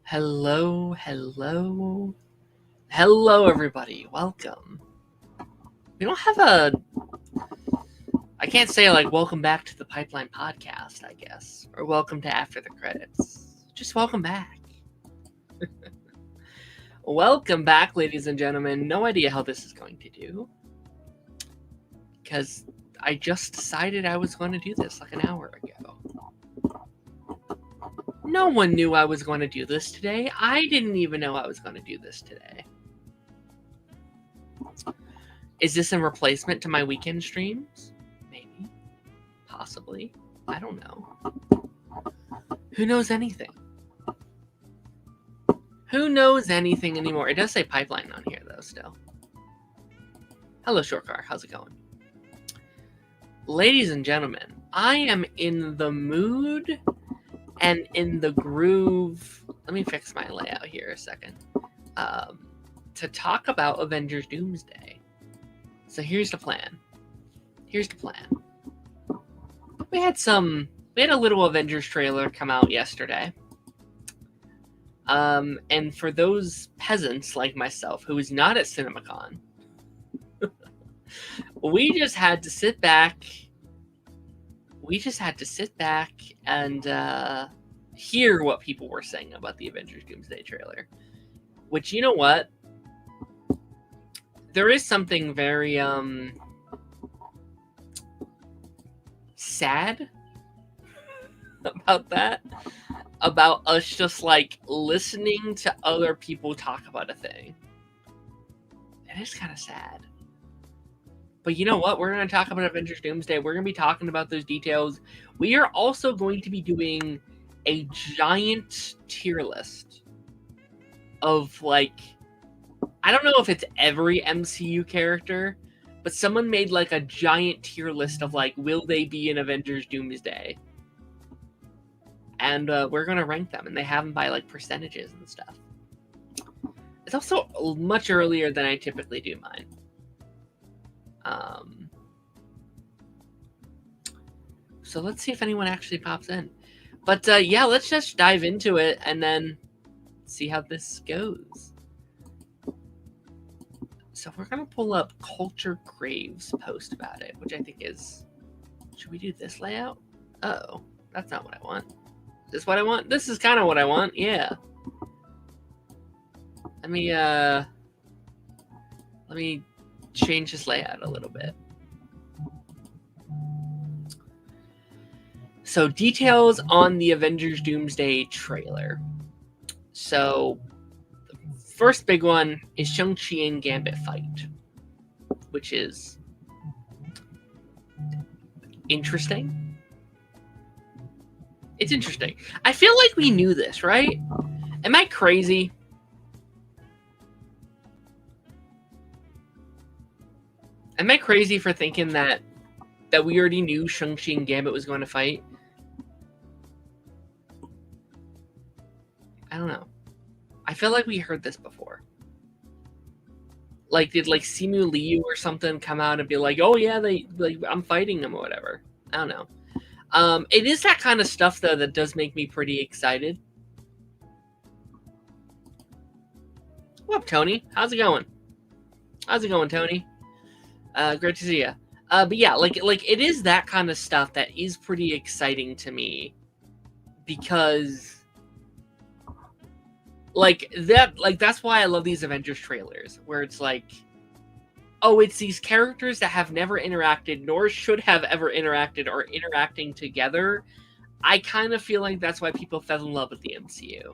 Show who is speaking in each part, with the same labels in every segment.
Speaker 1: Hello, hello, hello, everybody. Welcome. We don't have I can't say like welcome back to the Pipeline Podcast, I guess, or welcome to After the Credits. Just welcome back. Welcome back, ladies and gentlemen. No idea how this is going to do, because I just decided I was going to do this like an hour ago. No one knew I was going to do this today. I didn't even know I was going to do this today. Is this a replacement to my weekend streams? Maybe. Possibly. I don't know. Who knows anything? Who knows anything anymore? It does say Pipeline on here, though, still. Hello, Short Car. How's it going? Ladies and gentlemen, I am in the mood and in the groove. Let me fix my layout here a second. To talk about Avengers Doomsday. So here's the plan. We had a little Avengers trailer come out yesterday. And for those peasants like myself who is not at CinemaCon, we just had to sit back and hear what people were saying about the Avengers Doomsday trailer. Which, you know what? There is something very sad about that. About us just like listening to other people talk about a thing. It is kind of sad. But you know what? We're going to talk about Avengers Doomsday. We're going to be talking about those details. We are also going to be doing a giant tier list of like, I don't know if it's every MCU character, but someone made like a giant tier list of like, will they be in Avengers Doomsday? And we're going to rank them, and they have them by like percentages and stuff. It's also much earlier than I typically do mine. So let's see if anyone actually pops in. But yeah, let's just dive into it and then see how this goes. So we're going to pull up Culture Graves' post about it, which I think is... Should we do this layout? Oh, that's not what I want. Is this what I want? This is kind of what I want, yeah. Let me change this layout a little bit. So, details on the Avengers Doomsday trailer. So, the first big one is Shang-Chi and Gambit fight, which is interesting. It's interesting. I feel like we knew this, right? Am I crazy? Am I crazy for thinking that we already knew Shang-Chi and Gambit was going to fight? I don't know. I feel like we heard this before. Like, did like Simu Liu or something come out and be like, "Oh yeah, I'm fighting them" or whatever? I don't know. It is that kind of stuff though that does make me pretty excited. What up, Tony? How's it going? Tony? Great to see you. But yeah, like it is that kind of stuff that is pretty exciting to me, because that's why I love these Avengers trailers, where it's like, oh, it's these characters that have never interacted nor should have ever interacted or interacting together. I kind of feel like that's why people fell in love with the MCU.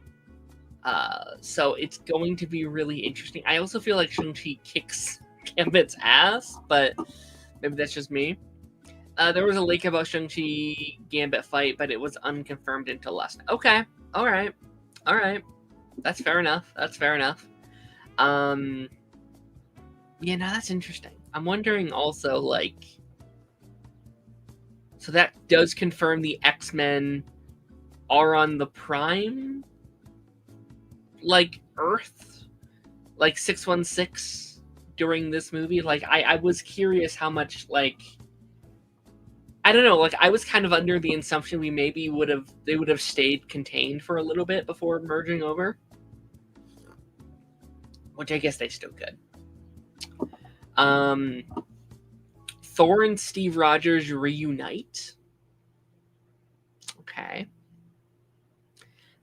Speaker 1: So it's going to be really interesting. I also feel like Shang-Chi kicks Gambit's ass, but maybe that's just me. There was a leak about Shang-Chi Gambit fight, but it was unconfirmed until last night. Okay. All right. That's fair enough. Yeah, no, that's interesting. I'm wondering also, like, so that does confirm the X-Men are on the Prime, like, Earth, like 616 during this movie. Like, I was curious how much, like, I don't know, like, I was kind of under the assumption they would have stayed contained for a little bit before merging over. which I guess they still could. Thor and Steve Rogers reunite. Okay.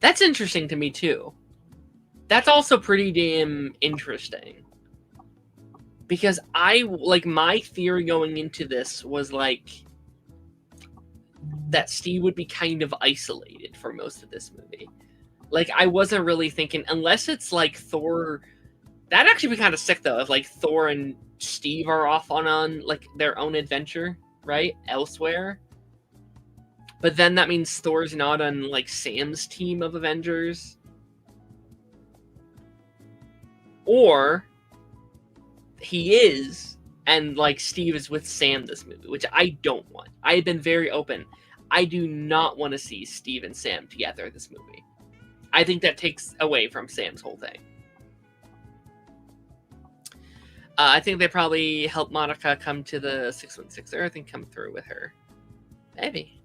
Speaker 1: That's interesting to me, too. That's also pretty damn interesting. Because my theory going into this was, that Steve would be kind of isolated for most of this movie. I wasn't really thinking, unless it's, Thor... That'd actually be kind of sick, though, if, Thor and Steve are off on their own adventure, right? Elsewhere. But then that means Thor's not on, Sam's team of Avengers. Or he is, and, Steve is with Sam this movie, which I don't want. I have been very open. I do not want to see Steve and Sam together this movie. I think that takes away from Sam's whole thing. I think they probably help Monica come to the 616 Earth and come through with her. Maybe.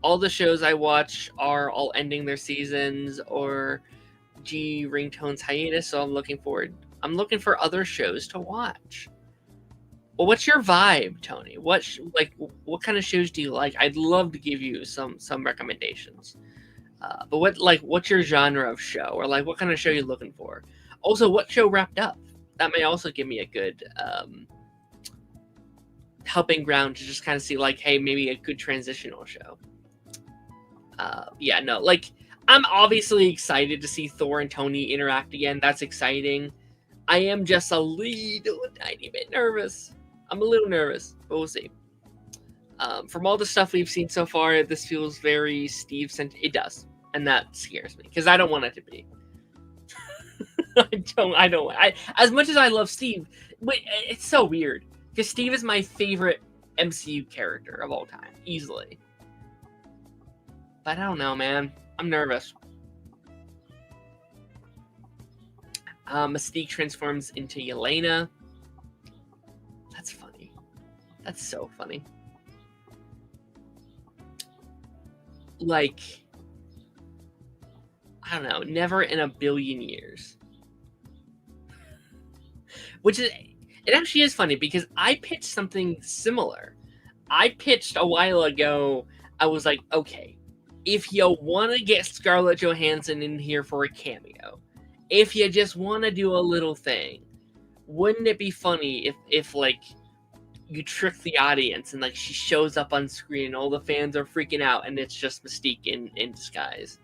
Speaker 1: All the shows I watch are all ending their seasons or Ringtone's hiatus, so I'm looking for other shows to watch. Well, what's your vibe, Tony? What kind of shows do you like? I'd love to give you some recommendations. But what's your genre of show, or what kind of show you're looking for? Also, what show wrapped up? That may also give me a good helping ground to just kind of see hey, maybe a good transitional show. I'm obviously excited to see Thor and Tony interact again. That's exciting. I am just a little tiny bit nervous. I'm a little nervous, but we'll see. From all the stuff we've seen so far, this feels very Steve-centered. It does, and that scares me because I don't want it to be. I don't. As much as I love Steve, it's so weird because Steve is my favorite MCU character of all time, easily. But I don't know, man. I'm nervous. Mystique transforms into Yelena. That's funny. That's so funny. I don't know. Never in a billion years. Which is... It actually is funny because I pitched something similar. I pitched a while ago, I was like, okay, if you want to get Scarlett Johansson in here for a cameo, if you just want to do a little thing, wouldn't it be funny if you trick the audience and she shows up on screen and all the fans are freaking out and it's just Mystique in disguise.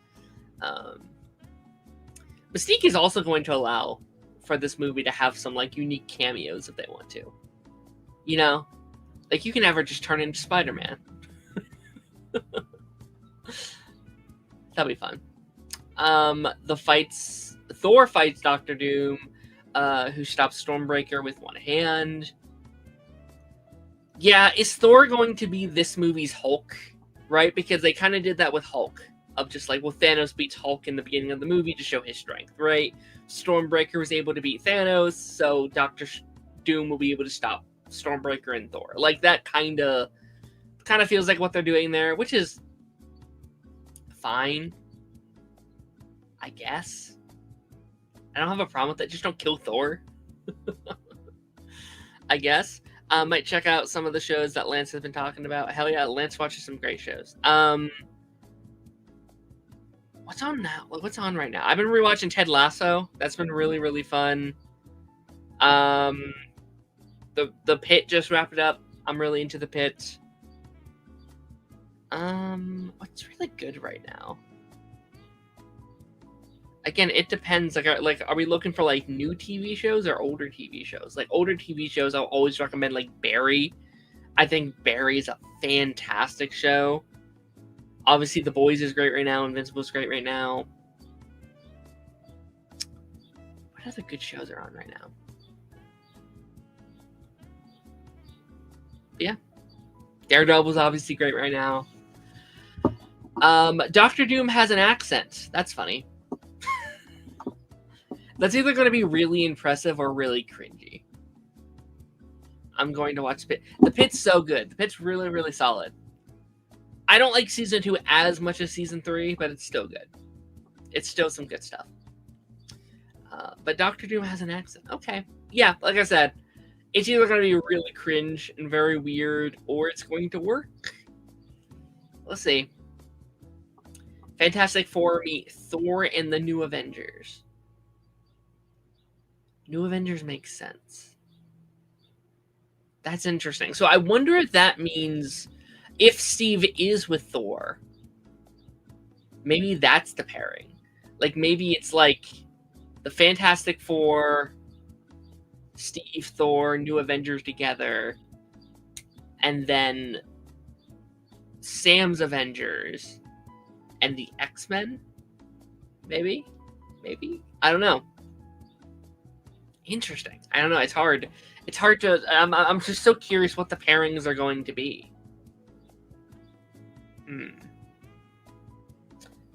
Speaker 1: Mystique is also going to allow for this movie to have some unique cameos if they want to. You know? You can have her just turn into Spider-Man. That'll be fun. Thor fights Doctor Doom, who stops Stormbreaker with one hand. Yeah, is Thor going to be this movie's Hulk? Right? Because they kind of did that with Hulk. Of just Thanos beats Hulk in the beginning of the movie to show his strength, right? Stormbreaker was able to beat Thanos, so Doctor Doom will be able to stop Stormbreaker and Thor. That kind of feels like what they're doing there, which is fine, I guess. I don't have a problem with it. Just don't kill Thor. I guess. Might check out some of the shows that Lance has been talking about. Hell yeah, Lance watches some great shows. What's on now? What's on right now? I've been rewatching Ted Lasso. That's been really, really fun. The Pit just wrapped it up. I'm really into The Pit. What's really good right now? Again, it depends. Are we looking for new TV shows or older TV shows? Older TV shows, I'll always recommend Barry. I think Barry is a fantastic show. Obviously, The Boys is great right now. Invincible is great right now. What other good shows are on right now? Yeah. Daredevil's obviously great right now. Doctor Doom has an accent. That's funny. That's either going to be really impressive or really cringy. I'm going to watch Pit. The Pit's so good. The Pit's really, really solid. I don't like Season 2 as much as Season 3, but it's still good. It's still some good stuff. But Doctor Doom has an accent. Okay. Yeah, like I said, it's either going to be really cringe and very weird, or it's going to work. Let's see. Fantastic Four meet Thor and the New Avengers. New Avengers makes sense. That's interesting. So I wonder if that means if Steve is with Thor, maybe that's the pairing. Like maybe it's like the Fantastic Four, Steve, Thor, New Avengers together, and then Sam's Avengers and the X-Men. Maybe. I don't know. Interesting. I don't know. It's hard. It's hard to. I'm just so curious what the pairings are going to be.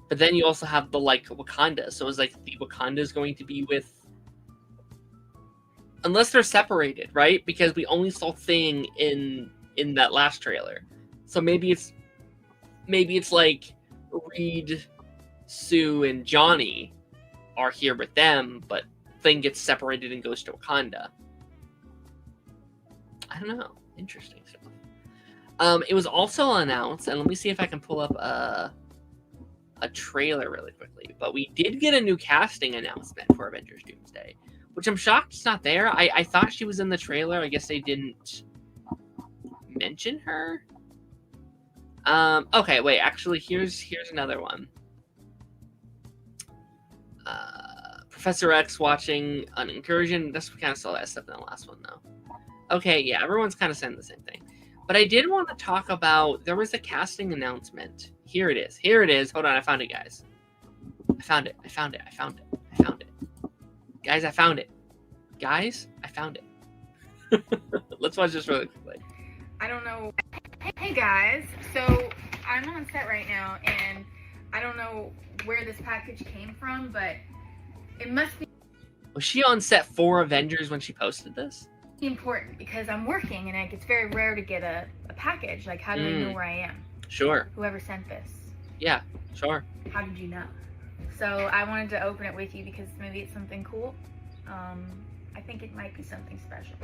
Speaker 1: But then you also have the like Wakanda. So it's like the Wakanda is going to be with, unless they're separated, right? Because we only saw Thing in that last trailer. So maybe it's like Reed, Sue, and Johnny are here with them, but Thing gets separated and goes to Wakanda. I don't know. Interesting stuff. It was also announced, and let me see if I can pull up a trailer really quickly. But we did get a new casting announcement for Avengers Doomsday, which I'm shocked it's not there. I thought she was in the trailer. I guess they didn't mention her. Okay, wait. Actually, here's another one. Professor X watching an incursion. That's we kind of saw that stuff in the last one, though. Okay, yeah, everyone's kind of saying the same thing. But I did want to talk about, there was a casting announcement. Here it is. Hold on, I found it, guys. I found it. Guys, I found it. Let's watch this really quickly.
Speaker 2: I don't know. Hey guys, so I'm on set right now, and I don't know where this package came from, but it must be.
Speaker 1: Was she on set for Avengers when she posted this?
Speaker 2: Important because I'm working, and it's very rare to get a package. Like, how do I know where I am?
Speaker 1: Sure.
Speaker 2: Whoever sent this.
Speaker 1: Yeah, sure.
Speaker 2: How did you know? So I wanted to open it with you because maybe it's something cool. I think it might be something special.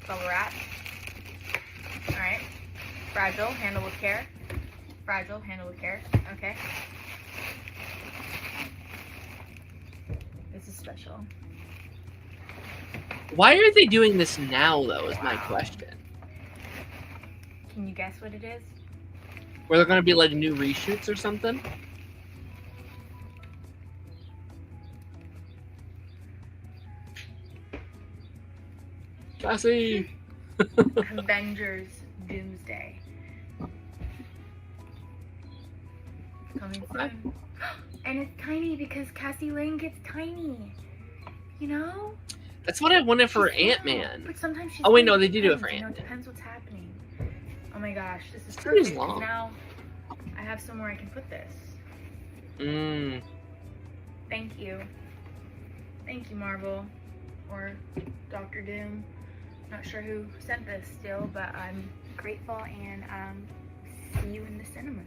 Speaker 2: Bubble wrap. Alright. Fragile, handle with care. Okay. This is special.
Speaker 1: Why are they doing this now, though, is my question.
Speaker 2: Can you guess what it is?
Speaker 1: Were there going to be, like, new reshoots or something? Cassie!
Speaker 2: Avengers Doomsday. Coming soon. And it's tiny because Cassie Lang gets tiny. You know?
Speaker 1: That's what I wanted for
Speaker 2: She's
Speaker 1: Ant-Man.
Speaker 2: But sometimes she's
Speaker 1: oh, wait, no, they do it for Ant-Man.
Speaker 2: It depends what's happening. Oh my gosh, this is
Speaker 1: pretty
Speaker 2: perfect.
Speaker 1: long.
Speaker 2: Now I have somewhere I can put this. Thank you. Thank you, Marvel. Or Dr. Doom. Not sure who sent this still, but I'm grateful, and see you in the cinemas.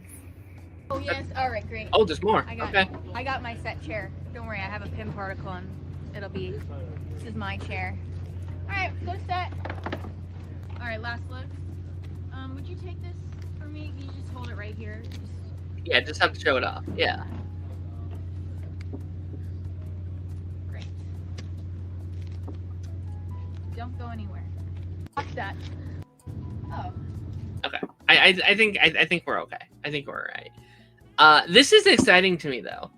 Speaker 2: Oh yes, alright, great.
Speaker 1: Oh, there's more.
Speaker 2: I got my set chair. Don't worry, I have a pin particle, and it'll be, this is my chair. Alright, go set. Alright, last look. Would you take this for me? Can you just hold it right here?
Speaker 1: Yeah, just have to show it off. Yeah.
Speaker 2: Great. Don't go anywhere. Watch that. Oh.
Speaker 1: Okay. I think we're okay. I think we're alright. This is exciting to me, though.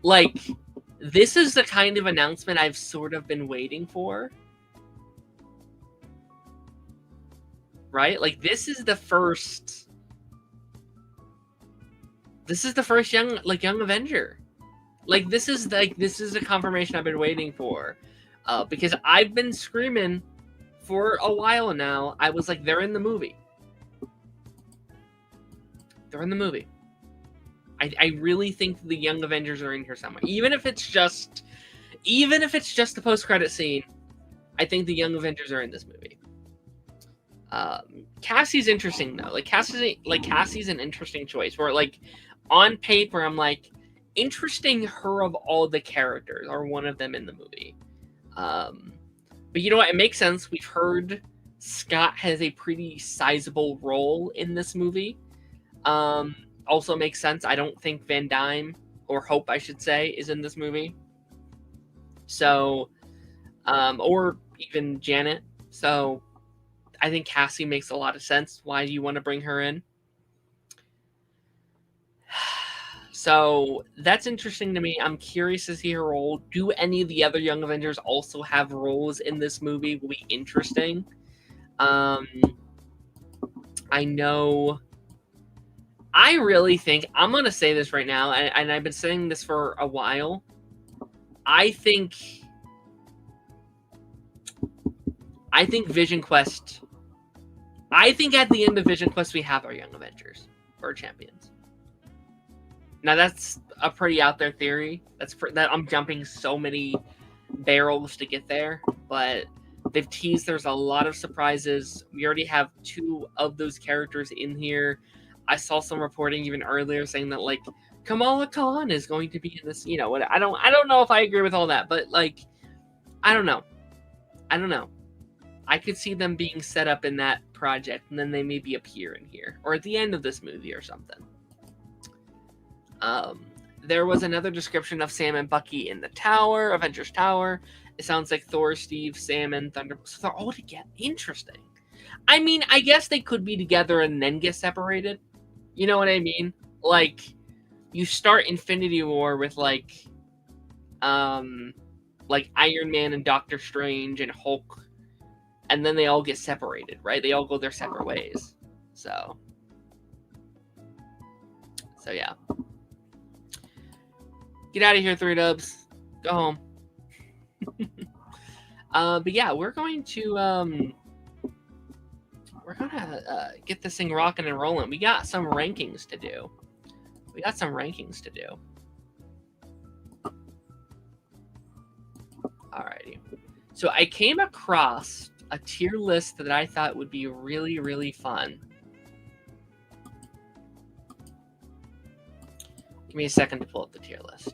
Speaker 1: Like, this is the kind of announcement I've sort of been waiting for. Right? Like, this is the first young Avenger. Like, this is the confirmation I've been waiting for. Because I've been screaming for a while now. I was like, they're in the movie. I really think the Young Avengers are in here somewhere. Even if it's just the post-credit scene, I think the Young Avengers are in this movie. Cassie's interesting though. Cassie's an interesting choice. Where like on paper, I'm like, interesting her of all the characters, or one of them in the movie. But you know what? It makes sense. We've heard Scott has a pretty sizable role in this movie. Also makes sense. I don't think Van Dyne, or Hope, I should say, is in this movie. So, or even Janet. So, I think Cassie makes a lot of sense. Why do you want to bring her in? So that's interesting to me. I'm curious to see her role. Do any of the other Young Avengers also have roles in this movie? Will be interesting. I know. I really think, I'm going to say this right now, and I've been saying this for a while. I think Vision Quest. I think at the end of Vision Quest we have our Young Avengers, or champions. Now that's a pretty out there theory. That I'm jumping so many barrels to get there, but they've teased there's a lot of surprises. We already have 2 of those characters in here. I saw some reporting even earlier saying that like Kamala Khan is going to be in this. You know, I don't know if I agree with all that, but like I don't know. I could see them being set up in that project, and then they maybe appear in here or at the end of this movie or something. There was another description of Sam and Bucky in the tower, Avengers Tower. It sounds like Thor, Steve, Sam, and Thunderbolt. So they're all together. Interesting. I mean, I guess they could be together and then get separated. You know what I mean? Like, you start Infinity War with like Iron Man and Doctor Strange and Hulk, and then they all get separated, right? They all go their separate ways. So yeah. Get out of here, 3 Dubs. Go home. But yeah, we're going to get this thing rocking and rolling. We got some rankings to do. Alrighty. So I came across a tier list that I thought would be really, really fun. Give me a second to pull up the tier list.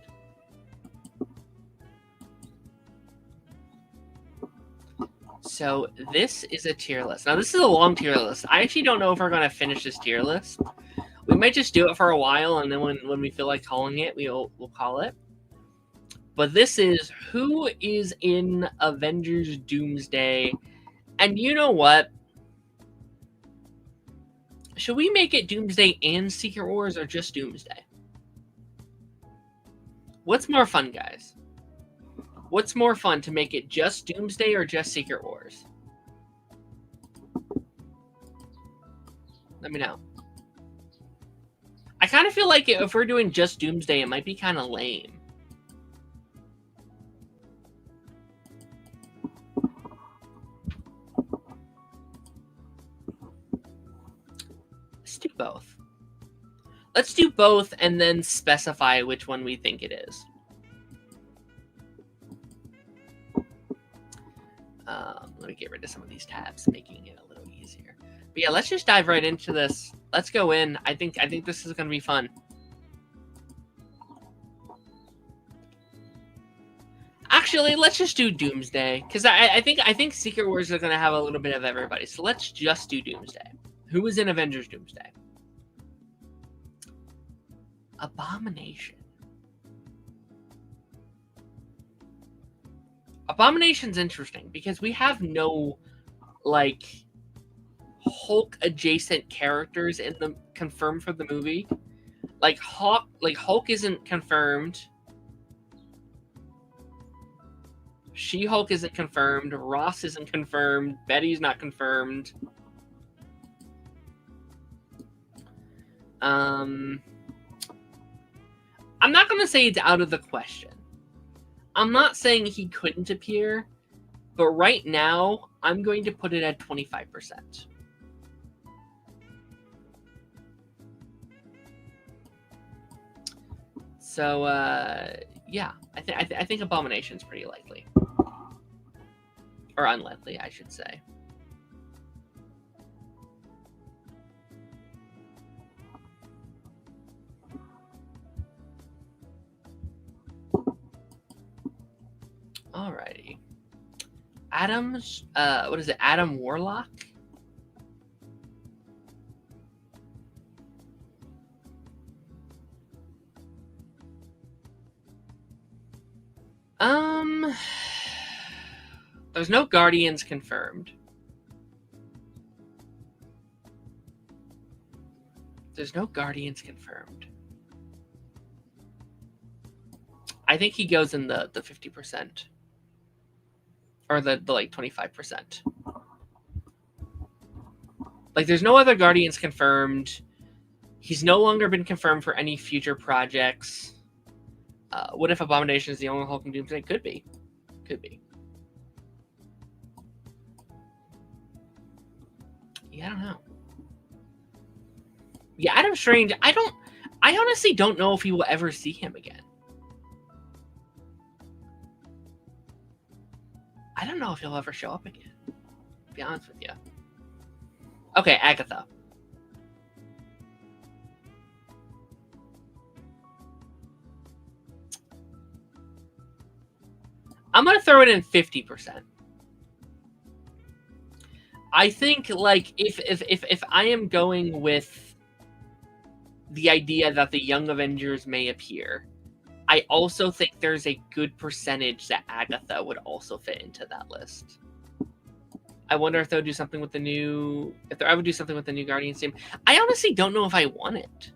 Speaker 1: So this is a tier list. Now this is a long tier list. I actually don't know if we're going to finish this tier list. We might just do it for a while, and then when we feel like calling it, we'll call it. But this is who is in Avengers Doomsday. And you know what? Should we make it Doomsday and Secret Wars, or just Doomsday? What's more fun, guys? What's more fun, to make it just Doomsday or just Secret Wars? Let me know. I kind of feel like if we're doing just Doomsday, it might be kind of lame. Let's do both. Let's do both and then specify which one we think it is. Let me get rid of some of these tabs, making it a little easier. But yeah, let's just dive right into this. Let's go in. I think this is going to be fun. Actually, let's just do Doomsday, because I think Secret Wars are going to have a little bit of everybody. So let's just do Doomsday. Who was in Avengers Doomsday? Abomination. Abomination's interesting because we have no like Hulk adjacent characters in the confirmed for the movie. Like Hulk isn't confirmed. She-Hulk isn't confirmed. Ross isn't confirmed. Betty's not confirmed. I'm not going to say it's out of the question. I'm not saying he couldn't appear, but right now, I'm going to put it at 25%. So, yeah, I think Abomination's pretty likely. Or unlikely, I should say. Alrighty. Adam's, what is it? Adam Warlock? There's no Guardians confirmed. There's no Guardians confirmed. I think he goes in the 50%. Or the like 25%. Like, there's no other Guardians confirmed. He's no longer been confirmed for any future projects. What if Abomination is the only Hulk in Doomsday? Could be. Could be. Yeah, I don't know. Yeah, Adam Strange, I honestly don't know if we will ever see him again. I don't know if he'll ever show up again, to be honest with you. Okay, Agatha. I'm going to throw it in 50%. I think, like, if I am going with the idea that the Young Avengers may appear, I also think there's a good percentage that Agatha would also fit into that list. I wonder if they'll do something with the new... If they ever do something with the new Guardians team. I honestly don't know if I want it.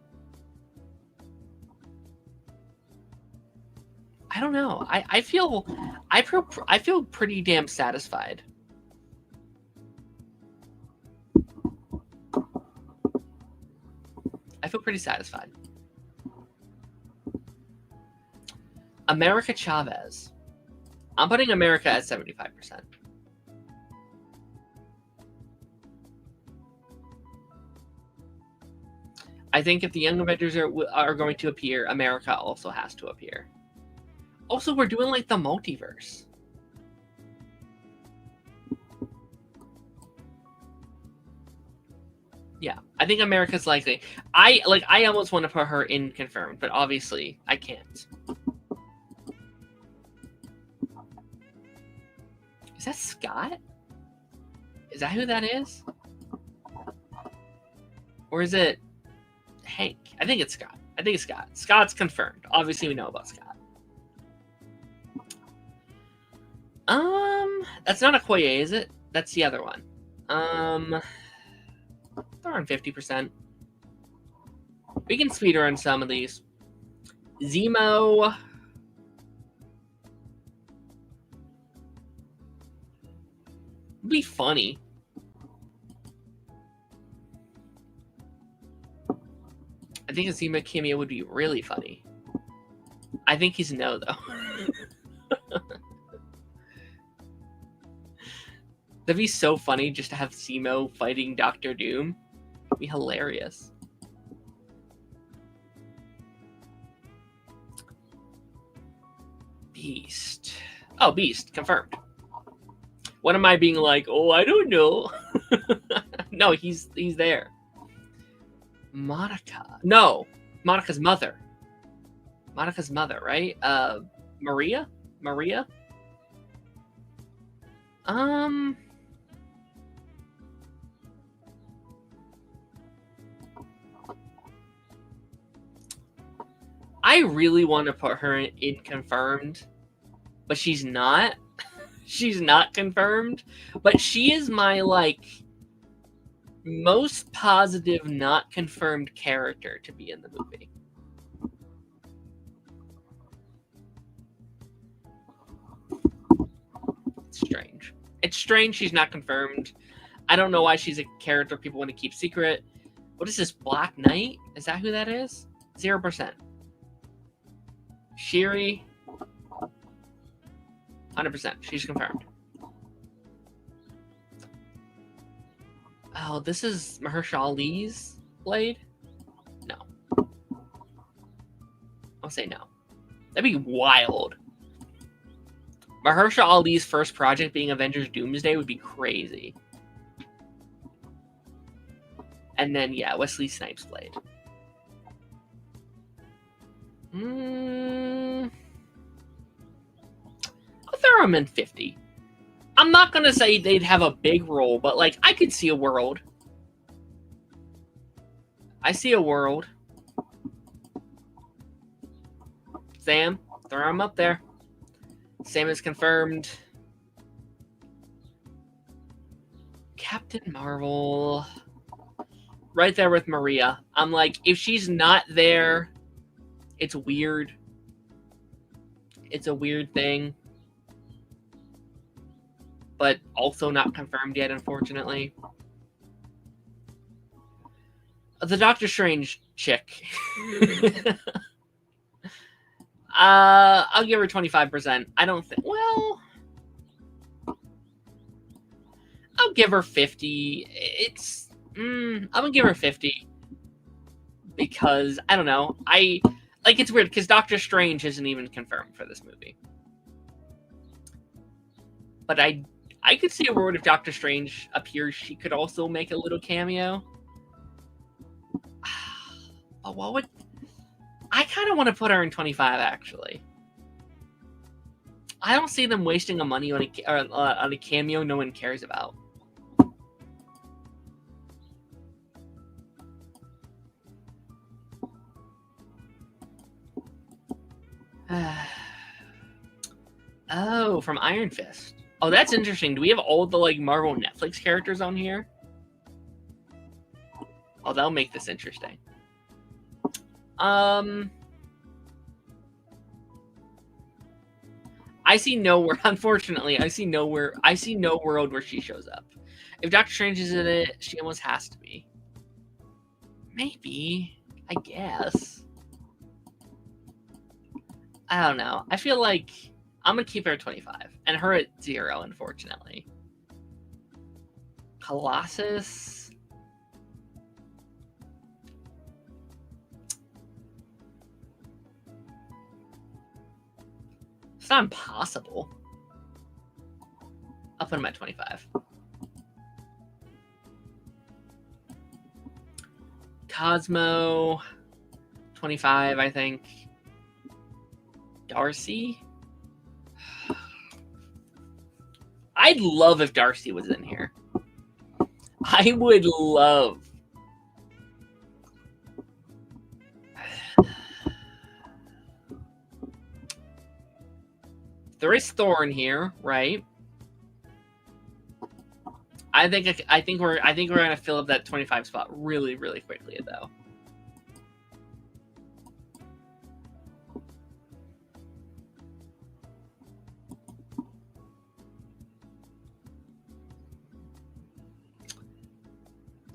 Speaker 1: I don't know. I feel pretty damn satisfied. I feel pretty satisfied. America Chavez. I'm putting America at 75%. I think if the Young Avengers are going to appear, America also has to appear. Also, we're doing like the multiverse. Yeah, I think America's likely. I almost want to put her in confirmed, but obviously I can't. Is that Scott? Is that who that is? Or is it Hank? I think it's Scott. I think it's Scott. Scott's confirmed. Obviously, we know about Scott. That's not Okoye, is it? That's the other one. They're on 50%. We can speed run some of these. Zemo. Be funny. I think a Zemo cameo would be really funny. I think he's no, though. That'd be so funny just to have Zemo fighting Doctor Doom. It'd be hilarious. Beast. Oh, Beast. Confirmed. What am I being like? Oh, I don't know. No, he's there. Monica. No. Monica's mother. Monica's mother, right? Maria? Maria? I really want to put her in confirmed, but she's not. She's not confirmed, but she is my, like, most positive not confirmed character to be in the movie. It's strange. It's strange she's not confirmed. I don't know why she's a character people want to keep secret. What is this, Black Knight? Is that who that is? 0%. Shiri, 100%. She's confirmed. Oh, this is Mahershala Ali's Blade? No. I'll say no. That'd be wild. Mahershala Ali's first project being Avengers Doomsday would be crazy. And then, yeah, Wesley Snipes Blade. I'll throw throw them in 50. I'm not going to say they'd have a big role, but, like, I could see a world. I see a world. Sam, throw them up there. Sam is confirmed. Captain Marvel. Right there with Maria. I'm like, if she's not there, it's weird. It's a weird thing. But also not confirmed yet, unfortunately. The Doctor Strange chick. I'll give her 25%. I don't think... Well... I'll give her 50. It's... I'm gonna give her 50. Because, I don't know. Like, it's weird, because Doctor Strange isn't even confirmed for this movie. But I could see a world if Doctor Strange appears, she could also make a little cameo. Oh, what would... I kind of want to put her in 25, actually. I don't see them wasting the money on a cameo no one cares about. Oh, from Iron Fist. Oh, that's interesting. Do we have all the, like, Marvel Netflix characters on here? Oh, that'll make this interesting. I see nowhere, unfortunately, I see no world where she shows up. If Doctor Strange is in it, she almost has to be. Maybe. I guess. I don't know. I feel like I'm going to keep her at 25. And her at 0, unfortunately. Colossus. It's not impossible. I'll put him at 25. Cosmo. 25, I think. Darcy? I'd love if Darcy was in here. I would love. There is Thorn here, right? I think we're gonna fill up that 25 spot really, really quickly, though.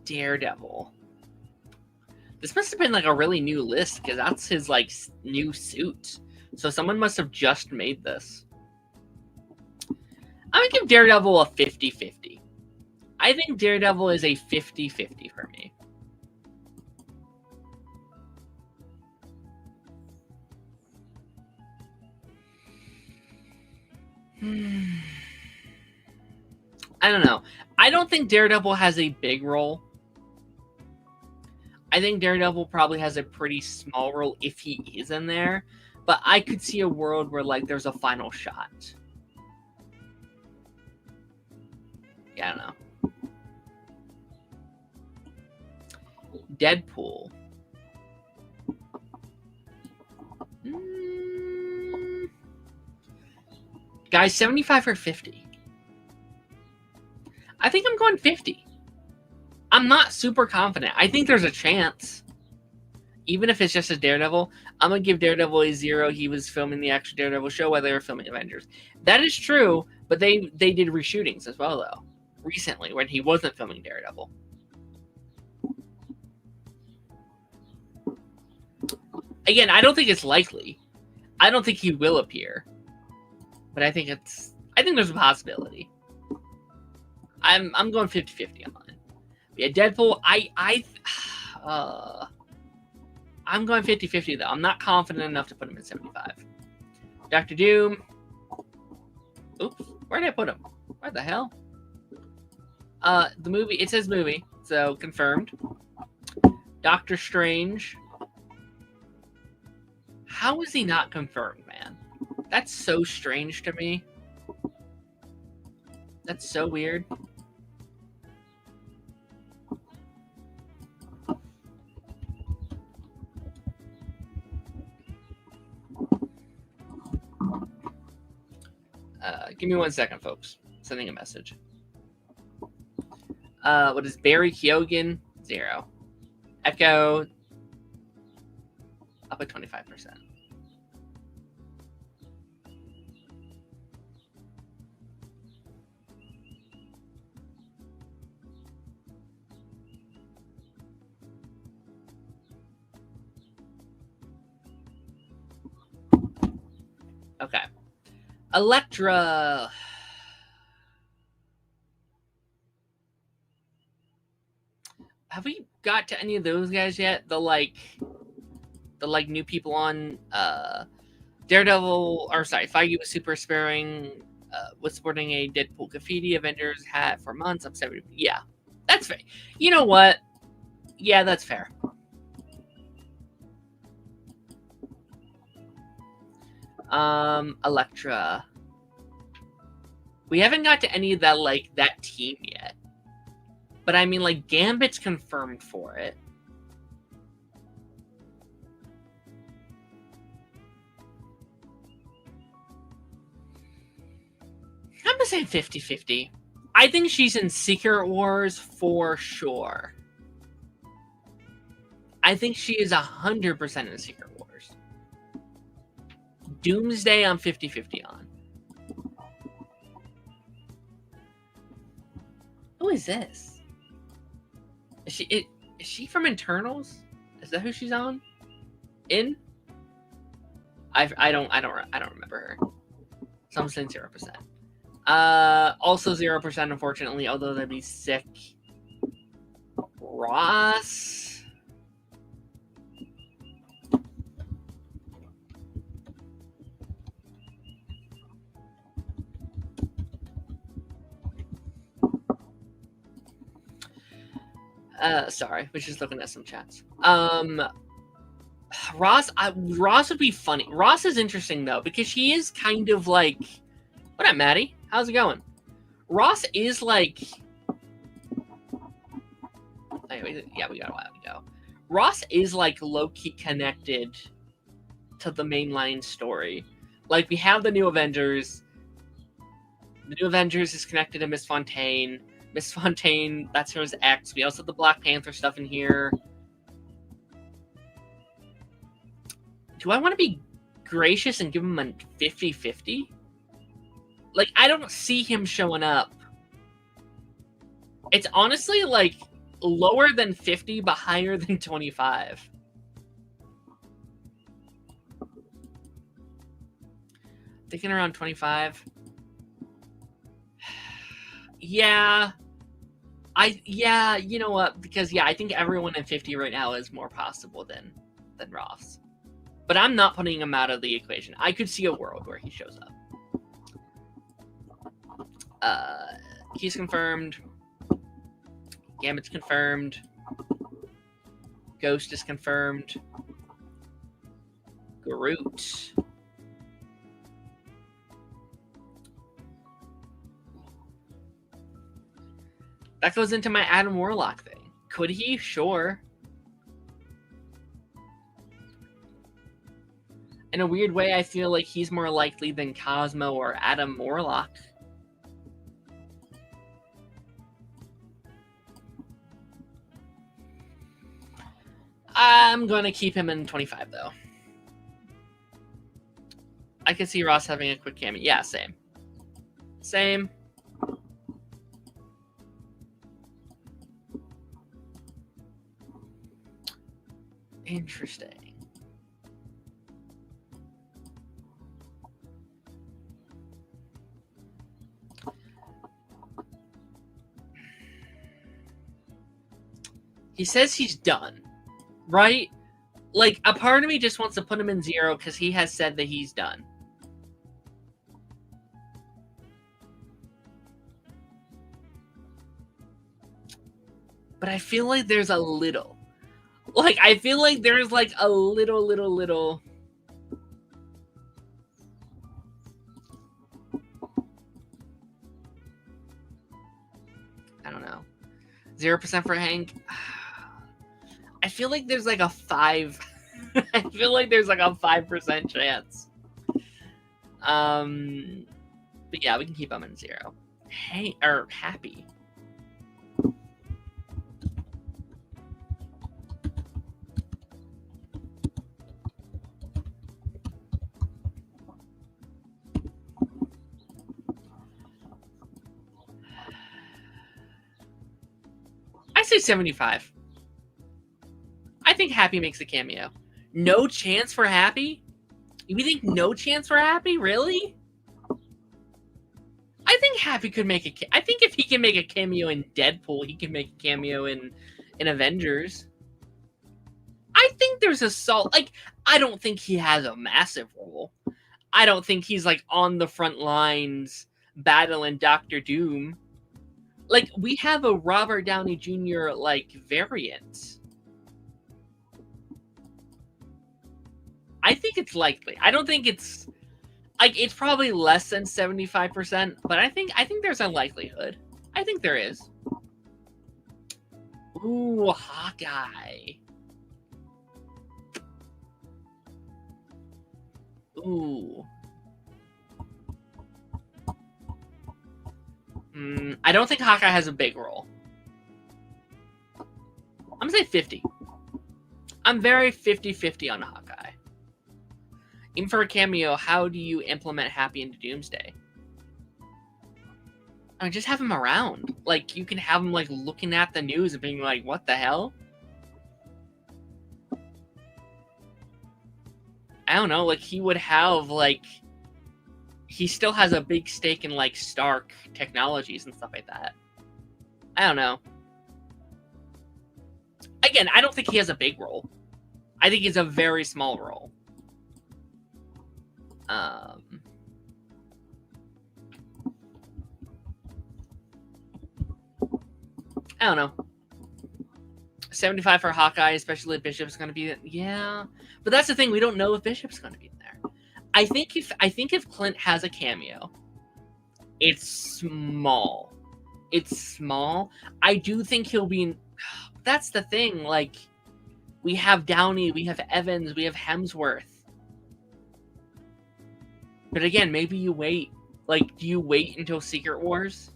Speaker 1: Daredevil. This must have been like a really new list because that's his like new suit. So someone must have just made this. I'm gonna give Daredevil a 50-50. I think Daredevil is a 50-50 for me. I don't know. I don't think Daredevil has a big role. I think Daredevil probably has a pretty small role if he is in there. But I could see a world where, like, there's a final shot. Yeah, I don't know. Deadpool. Guys, 75 or 50? I think I'm going 50. I'm not super confident. I think there's a chance. Even if it's just a Daredevil, I'm going to give Daredevil a 0. He was filming the actual Daredevil show while they were filming Avengers. That is true, but they did reshootings as well, though. Recently, when he wasn't filming Daredevil. Again, I don't think it's likely. I don't think he will appear. But I think there's a possibility. I'm going 50-50 on mine. Yeah, Deadpool, I'm going 50-50 though. I'm not confident enough to put him at 75. Doctor Doom. Oops, where did I put him? Where the hell? The movie, it says movie, so confirmed. Doctor Strange. How is he not confirmed, man? That's so strange to me. That's so weird. Give me 1 second, folks. Sending a message. What is Barry Keoghan? 0. Echo up at 25%. Okay. Elektra. Have we got to any of those guys yet? The new people on Daredevil, or sorry, Feige was super sparing, was sporting a Deadpool graffiti Avengers hat for months. Upset. Yeah, that's fair. You know what? Yeah, that's fair. Elektra. We haven't got to any of that team yet. But I mean, Gambit's confirmed for it. I'm gonna say 50-50. I think she's in Secret Wars for sure. I think she is 100% in Secret Wars. Doomsday, I'm 50-50 on. Who is this? Is she from Internals? Is that who she's on? In? I don't remember her. So I'm saying 0%. Also 0%, unfortunately, although that'd be sick. Ross. Sorry, we're just looking at some chats. Ross would be funny. Ross is interesting though, because she is kind of like, what up, Maddie? How's it going? Ross is like, anyway, yeah, we got a while to go. Ross is like low-key connected to the mainline story. Like, we have the New Avengers. The New Avengers is connected to Miss Fontaine. Miss Fontaine, that's her as X. We also have the Black Panther stuff in here. Do I want to be gracious and give him a 50-50? Like, I don't see him showing up. It's honestly, like, lower than 50, but higher than 25. Thinking around 25. Yeah. Yeah, you know what? Because, yeah, I think everyone in 50 right now is more possible than Ross. But I'm not putting him out of the equation. I could see a world where he shows up. He's confirmed. Gambit's confirmed. Ghost is confirmed. Groot. That goes into my Adam Warlock thing. Could he? Sure. In a weird way, I feel like he's more likely than Cosmo or Adam Warlock. I'm going to keep him in 25, though. I could see Ross having a quick cameo. Yeah, same. Same. Interesting. He says he's done, right? Like, a part of me just wants to put him in 0 because he has said that he's done. But I feel like there's a little. Like, I feel like there's, like, a little. 0% for Hank. I feel like there's like a 5. I feel like there's like a 5% chance. But yeah, we can keep him in 0. Hey, or Happy. I say 75. I think Happy makes a cameo. No chance for Happy? You think no chance for Happy? Really? I think Happy could make a. I think if he can make a cameo in Deadpool, he can make a cameo in Avengers. I think there's a like. I don't think he has a massive role. I don't think he's like on the front lines battling Doctor Doom. Like, we have a Robert Downey Jr. like variant. I think it's likely. I don't think it's like, it's probably less than 75%, but I think there's a likelihood. I think there is. Ooh, Hawkeye. Ooh. I don't think Hawkeye has a big role. I'm gonna say 50. I'm very 50-50 on Hawkeye. Even for a cameo, how do you implement Happy into Doomsday? I mean, just have him around. Like, you can have him, like, looking at the news and being like, what the hell? I don't know, like, he would have, like... He still has a big stake in, like, Stark Technologies and stuff like that. I don't know. Again, I don't think he has a big role. I think he's a very small role. I don't know. 75 for Hawkeye, especially if Bishop's going to be... Yeah. But that's the thing. We don't know if Bishop's going to be there. I think if Clint has a cameo, it's small. It's small. I do think he'll be... In... That's the thing. Like, we have Downey, we have Evans, we have Hemsworth. But again, maybe you wait. Like, do you wait until Secret Wars?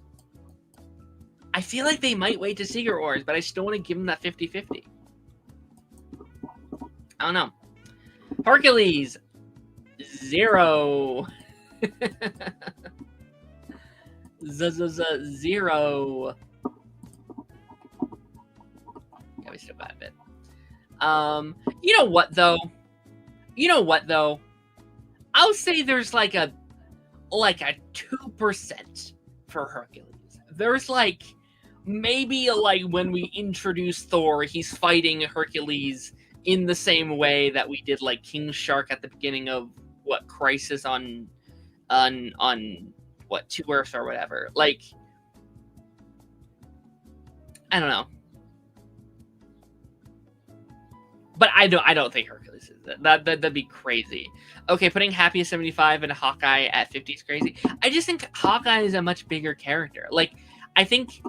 Speaker 1: I feel like they might wait to Secret Wars, but I still want to give them that 50-50. I don't know. Hercules, 0. 0. Yeah, we still got a bit. You know what though? I'll say there's like a 2% for Hercules. There's like maybe like when we introduce Thor, he's fighting Hercules in the same way that we did like King Shark at the beginning of what Crisis on what 2 Earths or whatever. Like, I don't know. But I don't think Hercules is it. That'd be crazy. Okay, putting Happy at 75 and Hawkeye at 50 is crazy. I just think Hawkeye is a much bigger character. Like, I think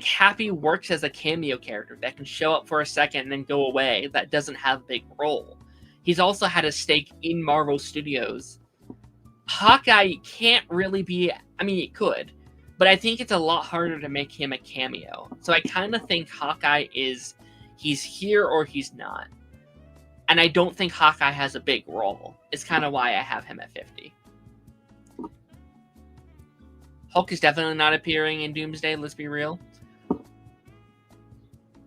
Speaker 1: Happy works as a cameo character that can show up for a second and then go away. That doesn't have a big role. He's also had a stake in Marvel Studios. Hawkeye can't really be... I mean, it could. But I think it's a lot harder to make him a cameo. So I kind of think Hawkeye is... He's here or he's not. And I don't think Hawkeye has a big role. It's kind of why I have him at 50. Hulk is definitely not appearing in Doomsday, let's be real.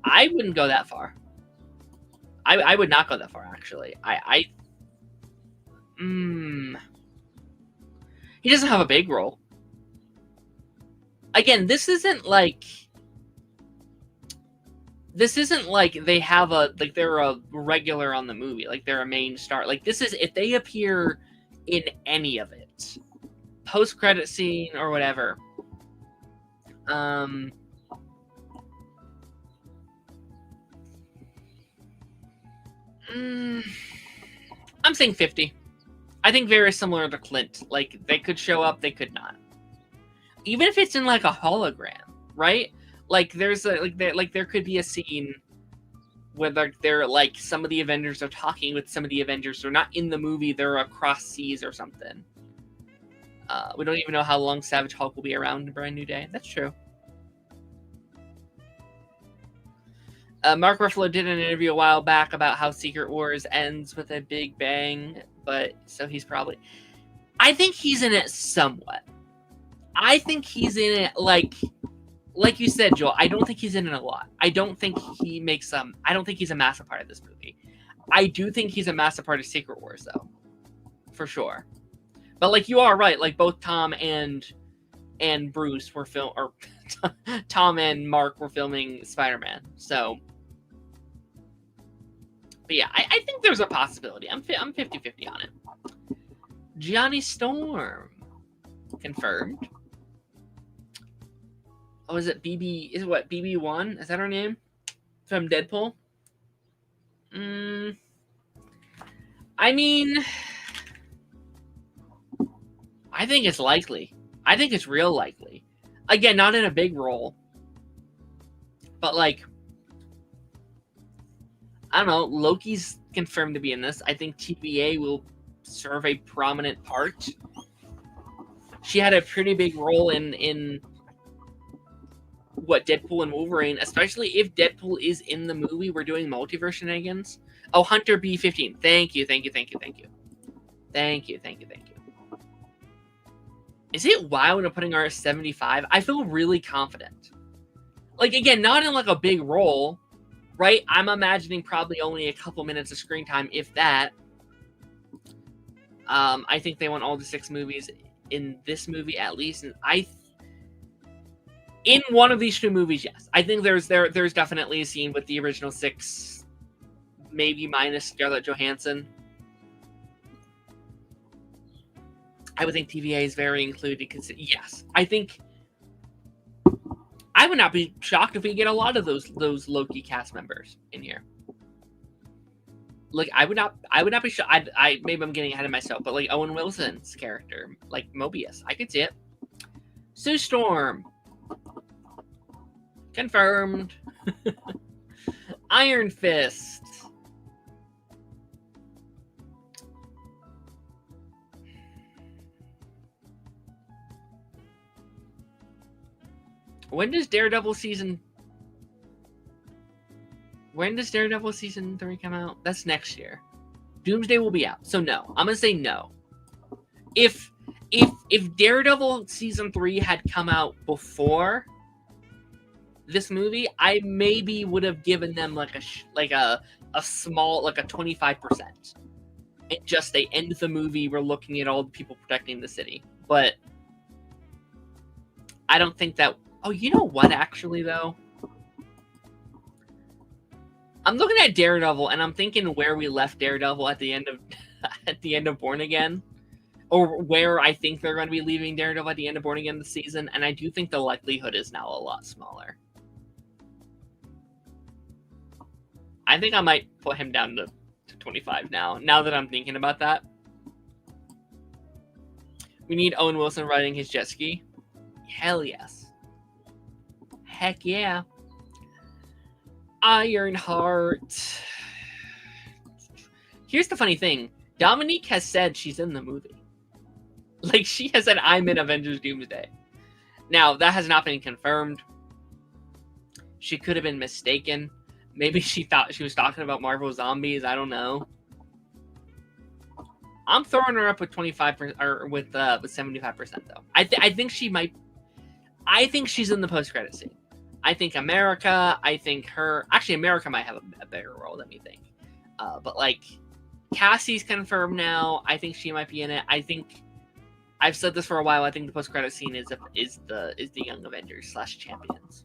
Speaker 1: I wouldn't go that far. I would not go that far, actually. He doesn't have a big role. Again, this isn't like they have a, like, they're a regular on the movie, like they're a main star. Like, this is, if they appear in any of it, post-credit scene or whatever, I'm saying 50. I think very similar to Clint. Like, they could show up, they could not. Even if it's in like a hologram, right? Like there's there could be a scene where they're like some of the Avengers are talking with some of the Avengers. They're not in the movie. They're across seas or something. We don't even know how long Savage Hulk will be around in Brand New Day. That's true. Mark Ruffalo did an interview a while back about how Secret Wars ends with a big bang, but so he's probably... I think he's in it somewhat. I think he's in it like you said, Joel. I don't think he's in it a lot. I don't think he makes I don't think he's a massive part of this movie. I do think he's a massive part of Secret Wars, though, for sure. But like you are right, like both Tom and Bruce were Tom and Mark were filming Spider-Man. So, but yeah, I think there's a possibility. I'm 50-50 on it. Gianni Storm confirmed. Oh, is it BB? Is it what, BB1? Is that her name from Deadpool? I mean, I think it's likely. I think it's real likely. Again, not in a big role, but like, I don't know. Loki's confirmed to be in this. I think TVA will serve a prominent part. She had a pretty big role in what, Deadpool and Wolverine, especially if Deadpool is in the movie. We're doing multiverse shenanigans. Oh, Hunter B15. Thank you. Is it wild when putting her at 75? I feel really confident. Like, again, not in like a big role, right? I'm imagining probably only a couple minutes of screen time, if that. I think they want all the 6 movies in this movie at least, and in one of these 2 movies, yes. I think there's definitely a scene with the original 6, maybe minus Scarlett Johansson. I would think TVA is very included because, yes, I think I would not be shocked if we get a lot of those Loki cast members in here. Like, I would not be shocked. I maybe I'm getting ahead of myself, but like Owen Wilson's character, like Mobius, I could see it. Sue Storm confirmed. Iron Fist. When does Daredevil season 3 come out? That's next year. Doomsday will be out. So no. I'm gonna say no. If Daredevil season 3 had come out before this movie, I maybe would have given them like a small, like a 25%. And just they end the movie, we're looking at all the people protecting the city. But I don't think that... Oh, you know what, actually, though? I'm looking at Daredevil, and I'm thinking where we left Daredevil at the end of Born Again. Or where I think they're going to be leaving Daredevil at the end of Born Again this season, and I do think the likelihood is now a lot smaller. I think I might put him down to 25 now that I'm thinking about that. We need Owen Wilson riding his jet ski. Hell yes. Heck yeah. Ironheart. Here's the funny thing. Dominique has said she's in the movie. Like, she has said, I'm in Avengers Doomsday. Now, that has not been confirmed. She could have been mistaken. Maybe she thought she was talking about Marvel Zombies. I don't know. I'm throwing her up with 25% or with 75% though. I think she might. I think she's in the post-credit scene. I think America. I think her. Actually, America might have a bigger role than we think. But like, Cassie's confirmed now. I think she might be in it. I think I've said this for a while. I think the post-credit scene is the Young Avengers / Champions.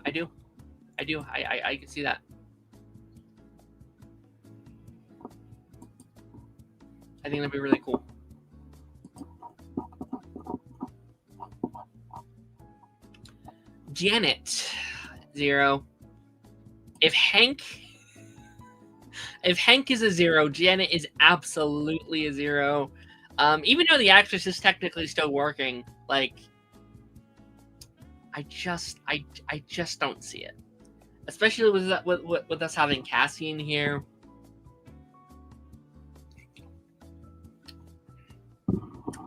Speaker 1: I do. I can see that. I think that'd be really cool. Janet, 0. If Hank is a 0, Janet is absolutely a 0. Even though the actress is technically still working, like, I just don't see it. Especially with us having Cassie in here.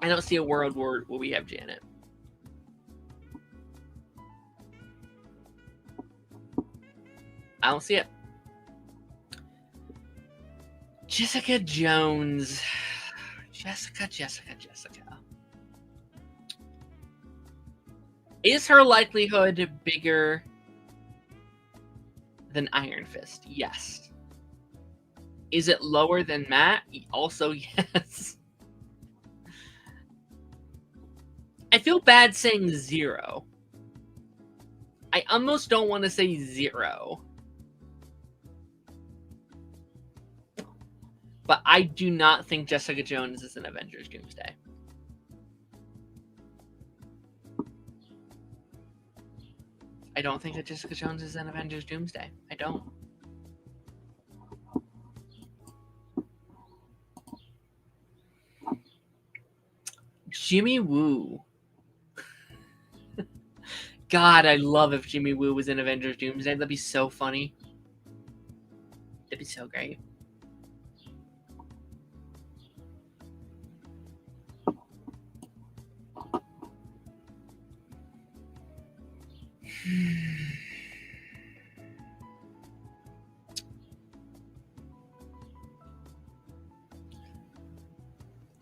Speaker 1: I don't see a world where we have Janet. I don't see it. Jessica Jones. Jessica. Is her likelihood bigger than Iron Fist? Yes. Is it lower than Matt? Also, yes. I feel bad saying 0. I almost don't want to say 0. But I do not think Jessica Jones is in Avengers Doomsday. I don't think that Jessica Jones is in Avengers Doomsday. I don't. Jimmy Woo. God, I'd love if Jimmy Woo was in Avengers Doomsday. That'd be so funny. That'd be so great.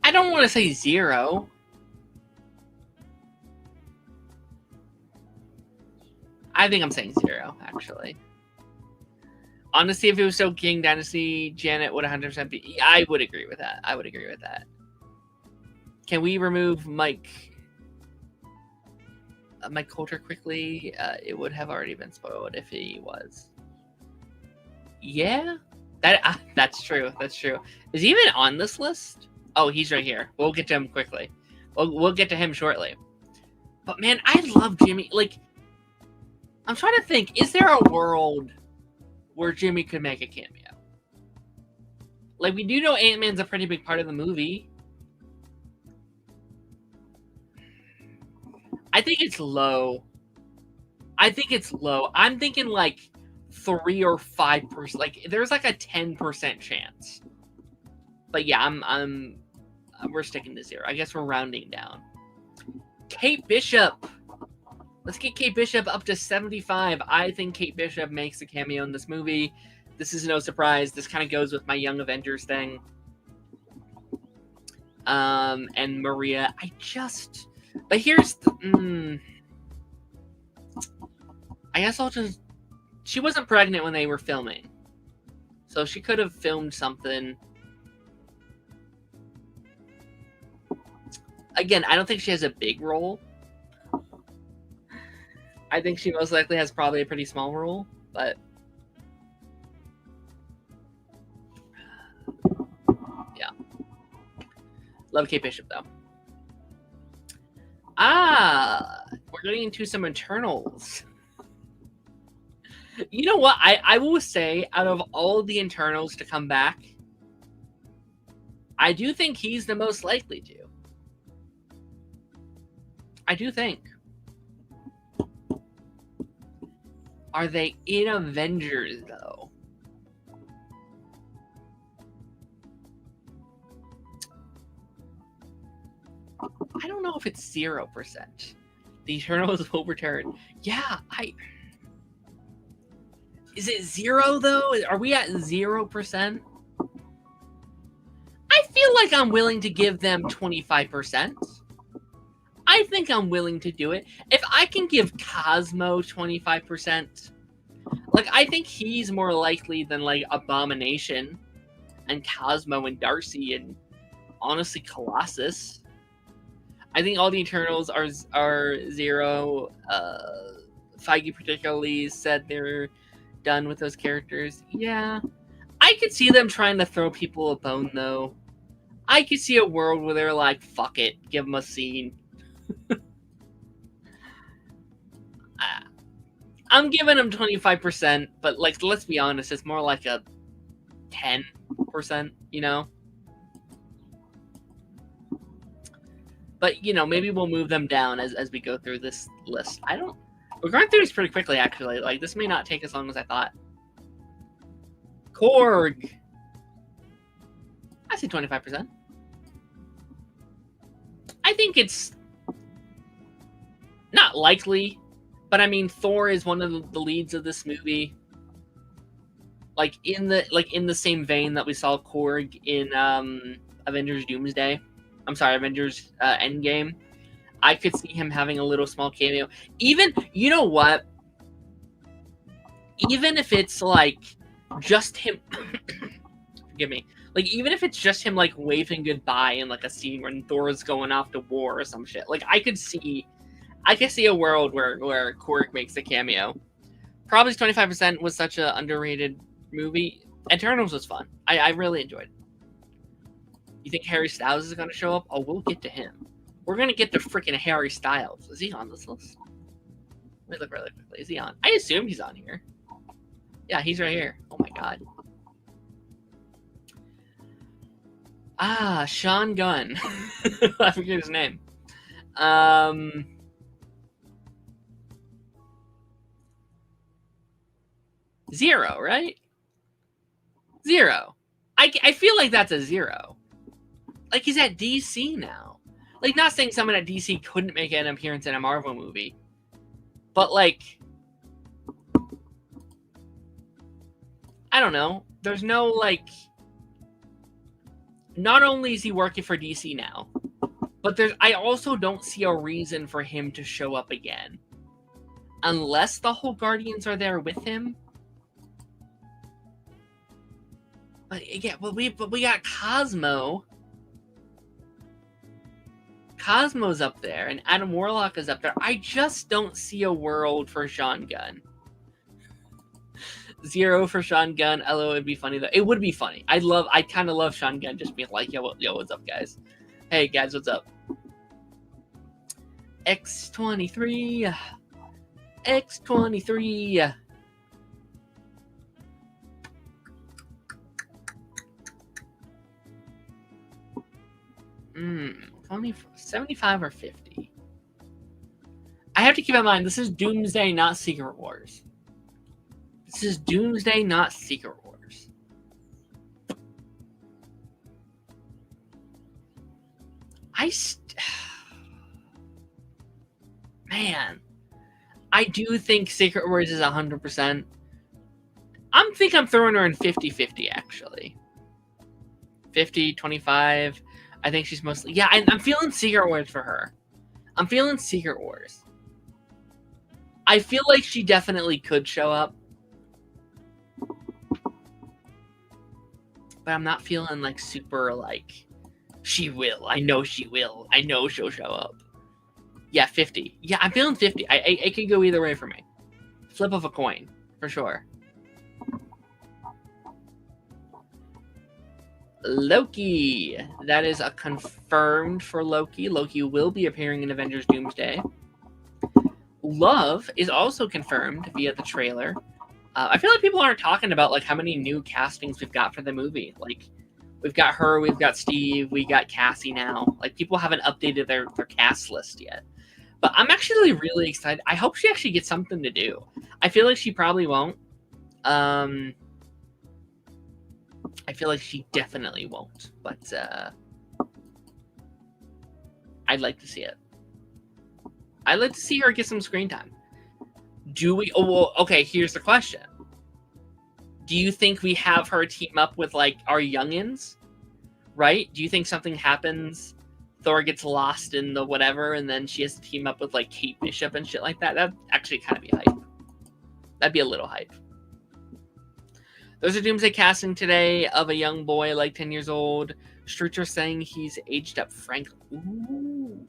Speaker 1: I don't want to say 0. I think I'm saying 0, actually. Honestly, if it was still King Dynasty, Janet would 100% be... I would agree with that. I would agree with that. Can we remove Mike Coulter quickly? It would have already been spoiled if he was. Yeah? That's true. That's true. Is he even on this list? Oh, he's right here. We'll get to him quickly. We'll get to him shortly. But man, I love Jimmy. Like, I'm trying to think. Is there a world where Jimmy could make a cameo? Like, we do know Ant-Man's a pretty big part of the movie. I think it's low. I'm thinking like 3 or 5%. Like, there's like a 10% chance. But yeah, we're sticking to 0. I guess we're rounding down. Kate Bishop. Let's get Kate Bishop up to 75. I think Kate Bishop makes a cameo in this movie. This is no surprise. This kind of goes with my Young Avengers thing. And Maria. But here's the... I guess I'll just... She wasn't pregnant when they were filming. So she could have filmed something. Again, I don't think she has a big role. I think she most likely has probably a pretty small role, but... yeah. Love Kate Bishop, though. We're getting into some Eternals. You know what? I will say, out of all the Eternals to come back, I do think he's the most likely to. I do think. Are they in Avengers, though? I don't know if it's 0%. The Eternals will return. Yeah, Is it 0, though? Are we at 0%? I feel like I'm willing to give them 25%. I think I'm willing to do it. If I can give Cosmo 25%, like, I think he's more likely than, like, Abomination and Cosmo and Darcy and, honestly, Colossus. I think all the Eternals are 0. Feige particularly said they're done with those characters. Yeah. I could see them trying to throw people a bone, though. I could see a world where they're like, fuck it, give them a scene. I'm giving them 25%, but, like, let's be honest, it's more like a 10%, you know? But, you know, maybe we'll move them down as we go through this list. I don't... We're going through this pretty quickly, actually. Like, this may not take as long as I thought. Korg. I see 25%. I think it's not likely, but I mean, Thor is one of the leads of this movie. Like in the same vein that we saw Korg in Avengers Doomsday. I'm sorry, Avengers Endgame. I could see him having a little small cameo. Even, you know what? Even if it's like just him, forgive me. Like, even if it's just him, like, waving goodbye in, like, a scene when Thor's going off to war or some shit. Like, I could see a world where Korg makes a cameo. Probably 25% was such an underrated movie. Eternals was fun. I really enjoyed it. You think Harry Styles is going to show up? Oh, we'll get to him. We're going to get to freaking Harry Styles. Is he on this list? Let me look really quickly. Is he on? I assume he's on here. Yeah, he's right here. Oh, my God. Ah, Sean Gunn. I forget his name. 0, right? 0. I feel like that's a 0. Like, he's at DC now. Like, not saying someone at DC couldn't make an appearance in a Marvel movie. But, like, I don't know. There's no, like... Not only is he working for DC now, but I also don't see a reason for him to show up again. Unless the whole Guardians are there with him. But yeah, but we got Cosmo. Cosmo's up there, and Adam Warlock is up there. I just don't see a world for Sean Gunn. 0 for Sean Gunn. Although it would be funny though. It would be funny. I kind of love Sean Gunn just being like, yo, what's up, guys? Hey, guys, what's up? X23. X23. 75 or 50. I have to keep in mind, this is Doomsday, not Secret Wars. This is Doomsday, not Secret Wars. Man, I do think Secret Wars is 100%. I'm throwing her in 50-50, actually. 50-25. I think she's mostly... Yeah, I'm feeling Secret Wars for her. I'm feeling Secret Wars. I feel like she definitely could show up. But I'm not feeling, like, super, like, she will. I know she will. I know she'll show up. Yeah, 50. Yeah, I'm feeling 50. It could go either way for me. Flip of a coin, for sure. Loki. That is a confirmed for Loki. Loki will be appearing in Avengers Doomsday. Love is also confirmed via the trailer. I feel like people aren't talking about like how many new castings we've got for the movie. Like, we've got her, we've got Steve, we got Cassie now. Like, people haven't updated their cast list yet. But I'm actually really excited. I hope she actually gets something to do. I feel like she probably won't. I feel like she definitely won't. But I'd like to see it. I'd like to see her get some screen time. Do we... Oh, well, okay, here's the question. Do you think we have her team up with, like, our youngins? Right? Do you think something happens, Thor gets lost in the whatever, and then she has to team up with, like, Kate Bishop and shit like that? That'd actually kind of be hype. That'd be a little hype. There's a Doomsday casting today of a young boy, like 10 years old. Strucher saying he's aged up Frank. Ooh.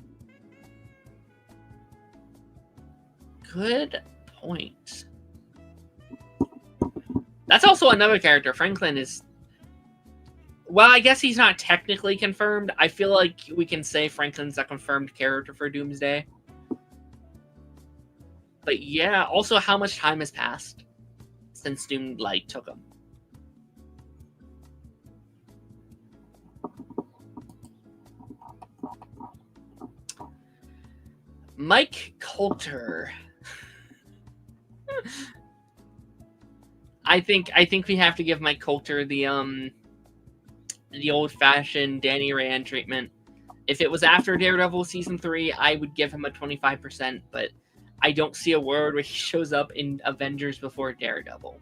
Speaker 1: Good point. That's also another character. Franklin is... Well, I guess he's not technically confirmed. I feel like we can say Franklin's a confirmed character for Doomsday. But yeah, also how much time has passed since Doomlight took him. Mike Coulter. I think we have to give Mike Coulter the old-fashioned Danny Rand treatment. If it was after Daredevil season 3, I would give him a 25%, but I don't see a word where he shows up in Avengers before Daredevil.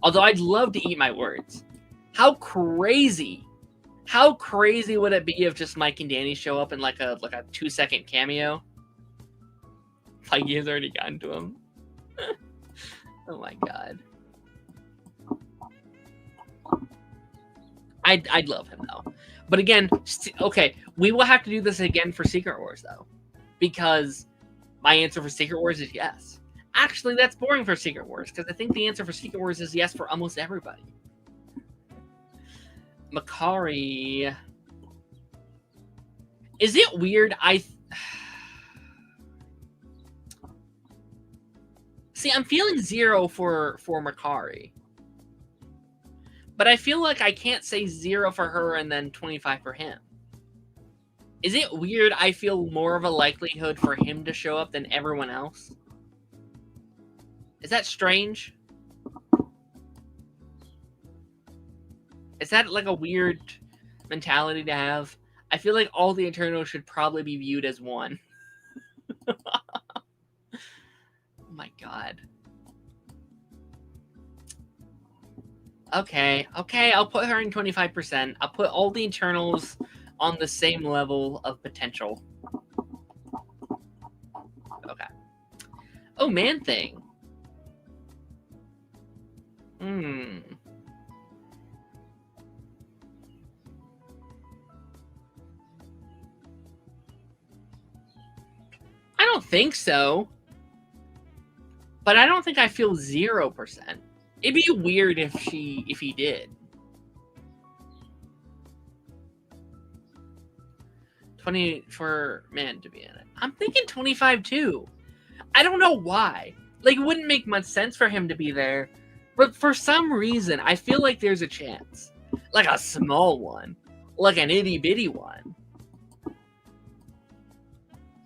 Speaker 1: Although I'd love to eat my words. How crazy would it be if just Mike and Danny show up in like a 2-second cameo? Feige's already gotten to him. Oh my god. I'd love him though. But again, okay, we will have to do this again for Secret Wars though, because my answer for Secret Wars is yes. Actually, that's boring for Secret Wars, because I think the answer for Secret Wars is yes for almost everybody. Makari. Is it weird? See, I'm feeling 0 for Makari. But I feel like I can't say 0 for her and then 25 for him. Is it weird I feel more of a likelihood for him to show up than everyone else? Is that strange? Is that like a weird mentality to have? I feel like all the Eternals should probably be viewed as one. Oh my god. Okay, I'll put her in 25%. I'll put all the Eternals on the same level of potential. Okay. Oh, Man-Thing. I don't think so. But I don't think I feel 0%. It'd be weird if he did. 20 for Man to be in it. I'm thinking 25 too. I don't know why. Like, it wouldn't make much sense for him to be there. But for some reason, I feel like there's a chance. Like a small one. Like an itty-bitty one.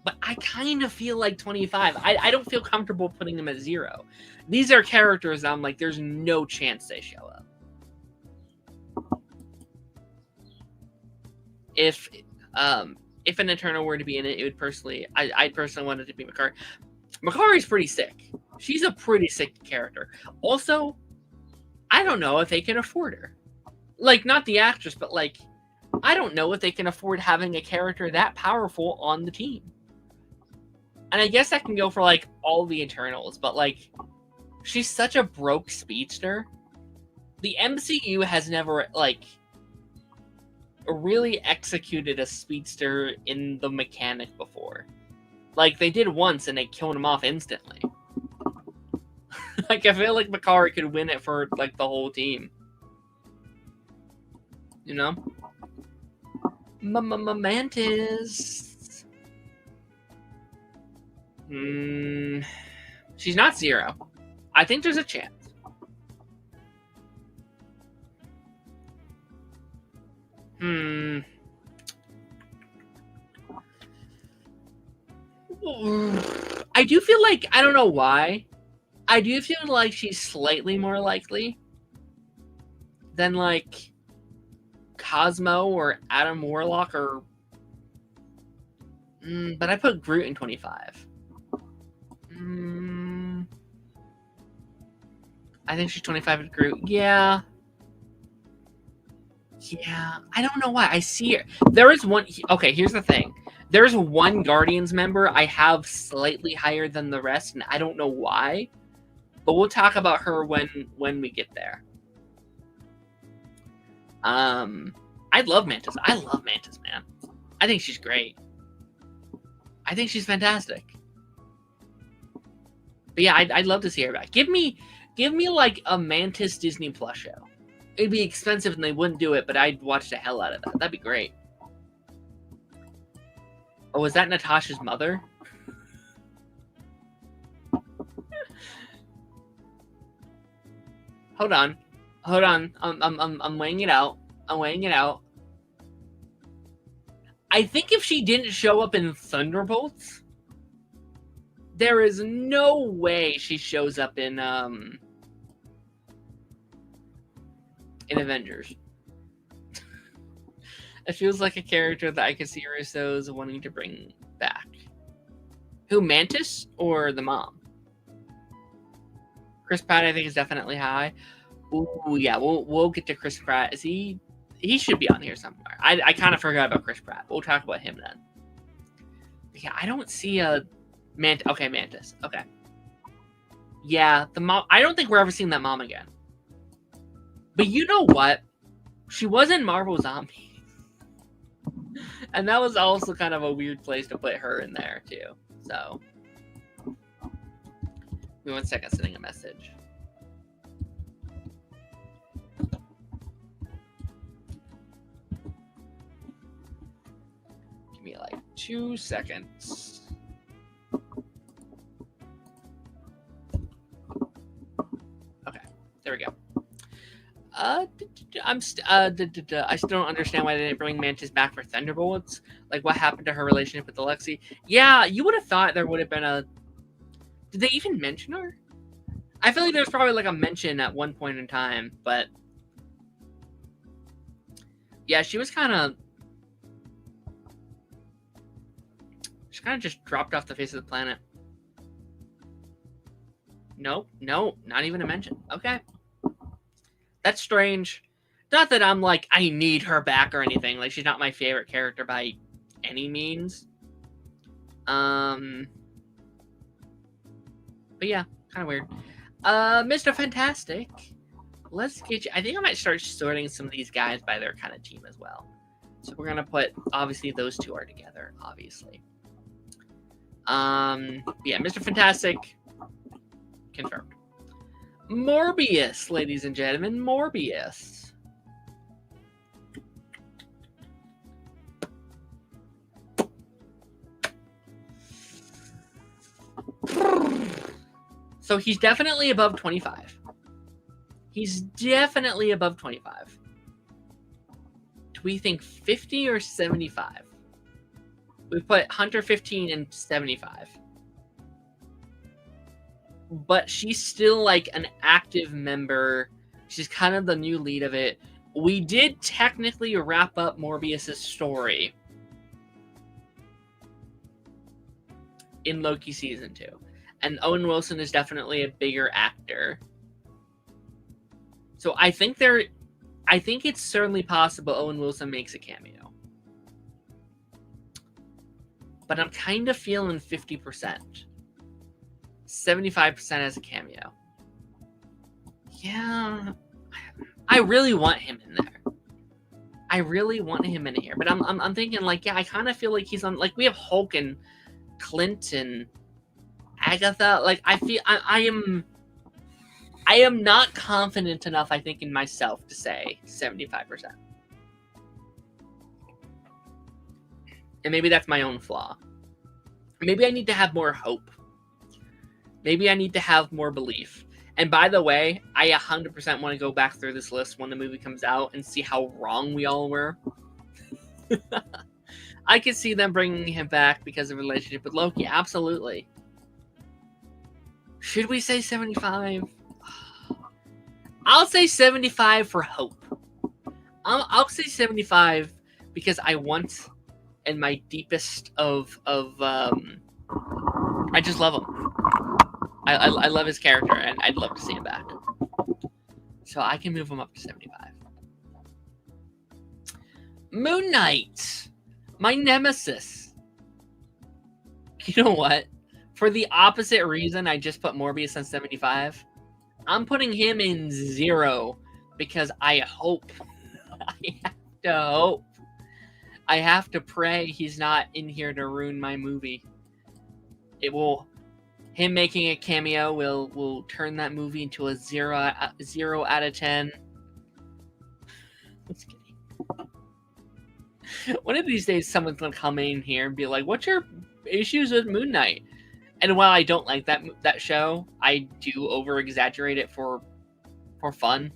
Speaker 1: But I kind of feel like 25. I don't feel comfortable putting them at 0. These are characters I'm like, there's no chance they show up. If an Eternal were to be in it, it would personally, I'd personally want it to be Makari. Makari's pretty sick. She's a pretty sick character. Also, I don't know if they can afford her. Like, not the actress, but like, I don't know if they can afford having a character that powerful on the team. And I guess that can go for like all the Eternals, but like, she's such a broke speedster. The MCU has never like really executed a speedster in the mechanic before. Like, they did once and they killed him off instantly. Like, I feel like Makari could win it for like the whole team. You know? Mantis. She's not 0. I think there's a chance. I do feel like, I don't know why, I do feel like she's slightly more likely than like Cosmo or Adam Warlock or but I put Groot in 25. I think she's 25 with Groot. Yeah. I don't know why. I see her. There is one. Okay, here's the thing. There's one Guardians member I have slightly higher than the rest, and I don't know why. But we'll talk about her when we get there. I love Mantis. I love Mantis, man. I think she's great. I think she's fantastic. But yeah, I'd love to see her back. Give me like a Mantis Disney Plus show. It'd be expensive and they wouldn't do it, but I'd watch the hell out of that. That'd be great. Oh, was that Natasha's mother? Hold on. I'm weighing it out. I think if she didn't show up in Thunderbolts, there is no way she shows up in in Avengers. It feels like a character that I could see Russo's wanting to bring back. Who, Mantis or the mom? Chris Pratt, I think, is definitely high. Ooh, yeah, we'll get to Chris Pratt. Is he should be on here somewhere. I kind of forgot about Chris Pratt. We'll talk about him then. Yeah, I don't see a Mantis. Okay, Mantis. Okay. Yeah, the mom. I don't think we're ever seeing that mom again. But you know what? She was in Marvel Zombies. And that was also kind of a weird place to put her in there, too. So. Give me 1 second, sending a message. Give me like 2 seconds. Okay, there we go. I still don't understand why they didn't bring Mantis back for Thunderbolts. Like, what happened to her relationship with Alexei? Yeah, you would have thought there would have been a... Did they even mention her? I feel like there's probably like a mention at one point in time, but... Yeah, she was kind of... She kind of just dropped off the face of the planet. Nope, no, not even a mention. Okay. That's strange. Not that I'm like, I need her back or anything. Like, she's not my favorite character by any means. But yeah, kind of weird. Mr. Fantastic. Let's get you... I think I might start sorting some of these guys by their kind of team as well. So we're going to put... Obviously, those two are together, obviously. Yeah, Mr. Fantastic. Confirmed. Morbius, ladies and gentlemen. Morbius. So he's definitely above 25. He's definitely above 25. Do we think 50 or 75? We put Hunter 15 and 75. But she's still like an active member. She's kind of the new lead of it. We did technically wrap up Morbius's story in Loki season 2. And Owen Wilson is definitely a bigger actor. So I think it's certainly possible Owen Wilson makes a cameo. But I'm kind of feeling 50%. 75% as a cameo. Yeah. I really want him in there. I really want him in here. But I'm thinking, like, yeah, I kind of feel like he's on... Like, we have Hulk and Clint and Agatha. Like, I feel... I am not confident enough, I think, in myself to say 75%. And maybe that's my own flaw. Maybe I need to have more hope. Maybe I need to have more belief. And by the way, I 100% want to go back through this list when the movie comes out and see how wrong we all were. I could see them bringing him back because of the relationship with Loki. Absolutely. Should we say 75? I'll say 75 for hope. I'll say 75 because I want, in my deepest of I just love him. I love his character, and I'd love to see him back. So I can move him up to 75. Moon Knight, my nemesis. You know what? For the opposite reason I just put Morbius on 75, I'm putting him in 0 because I hope. I have to hope. I have to pray he's not in here to ruin my movie. It will... Him making a cameo will turn that movie into a 0 out of 10. Just kidding. One of these days, someone's gonna come in here and be like, "What's your issues with Moon Knight?" And while I don't like that show, I do over exaggerate it for fun.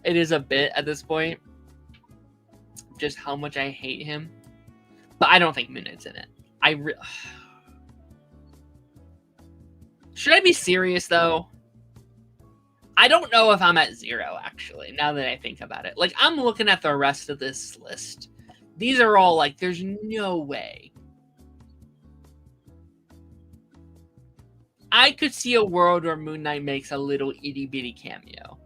Speaker 1: It is a bit at this point, just how much I hate him. But I don't think Moon Knight's in it. Should I be serious, though? I don't know if I'm at 0, actually, now that I think about it. Like, I'm looking at the rest of this list. These are all, like, there's no way. I could see a world where Moon Knight makes a little itty-bitty cameo.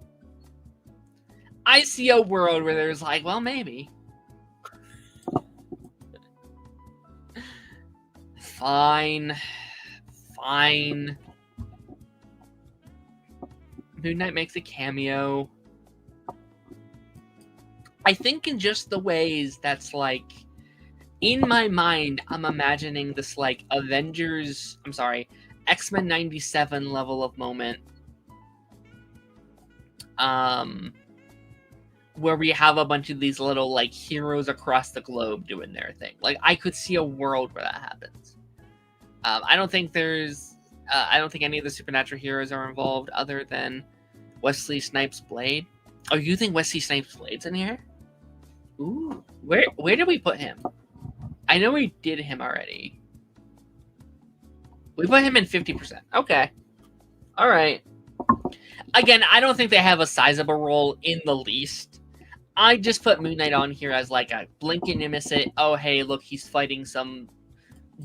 Speaker 1: I see a world where there's like, well, maybe. Fine. Moon Knight makes a cameo. I think in just the ways that's like, in my mind, I'm imagining this like X-Men 97 level of moment. Where we have a bunch of these little like heroes across the globe doing their thing. Like, I could see a world where that happens. I don't think any of the supernatural heroes are involved other than Wesley Snipes' Blade. Oh, you think Wesley Snipes' Blade's in here? Ooh, where did we put him? I know we did him already. We put him in 50%. Okay. All right. Again, I don't think they have a sizable role in the least. I just put Moon Knight on here as like a blink and you miss it. Oh, hey, look, he's fighting some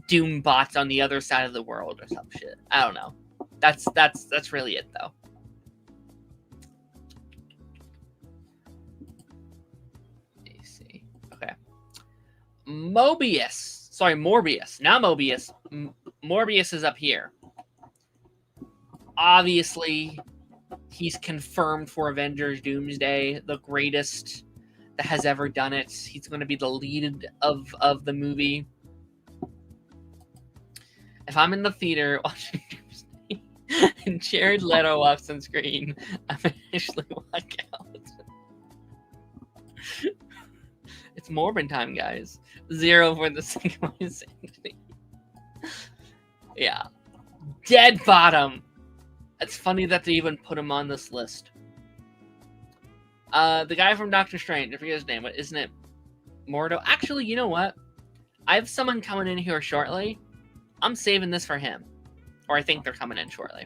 Speaker 1: Doom bots on the other side of the world or some shit. I don't know. That's really it, though. Let me see. Okay. Morbius. Now Mobius. Morbius is up here. Obviously, he's confirmed for Avengers Doomsday, the greatest that has ever done it. He's going to be the lead of the movie. If I'm in the theater watching Doomsday and Jared Leto walks on screen, I initially walk out. It's Morbin time, guys. 0 for the synchronization. Yeah. Dead bottom. It's funny that they even put him on this list. The guy from Doctor Strange, I forget his name, but isn't it Mordo? Actually, you know what? I have someone coming in here shortly. I'm saving this for him. Or I think they're coming in shortly.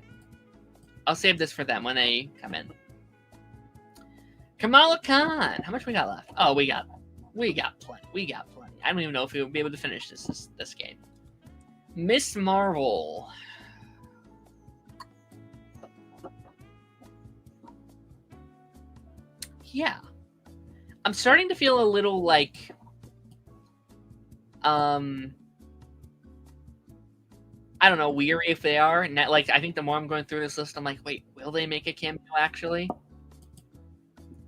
Speaker 1: I'll save this for them when they come in. Kamala Khan. How much we got left? Oh, we got plenty. I don't even know if we'll be able to finish this game. Miss Marvel. Yeah. I'm starting to feel a little like I don't know, weary if they are. And like, I think the more I'm going through this list, I'm like, wait, will they make a cameo actually?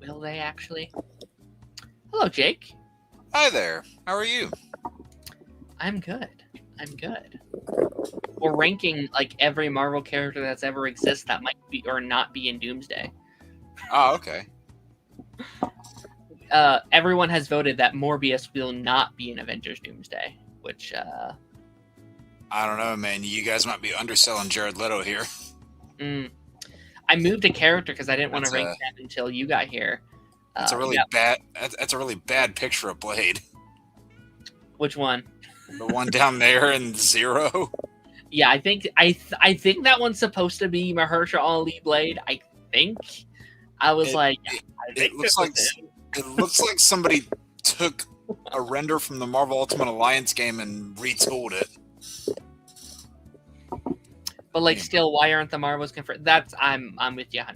Speaker 1: Will they actually? Hello, Jake.
Speaker 3: Hi there. How are you?
Speaker 1: I'm good. We're ranking like every Marvel character that's ever exists that might be or not be in Doomsday.
Speaker 3: Oh, okay.
Speaker 1: Everyone has voted that Morbius will not be in Avengers Doomsday, which
Speaker 3: I don't know, man. You guys might be underselling Jared Leto here.
Speaker 1: I moved a character because I didn't want to rank that until you got here.
Speaker 3: That's a really bad. That's a really bad picture of Blade.
Speaker 1: Which one?
Speaker 3: The one down there in 0.
Speaker 1: Yeah, I think that one's supposed to be Mahershala Ali Blade. I think. I was
Speaker 3: it looks like somebody took a render from the Marvel Ultimate Alliance game and retooled it.
Speaker 1: But like, still, why aren't the Marvels confirmed? I'm with you 100%.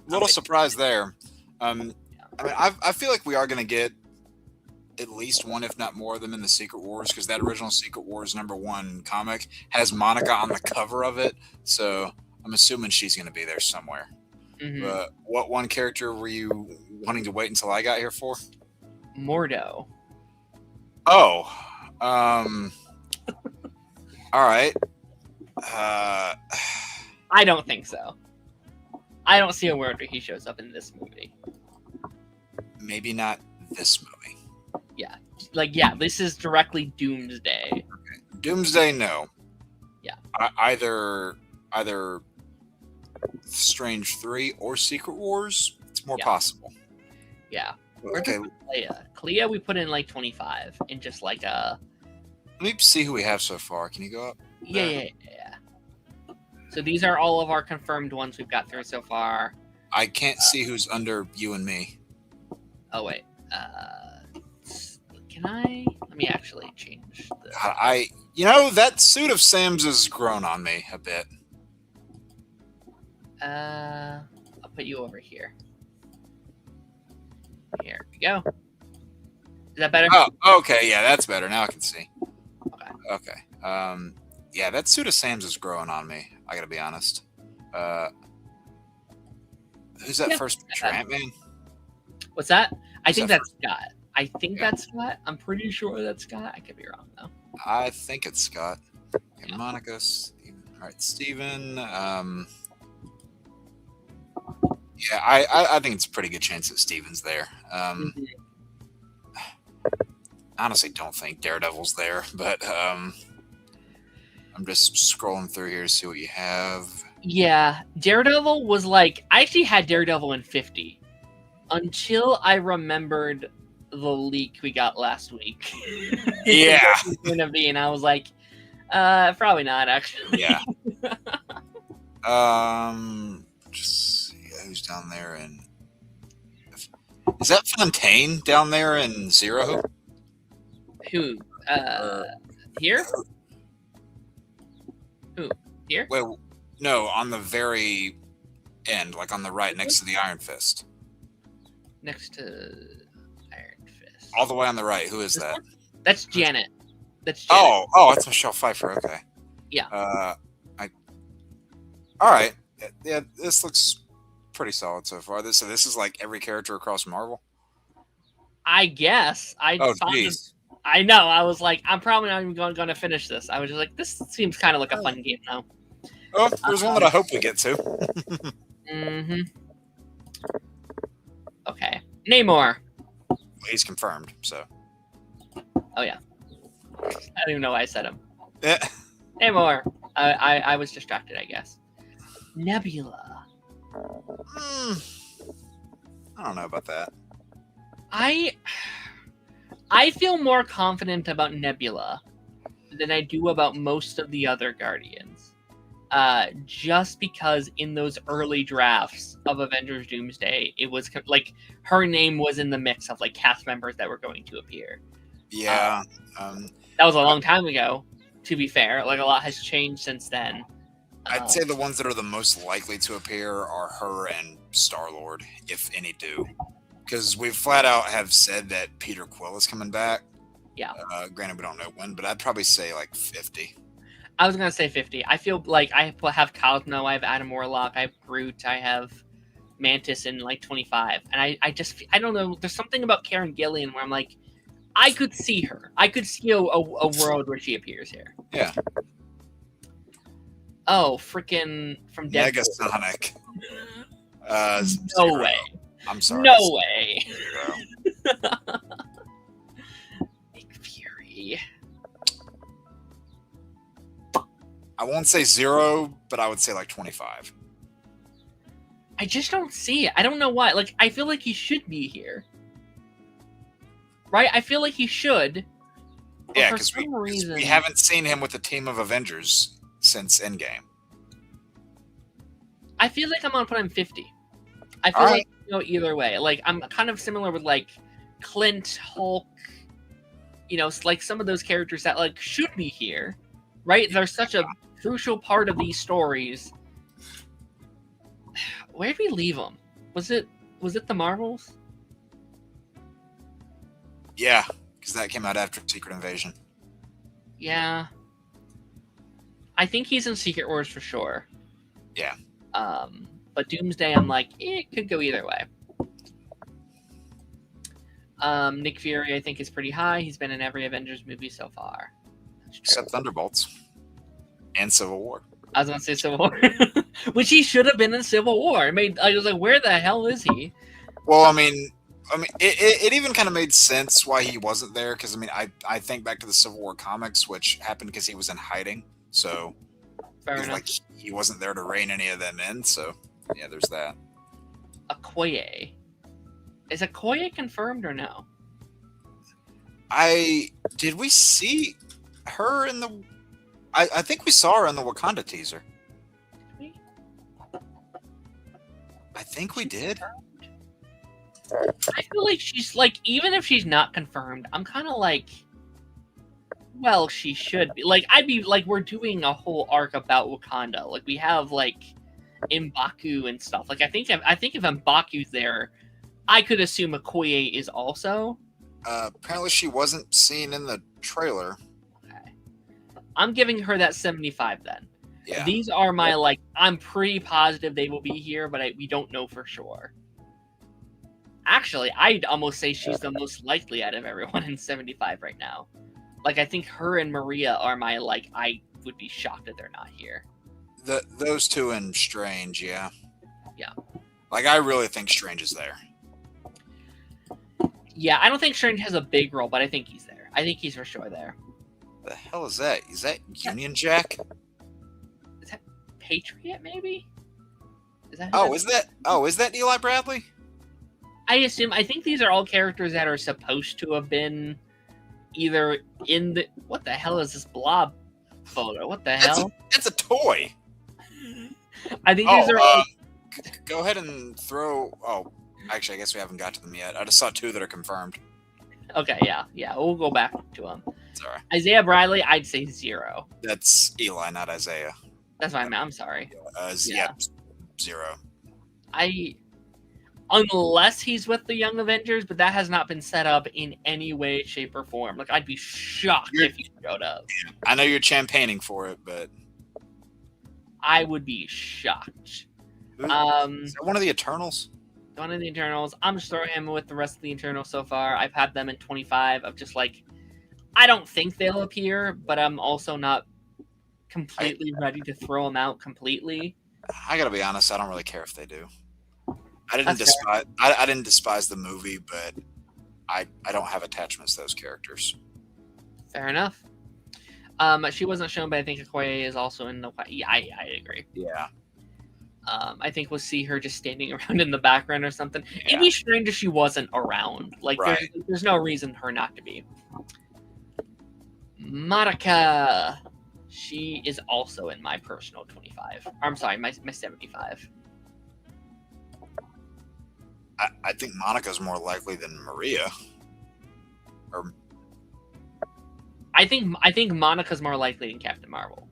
Speaker 3: Little surprise there. I mean, I feel like we are going to get at least one, if not more, of them in the Secret Wars, because that original Secret Wars #1 comic has Monica on the cover of it. So I'm assuming she's going to be there somewhere.
Speaker 1: Mm-hmm.
Speaker 3: But what one character were you wanting to wait until I got here for?
Speaker 1: Mordo.
Speaker 3: Oh, all right.
Speaker 1: I don't think so. I don't see a world where he shows up in this movie.
Speaker 3: Maybe not this movie.
Speaker 1: Yeah, this is directly Doomsday.
Speaker 3: Okay. Doomsday, no.
Speaker 1: Yeah.
Speaker 3: Either Strange 3 or Secret Wars. It's more possible.
Speaker 1: Yeah.
Speaker 3: Okay.
Speaker 1: Clea, we put in like 25 in just like a.
Speaker 3: Let me see who we have so far. Can you go up?
Speaker 1: Yeah. So these are all of our confirmed ones we've got through so far.
Speaker 3: I can't see who's under you and me.
Speaker 1: Oh wait. Can I? Let me actually change
Speaker 3: I you know, that suit of Sam's has grown on me a bit.
Speaker 1: I'll put you over here. Here we go. Is that better?
Speaker 3: Oh, okay, yeah, that's better. Now I can see.
Speaker 1: Okay.
Speaker 3: Okay. Yeah, that suit of Sam's is growing on me. I gotta be honest. Who's that first picture? Ant-Man?
Speaker 1: What's that? I
Speaker 3: Who's
Speaker 1: think
Speaker 3: that
Speaker 1: that's Scott. I think that's Scott. I'm pretty sure that's Scott. I could be wrong though.
Speaker 3: I think it's Scott. Okay,
Speaker 1: Yeah.
Speaker 3: Monica. All right, Steven. Yeah, I think it's a pretty good chance that Steven's there. Honestly, don't think Daredevil's there, but I'm just scrolling through here to see what you have.
Speaker 1: Yeah, Daredevil was like, I actually had Daredevil in 50 until I remembered the leak we got last week.
Speaker 3: Yeah.
Speaker 1: Gonna be, and I was like, probably not actually.
Speaker 3: Yeah. Just see who's down there, and is that Fontaine down there in Zero?
Speaker 1: Who? Here? Who? Here?
Speaker 3: Wait, no, on the very end, like on the right, next to the Iron Fist.
Speaker 1: Next to Iron Fist.
Speaker 3: All the way on the right. Who is that?
Speaker 1: That's Janet. That's Janet.
Speaker 3: Oh, that's Michelle Pfeiffer. Okay.
Speaker 1: Yeah.
Speaker 3: All right. Yeah, this looks pretty solid so far. This is like every character across Marvel.
Speaker 1: I guess.
Speaker 3: Oh, jeez.
Speaker 1: I know. I was like, I'm probably not even going to finish this. I was just like, this seems kind of like a fun game now.
Speaker 3: Oh, there's one that I hope we get to.
Speaker 1: Mm-hmm. Okay. Namor.
Speaker 3: Well, he's confirmed, so.
Speaker 1: Oh, yeah. I don't even know why I said him.
Speaker 3: Yeah.
Speaker 1: Namor. I was distracted, I guess. Nebula.
Speaker 3: I don't know about that.
Speaker 1: I feel more confident about Nebula than I do about most of the other Guardians. Just because in those early drafts of Avengers Doomsday, it was like her name was in the mix of like cast members that were going to appear.
Speaker 3: Yeah.
Speaker 1: That was a long time ago, to be fair. Like a lot has changed since then.
Speaker 3: I'd say the ones that are the most likely to appear are her and Star-Lord, if any do. Because we flat out have said that Peter Quill is coming back.
Speaker 1: Yeah.
Speaker 3: Granted, we don't know when, but I'd probably say like 50.
Speaker 1: I was going to say 50. I feel like I have Cosmo, I have Adam Warlock, I have Groot, I have Mantis in like 25. And I don't know, there's something about Karen Gillian where I'm like, I could see her. I could see a world where she appears here.
Speaker 3: Yeah.
Speaker 1: Oh, freaking from Deadpool.
Speaker 3: Negasonic.
Speaker 1: No
Speaker 3: Zero.
Speaker 1: way.
Speaker 3: I'm sorry.
Speaker 1: No way.
Speaker 3: Zero.
Speaker 1: Nick Fury.
Speaker 3: I won't say 0, but I would say like 25.
Speaker 1: I just don't see it. I don't know why. Like, I feel like he should be here. Right? I feel like he should.
Speaker 3: Yeah, because we haven't seen him with the team of Avengers since Endgame.
Speaker 1: I feel like I'm gonna put him 50. I feel like you know either way. Like I'm kind of similar with like Clint, Hulk. You know, like some of those characters that like should be here, right? They're such a crucial part of these stories. Where did we leave them? Was it the Marvels?
Speaker 3: Yeah, because that came out after Secret Invasion.
Speaker 1: Yeah. I think he's in Secret Wars for sure.
Speaker 3: Yeah.
Speaker 1: But Doomsday, I'm like, it could go either way. Nick Fury, I think, is pretty high. He's been in every Avengers movie so far.
Speaker 3: Except Thunderbolts. And Civil War.
Speaker 1: I was going to say Civil War. Which he should have been in Civil War. I was like, where the hell is he?
Speaker 3: Well, I mean, it even kind of made sense why he wasn't there. Because, I mean, I think back to the Civil War comics, which happened because he was in hiding. So, like, he wasn't there to rein any of them in. So, yeah, there's that.
Speaker 1: Okoye. Is Okoye confirmed or no?
Speaker 3: Did we see her in the... I think we saw her in the Wakanda teaser. I think we did.
Speaker 1: I feel like she's like, even if she's not confirmed, I'm kind of like, well, she should be. Like, I'd be like, we're doing a whole arc about Wakanda. Like, we have like M'Baku and stuff. Like, I think if M'Baku's there, I could assume Okoye is also.
Speaker 3: Apparently, she wasn't seen in the trailer.
Speaker 1: Okay. I'm giving her that 75 then.
Speaker 3: Yeah.
Speaker 1: These are my, like, I'm pretty positive they will be here, but we don't know for sure. Actually, I'd almost say she's the most likely out of everyone in 75 right now. Like, I think her and Maria are my, like, I would be shocked that they're not here.
Speaker 3: Those two and Strange, yeah.
Speaker 1: Yeah.
Speaker 3: Like, I really think Strange is there.
Speaker 1: Yeah, I don't think Strange has a big role, but I think he's there. I think he's for sure there.
Speaker 3: The hell is that? Is that Union Jack?
Speaker 1: Is that Patriot, maybe? Is that?
Speaker 3: Is that Eli Bradley?
Speaker 1: I think these are all characters that are supposed to have been either in the. What the hell is this blob photo? What the hell?
Speaker 3: It's a toy.
Speaker 1: I think these are all.
Speaker 3: Go ahead and throw. Oh, actually, I guess we haven't got to them yet. I just saw two that are confirmed.
Speaker 1: Okay, yeah. We'll go back to them.
Speaker 3: Sorry.
Speaker 1: Isaiah Bradley, I'd say 0.
Speaker 3: That's Eli, not Isaiah.
Speaker 1: That's what I meant. I'm sorry.
Speaker 3: Yeah, 0.
Speaker 1: Unless he's with the Young Avengers, but that has not been set up in any way, shape, or form. Like, I'd be shocked if he showed up.
Speaker 3: I know you're champagning for it, but
Speaker 1: I would be shocked.
Speaker 3: Is that one of the Eternals?
Speaker 1: One of the Eternals. I'm just throwing him with the rest of the Eternals so far. I've had them in 25 of just like, I don't think they'll appear, but I'm also not completely ready to throw them out completely.
Speaker 3: I gotta be honest, I don't really care if they do. I didn't despise the movie, but I don't have attachments to those characters.
Speaker 1: Fair enough. She wasn't shown, but I think Okoye is also in the. Yeah, I agree.
Speaker 3: Yeah.
Speaker 1: I think we'll see her just standing around in the background or something.
Speaker 3: Yeah.
Speaker 1: It'd be strange if she wasn't around. Like,
Speaker 3: right.
Speaker 1: there's no reason for her not to be. Monica. She is also in my personal 25. I'm sorry, my 75.
Speaker 3: I think Monica's more likely than Maria. Or
Speaker 1: I think Monica's more likely than Captain Marvel.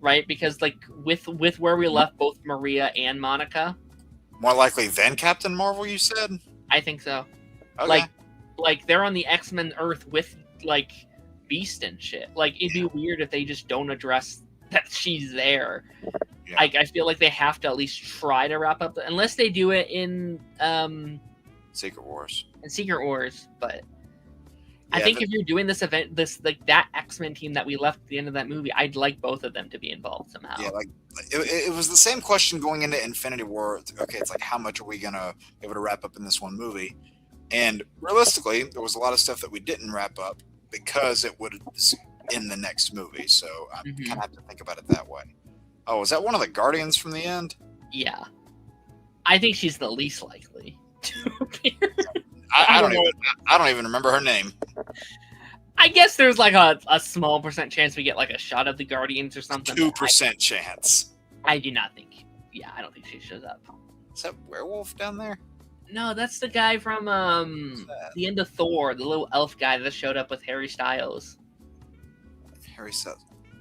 Speaker 1: Right? Because like with where we left both Maria and Monica.
Speaker 3: More likely than Captain Marvel, you said?
Speaker 1: I think so.
Speaker 3: Okay.
Speaker 1: Like they're on the X-Men Earth with like Beast and shit. Like it'd be weird if they just don't address that she's there. Yeah. I feel like they have to at least try to wrap up unless they do it in
Speaker 3: Secret Wars.
Speaker 1: In Secret Wars, but I think if you're doing this event, that X-Men team that we left at the end of that movie, I'd like both of them to be involved somehow.
Speaker 3: Yeah, like it was the same question going into Infinity War. Okay, it's like how much are we gonna be able to wrap up in this one movie? And realistically, there was a lot of stuff that we didn't wrap up because it was in the next movie. So I kind of have to think about it that way. Oh, is that one of the Guardians from the end?
Speaker 1: Yeah, I think she's the least likely to appear.
Speaker 3: I don't even remember her name.
Speaker 1: I guess there's like a small % chance we get like a shot of the Guardians or something.
Speaker 3: 2% chance.
Speaker 1: I do not think. Yeah, I don't think she shows up.
Speaker 3: Is that werewolf down there?
Speaker 1: No, that's the guy from the end of Thor, the little elf guy that showed up with Harry Styles.
Speaker 3: Harry Styles.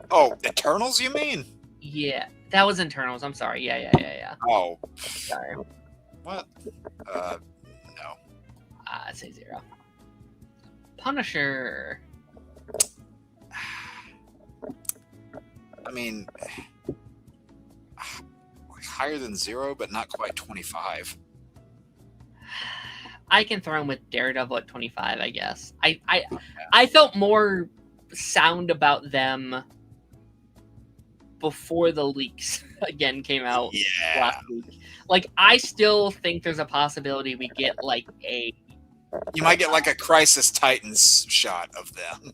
Speaker 3: Oh, Eternals, you mean?
Speaker 1: Yeah, that was Eternals. I'm sorry. Yeah.
Speaker 3: Oh,
Speaker 1: sorry.
Speaker 3: What? No.
Speaker 1: I'd say 0. Punisher.
Speaker 3: I mean, higher than 0, but not quite 25.
Speaker 1: I can throw him with Daredevil at 25, I guess. I felt more sound about them before the leaks again came out last week. Like, I still think there's a possibility we get like
Speaker 3: you might get like a Crisis Titans shot of them.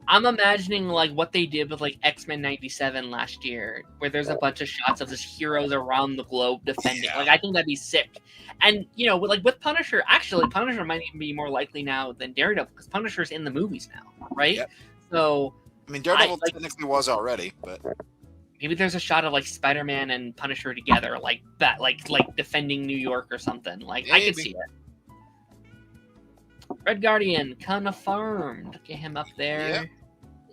Speaker 1: I'm imagining like what they did with like X-Men 97 last year, where there's a bunch of shots of just heroes around the globe defending. Yeah. Like, I think that'd be sick. And, you know, like with Punisher, actually, Punisher might even be more likely now than Daredevil, because Punisher's in the movies now, right? Yep. So,
Speaker 3: I mean, Daredevil technically was already, but...
Speaker 1: Maybe there's a shot of like Spider-Man and Punisher together, like that, like defending New York or something. Like I could see it. Red Guardian confirmed. Get him up there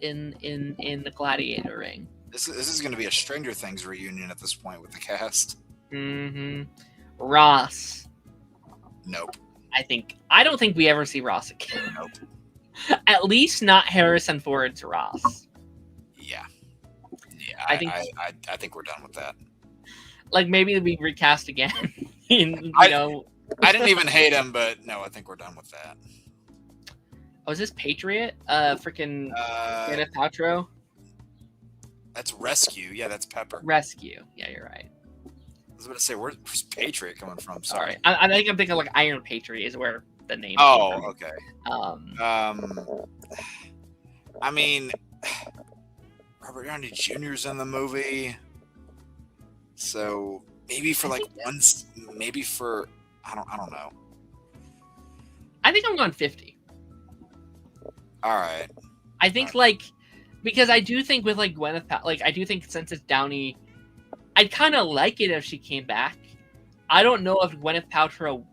Speaker 1: in the Gladiator ring.
Speaker 3: This is going to be a Stranger Things reunion at this point with the cast.
Speaker 1: Ross.
Speaker 3: Nope.
Speaker 1: I don't think we ever see Ross again.
Speaker 3: Nope.
Speaker 1: At least not Harrison Ford's Ross.
Speaker 3: Yeah.
Speaker 1: I
Speaker 3: think we're done with that.
Speaker 1: Like maybe we recast again.
Speaker 3: I didn't even hate him, but no, I think we're done with that.
Speaker 1: Oh, is this Patriot? Freaking Gwyneth Paltrow?
Speaker 3: That's Rescue. Yeah, that's Pepper.
Speaker 1: Rescue. Yeah, you're right.
Speaker 3: I was about to say, where's Patriot coming from?
Speaker 1: Sorry. I think I'm thinking like Iron Patriot is where the name
Speaker 3: Oh,
Speaker 1: came
Speaker 3: from. Okay. I mean, Robert Downey Jr.'s in the movie. So maybe for like once, maybe for I don't know.
Speaker 1: I think I'm going 50.
Speaker 3: All right.
Speaker 1: I think like because I do think with like Gwyneth I do think since it's Downey, I'd kind of like it if she came back. I don't know if Gwyneth Paltrow.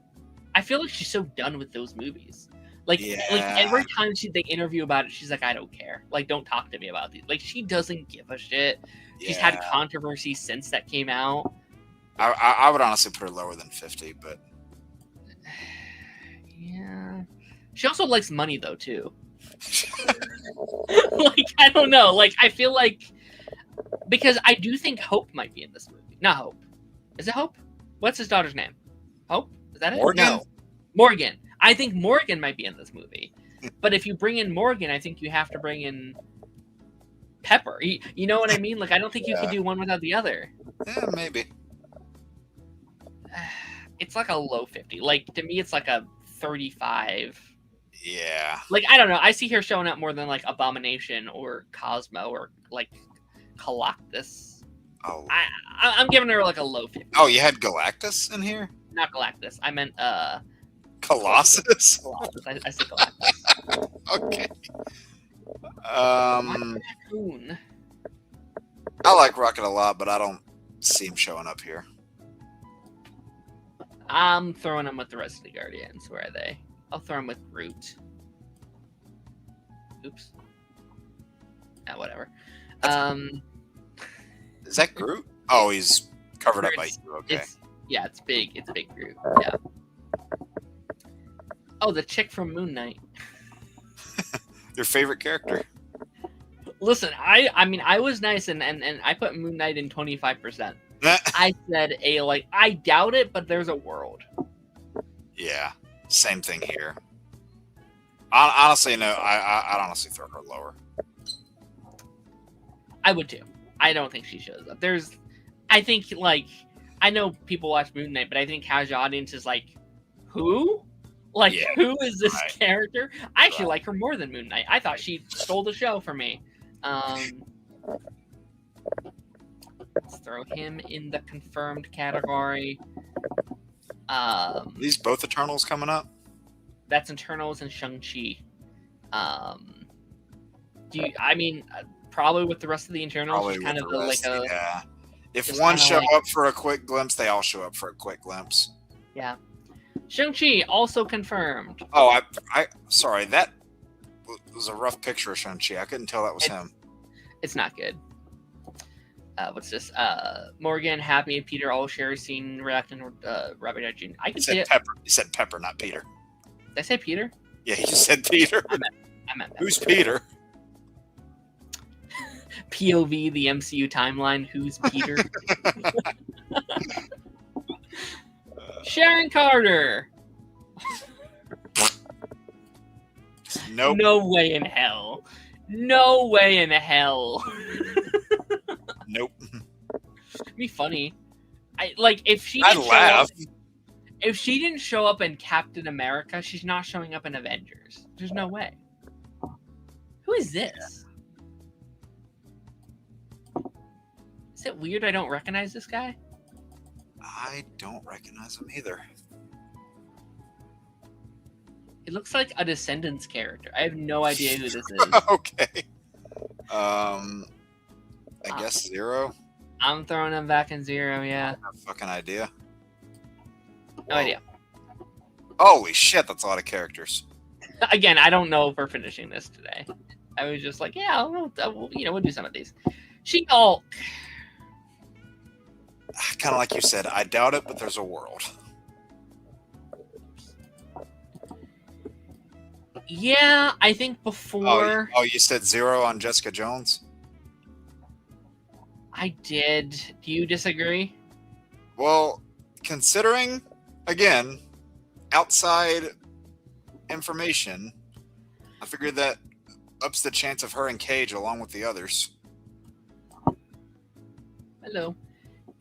Speaker 1: I feel like she's so done with those movies. Like every time they interview about it, she's like, I don't care. Like, don't talk to me about these. Like, she doesn't give a shit. She's had controversy since that came out.
Speaker 3: I would honestly put her lower than 50, but
Speaker 1: yeah. She also likes money though too. Like, I don't know. Like, I feel like because I do think Hope might be in this movie. Not Hope. Is it Hope? What's his daughter's name? Hope? Is that it?
Speaker 3: Morgan?
Speaker 1: No. Morgan. I think Morgan might be in this movie. But if you bring in Morgan, I think you have to bring in Pepper. You know what I mean? Like, I don't think you can do one without the other.
Speaker 3: Yeah, maybe.
Speaker 1: It's like a low 50. Like, to me, it's like a 35.
Speaker 3: Yeah.
Speaker 1: Like, I don't know. I see her showing up more than, like, Abomination or Cosmo or, like, Galactus.
Speaker 3: Oh.
Speaker 1: I'm giving her, like, a low 50.
Speaker 3: Oh, you had Galactus in here?
Speaker 1: Not Galactus. I meant,
Speaker 3: Colossus?
Speaker 1: Colossus. I said Galactus.
Speaker 3: Okay.
Speaker 1: Raccoon.
Speaker 3: I like Rocket a lot, but I don't see him showing up here.
Speaker 1: I'm throwing him with the rest of the Guardians. Where are they? I'll throw him with Groot. Oops. Ah, whatever.
Speaker 3: Is that Groot? Oh, he's covered up by you. Okay.
Speaker 1: It's big. It's a big Groot. Yeah. Oh, the chick from Moon Knight.
Speaker 3: Your favorite character?
Speaker 1: Listen, I mean, I was nice and I put Moon Knight in 25%. I said I doubt it, but there's a world.
Speaker 3: Yeah, same thing here. Honestly, no, I'd honestly throw her lower.
Speaker 1: I would too. I don't think she shows up. I think I know people watch Moon Knight, but I think casual audience is like, who? Like, who is this character? I actually like her more than Moon Knight. I thought she stole the show for me. Let's throw him in the confirmed category.
Speaker 3: These both Eternals coming up?
Speaker 1: That's Eternals and Shang-Chi. Probably with the rest of the Eternals,
Speaker 3: Probably
Speaker 1: kind of
Speaker 3: rest,
Speaker 1: like a...
Speaker 3: Yeah. If one show up for a quick glimpse, they all show up for a quick glimpse.
Speaker 1: Yeah. Shang-Chi also confirmed.
Speaker 3: Oh, sorry, that was a rough picture of Shang-Chi. I couldn't tell that was him.
Speaker 1: It's not good. What's this? Morgan, Happy, and Peter all share a scene reacting to Robert Downey Jr. I can see it.
Speaker 3: Pepper. You said Pepper, not Peter.
Speaker 1: Did I say Peter?
Speaker 3: Yeah, you said Peter.
Speaker 1: I meant
Speaker 3: Who's Peter?
Speaker 1: POV, the MCU timeline. Who's Peter? Sharon Carter.
Speaker 3: Nope.
Speaker 1: No way in hell. No way in hell.
Speaker 3: Nope.
Speaker 1: It'd be funny. If she
Speaker 3: I'd laugh.
Speaker 1: If she didn't show up in Captain America, she's not showing up in Avengers. There's no way. Who is this? Is it weird I don't recognize this guy?
Speaker 3: I don't recognize him either.
Speaker 1: It looks like a Descendants character. I have no idea who this is.
Speaker 3: Okay. I guess Zero.
Speaker 1: I'm throwing him back in Zero. Yeah.
Speaker 3: No fucking idea.
Speaker 1: No idea.
Speaker 3: Holy shit, that's a lot of characters.
Speaker 1: Again, I don't know if we're finishing this today. I was just like, yeah, we'll do some of these. She-Hulk.
Speaker 3: Kind of like you said, I doubt it, but there's a world.
Speaker 1: Yeah, I think before...
Speaker 3: Oh, you said 0 on Jessica Jones?
Speaker 1: I did. Do you disagree?
Speaker 3: Well, considering, again, outside information, I figured that ups the chance of her and Cage along with the others.
Speaker 1: Hello.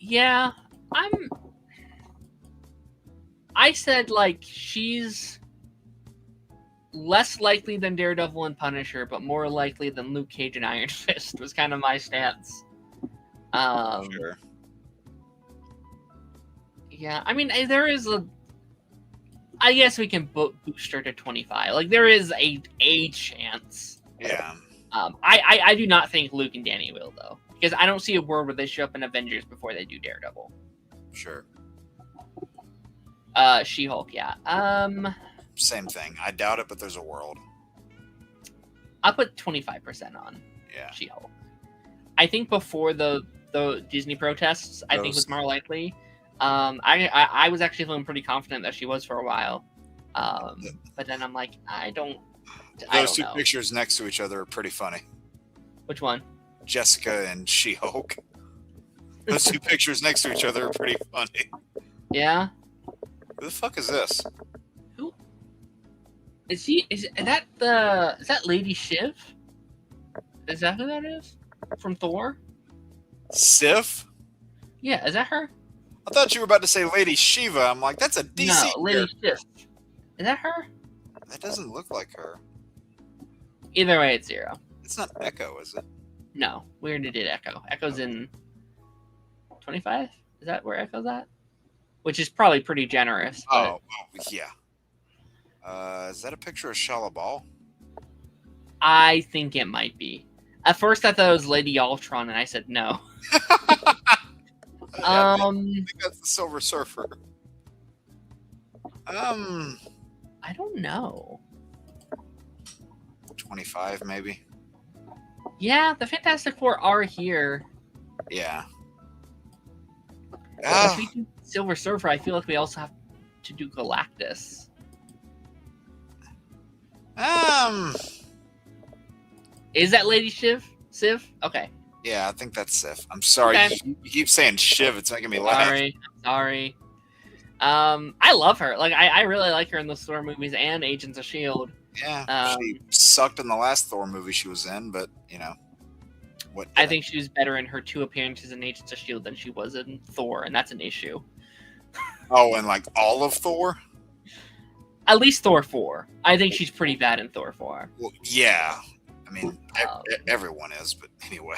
Speaker 1: Yeah, I said, like, she's less likely than Daredevil and Punisher, but more likely than Luke Cage and Iron Fist was kind of my stance.
Speaker 3: Sure.
Speaker 1: Yeah, I mean, there is a... I guess we can boost her to 25. Like, there is a chance.
Speaker 3: Yeah.
Speaker 1: I do not think Luke and Danny will, though. Because I don't see a world where they show up in Avengers before they do Daredevil.
Speaker 3: Sure.
Speaker 1: She-Hulk, yeah.
Speaker 3: Same thing. I doubt it, but there's a world.
Speaker 1: I'll put 25% on She-Hulk. I think before the Disney protests, I think was more likely. I was actually feeling pretty confident that she was for a while. But then I'm like, I don't
Speaker 3: Those two
Speaker 1: know.
Speaker 3: pictures next to each other are pretty funny.
Speaker 1: Which one?
Speaker 3: Jessica and She-Hulk. Those two pictures next to each other are pretty funny.
Speaker 1: Yeah?
Speaker 3: Who the fuck is this?
Speaker 1: Who? Is that Lady Shiv? Is that who that is? From Thor?
Speaker 3: Sif?
Speaker 1: Yeah, is that her?
Speaker 3: I thought you were about to say Lady Shiva. I'm like, that's a DC.
Speaker 1: No, Lady Shiv. Is that her?
Speaker 3: That doesn't look like her.
Speaker 1: Either way, it's 0.
Speaker 3: It's not Echo, is it?
Speaker 1: No, we already did Echo. Echo's in 25? Is that where Echo's at? Which is probably pretty generous. But...
Speaker 3: Oh, well, yeah. Is that a picture of Shalabal?
Speaker 1: I think it might be. At first, I thought it was Lady Ultron, and I said no.
Speaker 3: I think that's the Silver Surfer.
Speaker 1: I don't know.
Speaker 3: 25, maybe.
Speaker 1: Yeah, the Fantastic Four are here.
Speaker 3: Yeah.
Speaker 1: If we do Silver Surfer, I feel like we also have to do Galactus. Is that Lady Shiv? Okay.
Speaker 3: Yeah, I think that's Sif. I'm sorry.
Speaker 1: Okay.
Speaker 3: You keep saying Shiv. It's making me laugh.
Speaker 1: Sorry. I love her. Like, I really like her in the Thor movies and Agents of S.H.I.E.L.D.
Speaker 3: Yeah, she sucked in the last Thor movie she was in, but, you know.
Speaker 1: I think she was better in her 2 appearances in Agents of S.H.I.E.L.D. than she was in Thor, and that's an issue.
Speaker 3: Oh, and like all of Thor?
Speaker 1: At least Thor 4. I think she's pretty bad in Thor 4.
Speaker 3: Well, yeah. I mean, everyone is, but anyway.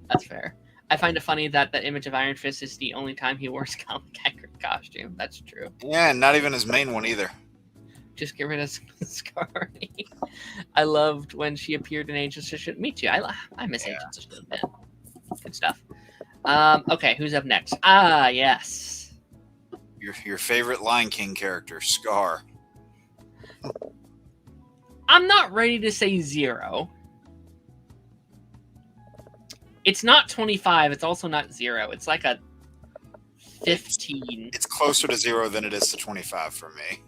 Speaker 1: That's fair. I find it funny that the image of Iron Fist is the only time he wears comic accurate costume. That's true.
Speaker 3: Yeah, and not even his main one either.
Speaker 1: Just get rid of Scarry. I loved when she appeared in Agents of S.H.I.E.L.D. Me too. I miss Agents of S.H.I.E.L.D. man. Good stuff. Okay, who's up next? Yes.
Speaker 3: Your favorite Lion King character, Scar.
Speaker 1: I'm not ready to say 0. It's not 25. It's also not 0. It's like a 15.
Speaker 3: It's closer to 0 than it is to 25 for me.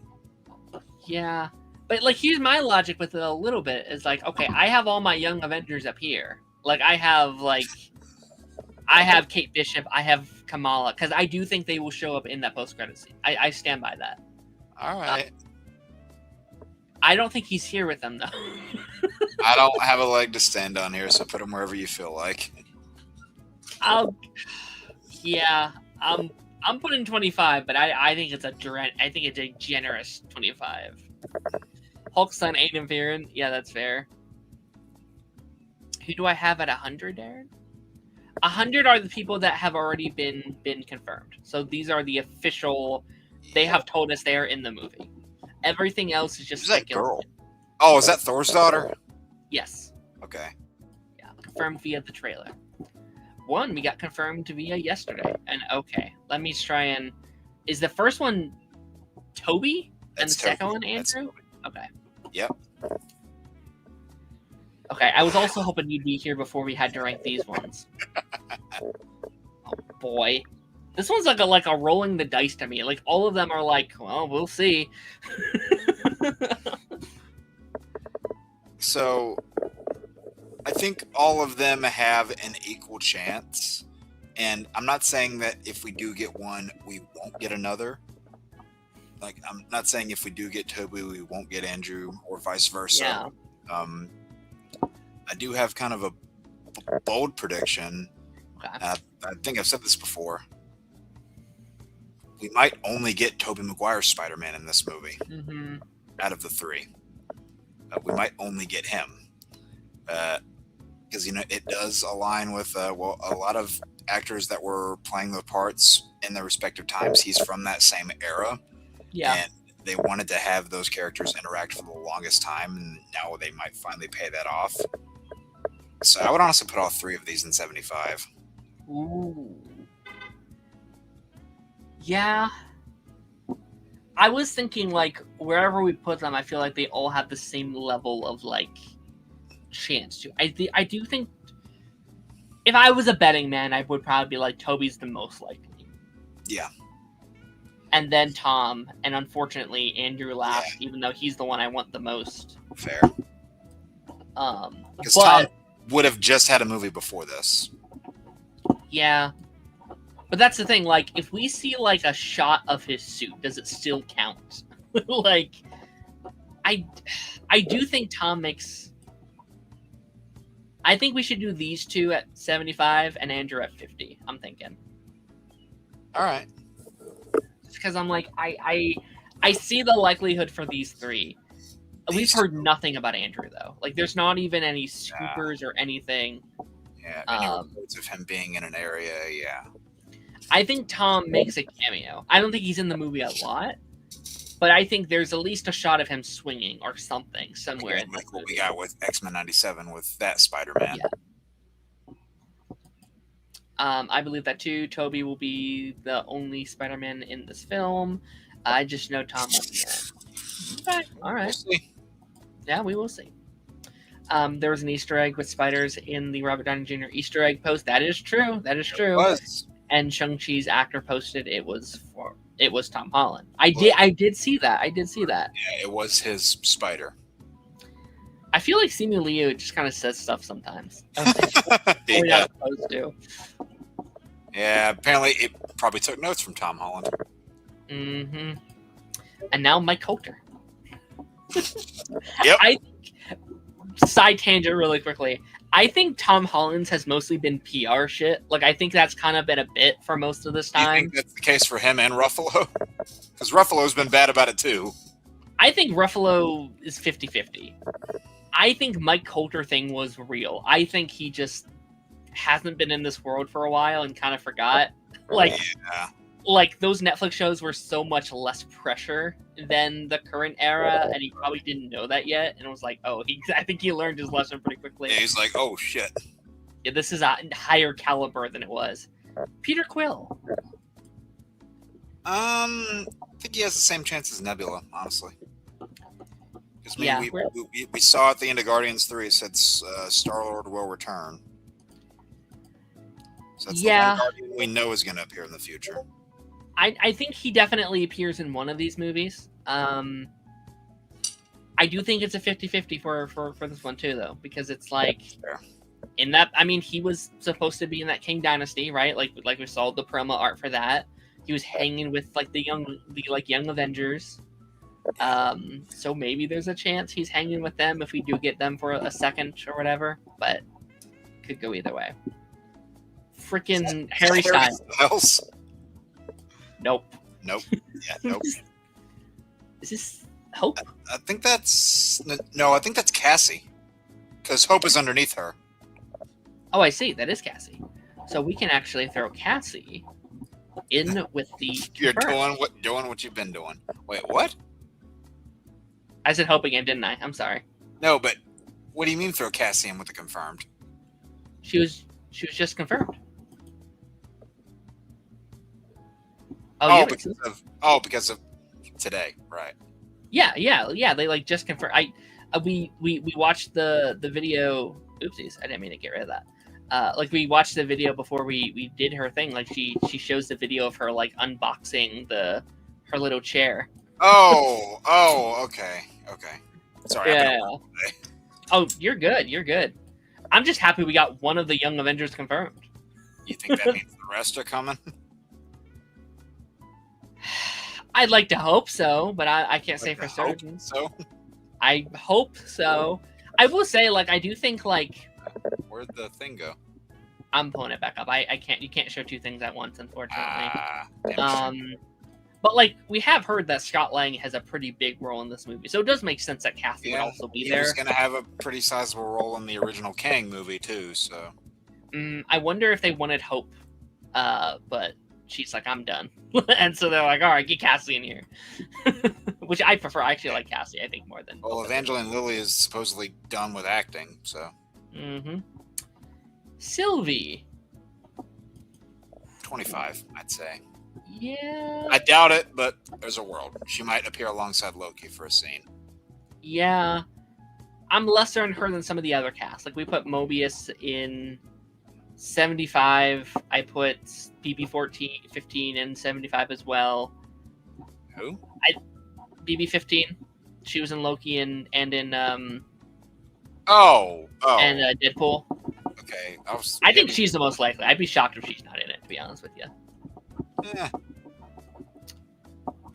Speaker 1: Yeah. But, like, here's my logic with it a little bit. Is like, okay, I have all my young Avengers up here. Like, I have Kate Bishop. I have Kamala. Because I do think they will show up in that post-credit scene. I stand by that.
Speaker 3: All right.
Speaker 1: I don't think he's here with them, though.
Speaker 3: I don't have a leg to stand on here, so put him wherever you feel like.
Speaker 1: I'm putting 25, but I think it's a generous 25. Hulk's son, Aiden Viren. Yeah, that's fair. Who do I have at 100, Darren? 100 are the people that have already been confirmed. So these are the official. They have told us they are in the movie. Everything else is just
Speaker 3: Who's that girl? Oh, is that Thor's daughter?
Speaker 1: Yes.
Speaker 3: Okay.
Speaker 1: Yeah, confirmed via the trailer. one we got confirmed via yesterday. And okay, let me try and... Is the first one Toby? And the second one Andrew? Okay.
Speaker 3: Yep.
Speaker 1: Okay, I was also hoping you'd be here before we had to rank these ones. Oh boy. This one's like a rolling the dice to me. Like, all of them are like, well, we'll see.
Speaker 3: So, I think all of them have an equal chance. And I'm not saying that if we do get one, we won't get another. Like, I'm not saying if we do get Toby, we won't get Andrew, or vice versa.
Speaker 1: Yeah.
Speaker 3: I do have kind of a bold prediction.
Speaker 1: Okay.
Speaker 3: I think I've said this before. We might only get Tobey Maguire's Spider-Man in this movie.
Speaker 1: Mm-hmm.
Speaker 3: Out of the three. We might only get him. Because, it does align with, a lot of actors that were playing the parts in their respective times. He's from that same era.
Speaker 1: Yeah.
Speaker 3: And they wanted to have those characters interact for the longest time, and now they might finally pay that off. So I would honestly put all three of these in 75.
Speaker 1: Ooh. Yeah. I was thinking, like, wherever we put them, I feel like they all have the same level of, like, chance to. I do think, if I was a betting man, I would probably be like, Toby's the most likely.
Speaker 3: Yeah.
Speaker 1: And then Tom, and unfortunately, Andrew last, even though he's the one I want the most.
Speaker 3: Fair.
Speaker 1: Because
Speaker 3: Tom would have just had a movie before this.
Speaker 1: Yeah. But that's the thing, like, if we see, like, a shot of his suit, does it still count? Like, I do think Tom makes... I think we should do these two at 75 and Andrew at 50, I'm thinking.
Speaker 3: All right.
Speaker 1: Because I'm like, I see the likelihood for these three. We've heard nothing about Andrew, though. Like, there's not even any scoopers or anything.
Speaker 3: Yeah, any reports of him being in an area, yeah.
Speaker 1: I think Tom makes a cameo. I don't think he's in the movie a lot, but I think there's at least a shot of him swinging or something somewhere in
Speaker 3: like
Speaker 1: this
Speaker 3: what
Speaker 1: movie.
Speaker 3: we got with X-Men 97 with that Spider-Man.
Speaker 1: Yeah. I believe that too. Toby will be the only Spider-Man in this film. I just know Tom will be in it. Okay, all right.
Speaker 3: We'll see.
Speaker 1: Yeah, we will see. There was an Easter egg with spiders in the Robert Downey Jr. Easter egg post. That is true. That is true.
Speaker 3: It was.
Speaker 1: And Shang-Chi's actor posted it was Tom Holland. I did see that.
Speaker 3: Yeah, it was his spider.
Speaker 1: I feel like Simu Liu just kind of says stuff sometimes.
Speaker 3: Yeah.
Speaker 1: Not supposed to.
Speaker 3: Yeah, apparently it probably took notes from Tom Holland.
Speaker 1: Mm-hmm. And now Mike Coulter.
Speaker 3: Yep.
Speaker 1: Side tangent really quickly. I think Tom Holland's has mostly been PR shit. Like, I think that's kind of been a bit for most of this
Speaker 3: Do you
Speaker 1: time.
Speaker 3: think that's the case for him and Ruffalo? Because Ruffalo's been bad about it too.
Speaker 1: I think Ruffalo is 50-50. I think Mike Coulter thing was real. I think he just hasn't been in this world for a while and kind of forgot. Like those Netflix shows were so much less pressure than the current era, and he probably didn't know that yet. And it was like, I think he learned his lesson pretty quickly.
Speaker 3: Yeah, he's like, oh shit.
Speaker 1: Yeah, this is a higher caliber than it was. Peter Quill.
Speaker 3: I think he has the same chance as Nebula, honestly. Because we saw at the end of Guardians 3, it said Star-Lord will return. So that's the one Guardian we know is going to appear in the future.
Speaker 1: I think he definitely appears in one of these movies. I do think it's a 50-50 for this one too, though, because it's like in that. I mean, he was supposed to be in that King Dynasty, right? Like we saw the promo art for that. He was hanging with like the young Avengers. So maybe there's a chance he's hanging with them if we do get them for a second or whatever. But could go either way. Freaking Harry Styles. Nope.
Speaker 3: Yeah, nope.
Speaker 1: Is this Hope?
Speaker 3: I think that's... No, I think that's Cassie. Because Hope is underneath her.
Speaker 1: Oh, I see. That is Cassie. So we can actually throw Cassie in with the...
Speaker 3: You're doing what you've been doing. Wait, what?
Speaker 1: I said Hope again, didn't I? I'm sorry.
Speaker 3: No, but what do you mean throw Cassie in with the confirmed?
Speaker 1: She was just confirmed. Oh, you
Speaker 3: because of today, right?
Speaker 1: Yeah. They like just confirmed. We watched the video. Oopsies, I didn't mean to get rid of that. Like we watched the video before we did her thing. Like she shows the video of her like unboxing her little chair.
Speaker 3: Okay. Sorry.
Speaker 1: Yeah. Oh, you're good. I'm just happy we got one of the Young Avengers confirmed.
Speaker 3: You think that means the rest are coming?
Speaker 1: I'd like to hope so, but I can't say for certain.
Speaker 3: So
Speaker 1: I hope so. I will say, like, I do think, like,
Speaker 3: where'd the thing go?
Speaker 1: I'm pulling it back up. I can't. You can't show two things at once, unfortunately. But like we have heard that Scott Lang has a pretty big role in this movie, so it does make sense that Cassie would also be there.
Speaker 3: He's going to have a pretty sizable role in the original Kang movie too. So
Speaker 1: I wonder if they wanted Hope, but she's like, I'm done, and so they're like, all right, get Cassie in here, which I prefer. I actually like Cassie, I think, more than.
Speaker 3: Well, Evangeline Lilly is supposedly done with acting, so.
Speaker 1: Sylvie.
Speaker 3: 25, I'd say.
Speaker 1: Yeah.
Speaker 3: I doubt it, but there's a world. She might appear alongside Loki for a scene.
Speaker 1: Yeah. I'm lesser on her than some of the other casts. Like, we put Mobius in 75. I put BB-15 in 75 as well.
Speaker 3: Who?
Speaker 1: BB-15. She was in Loki and in and Deadpool.
Speaker 3: Okay.
Speaker 1: I think she's the most likely. I'd be shocked if she's not in it, to be honest with you.
Speaker 3: Yeah.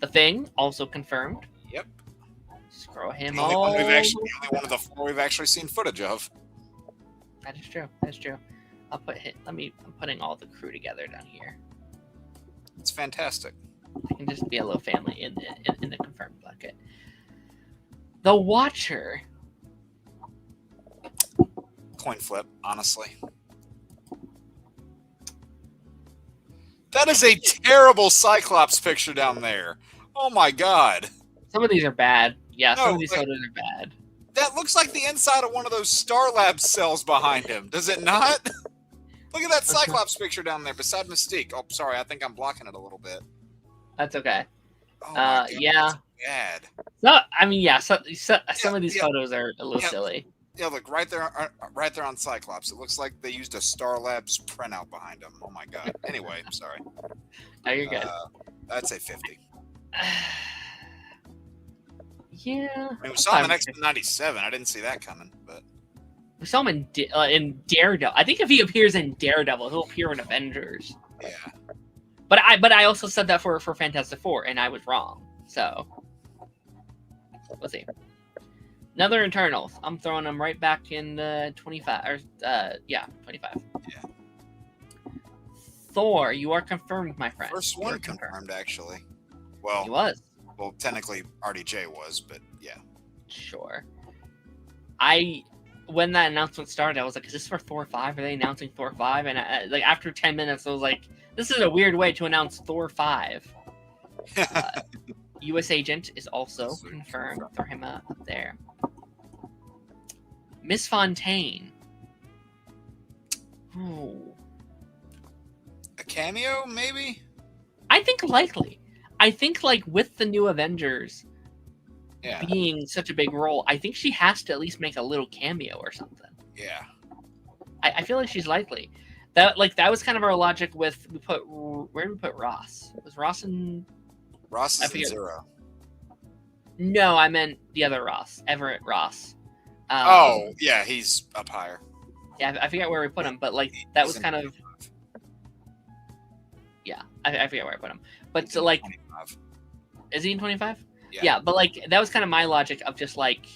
Speaker 1: The Thing, also confirmed.
Speaker 3: Yep.
Speaker 1: Scroll him
Speaker 3: the only one of the four we've actually seen footage of.
Speaker 1: That is true. I'm putting all the crew together down here.
Speaker 3: It's fantastic.
Speaker 1: I can just be a little family in the confirmed bucket. The Watcher.
Speaker 3: Coin flip, honestly. That is a terrible Cyclops picture down there. Oh my god.
Speaker 1: Some of these are bad. Yeah, some of these photos are bad.
Speaker 3: That looks like the inside of one of those Star Labs cells behind him. Does it not? Look at that Cyclops picture down there beside Mystique. Oh, sorry. I think I'm blocking it a little bit.
Speaker 1: That's okay.
Speaker 3: Oh my god,
Speaker 1: yeah.
Speaker 3: That's bad.
Speaker 1: No, I mean, yeah. Some of these photos are a little silly.
Speaker 3: Yeah, look right there on Cyclops. It looks like they used a Star Labs printout behind him. Oh my god. Anyway, I'm sorry.
Speaker 1: No, you're good.
Speaker 3: I'd say 50.
Speaker 1: Yeah.
Speaker 3: I mean, we saw him in X-Men 97. I didn't see that coming, but
Speaker 1: we saw him in Daredevil. I think if he appears in Daredevil, he'll appear in Avengers.
Speaker 3: Yeah.
Speaker 1: But I also said that for Fantastic Four, and I was wrong. So let's see. Another Eternals. I'm throwing them right back in 25. 25.
Speaker 3: Yeah.
Speaker 1: Thor, you are confirmed, my friend.
Speaker 3: First one confirmed, actually. Well,
Speaker 1: he was.
Speaker 3: Well, technically, RDJ was, but yeah.
Speaker 1: Sure. When that announcement started, I was like, "Is this for Thor 5? Are they announcing Thor 5?" And like after 10 minutes, I was like, "This is a weird way to announce Thor 5." U.S. Agent is also confirmed. Throw him up there. Miss Fontaine. Ooh.
Speaker 3: A cameo, maybe?
Speaker 1: I think likely. I think like with the new Avengers being such a big role, I think she has to at least make a little cameo or something.
Speaker 3: Yeah.
Speaker 1: I feel like she's likely. That was kind of our logic with where did we put Ross? Was Ross in
Speaker 3: Ross is in Zero.
Speaker 1: No, I meant the other Ross, Everett Ross.
Speaker 3: Yeah, he's up higher.
Speaker 1: Yeah, I forget where we put him, but like that was kind of. Yeah, I forget where I put him, but so like,
Speaker 3: 25.
Speaker 1: Is he in 25?
Speaker 3: Yeah,
Speaker 1: but like that was kind of my logic of just like,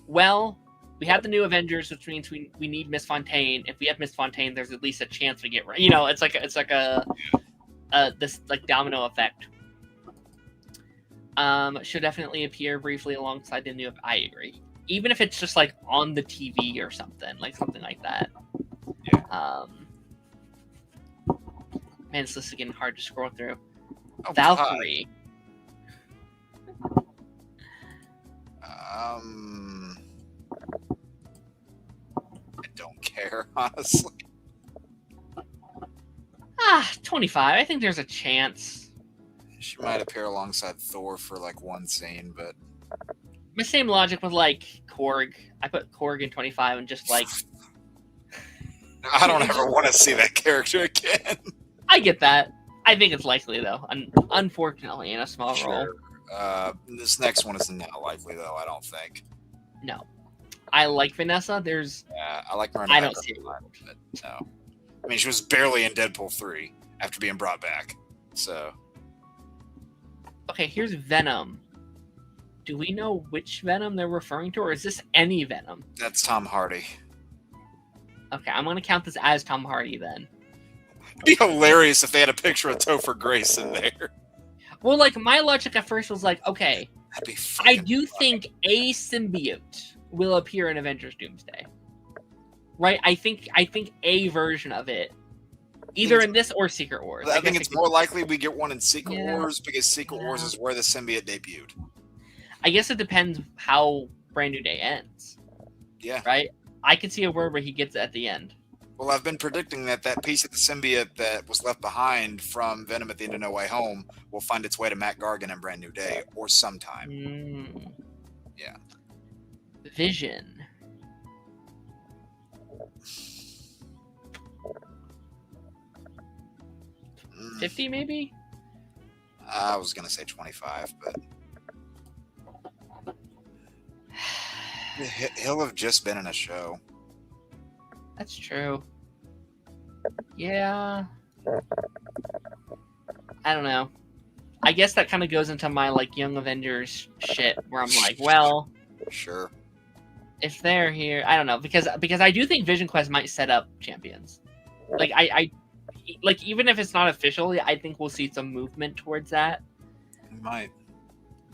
Speaker 1: well, we have the new Avengers, which means we need Miss Fontaine. If we have Miss Fontaine, there's at least a chance we get right. You know, it's like this like domino effect. Should definitely appear briefly alongside the new. I agree. Even if it's just like on the TV or something like that.
Speaker 3: Yeah.
Speaker 1: Man, this list is getting hard to scroll through.
Speaker 3: Oh,
Speaker 1: Valkyrie.
Speaker 3: I don't care, honestly.
Speaker 1: 25. I think there's a chance.
Speaker 3: She might appear alongside Thor for like one scene, but
Speaker 1: The same logic with like Korg. I put Korg in 25 and just like
Speaker 3: I don't ever want to see that character again.
Speaker 1: I get that. I think it's likely though. Unfortunately, in a small role.
Speaker 3: This next one is not likely though. I don't think.
Speaker 1: No, I like Vanessa.
Speaker 3: I like Miranda.
Speaker 1: I don't see it.
Speaker 3: No, I mean she was barely in Deadpool 3 after being brought back. So
Speaker 1: Okay, here's Venom. Do we know which Venom they're referring to, or is this any Venom?
Speaker 3: that's Tom Hardy.
Speaker 1: Okay, I'm gonna count this as Tom Hardy then.
Speaker 3: It'd be hilarious if they had a picture of Topher Grace in there.
Speaker 1: Well, like my logic at first was like, okay,
Speaker 3: That'd be
Speaker 1: I
Speaker 3: fucking
Speaker 1: do
Speaker 3: funny.
Speaker 1: think a symbiote will appear in Avengers Doomsday. Right? I think a version of it. Either in this or Secret Wars.
Speaker 3: I think
Speaker 1: guess
Speaker 3: it's more likely we get one in Secret
Speaker 1: Yeah.
Speaker 3: Wars because Secret Wars is where the symbiote debuted.
Speaker 1: I guess it depends how Brand New Day ends.
Speaker 3: Yeah.
Speaker 1: Right? I could see a word where he gets it at the end.
Speaker 3: Well, I've been predicting that piece of the symbiote that was left behind from Venom at the end of No Way Home will find its way to Matt Gargan in Brand New Day or sometime. Yeah.
Speaker 1: Vision.
Speaker 3: Mm,
Speaker 1: 50 maybe?
Speaker 3: I was gonna say 25, but he'll have just been in a show.
Speaker 1: That's true. Yeah. I don't know. I guess that kind of goes into my like Young Avengers shit where I'm like, well,
Speaker 3: Sure.
Speaker 1: if they're here, I don't know, because I do think Vision Quest might set up champions. Like I like even if it's not officially, I think we'll see some movement towards that.
Speaker 3: He might.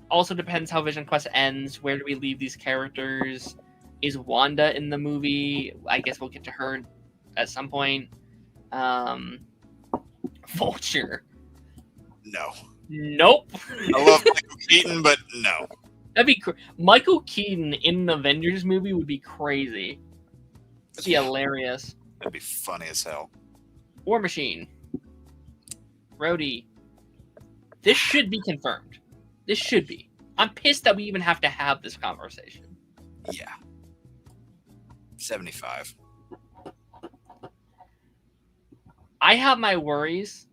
Speaker 1: Also depends how Vision Quest ends. Where do we leave these characters? Is Wanda in the movie? I guess we'll get to her at some point. Vulture.
Speaker 3: No.
Speaker 1: Nope.
Speaker 3: I love Michael Keaton, but no.
Speaker 1: That'd be Michael Keaton in an Avengers movie would be crazy. It'd be hilarious.
Speaker 3: That'd be funny as hell.
Speaker 1: War Machine. Rhodey. This should be confirmed. This should be. I'm pissed that we even have to have this conversation.
Speaker 3: Yeah. 75.
Speaker 1: I have my worries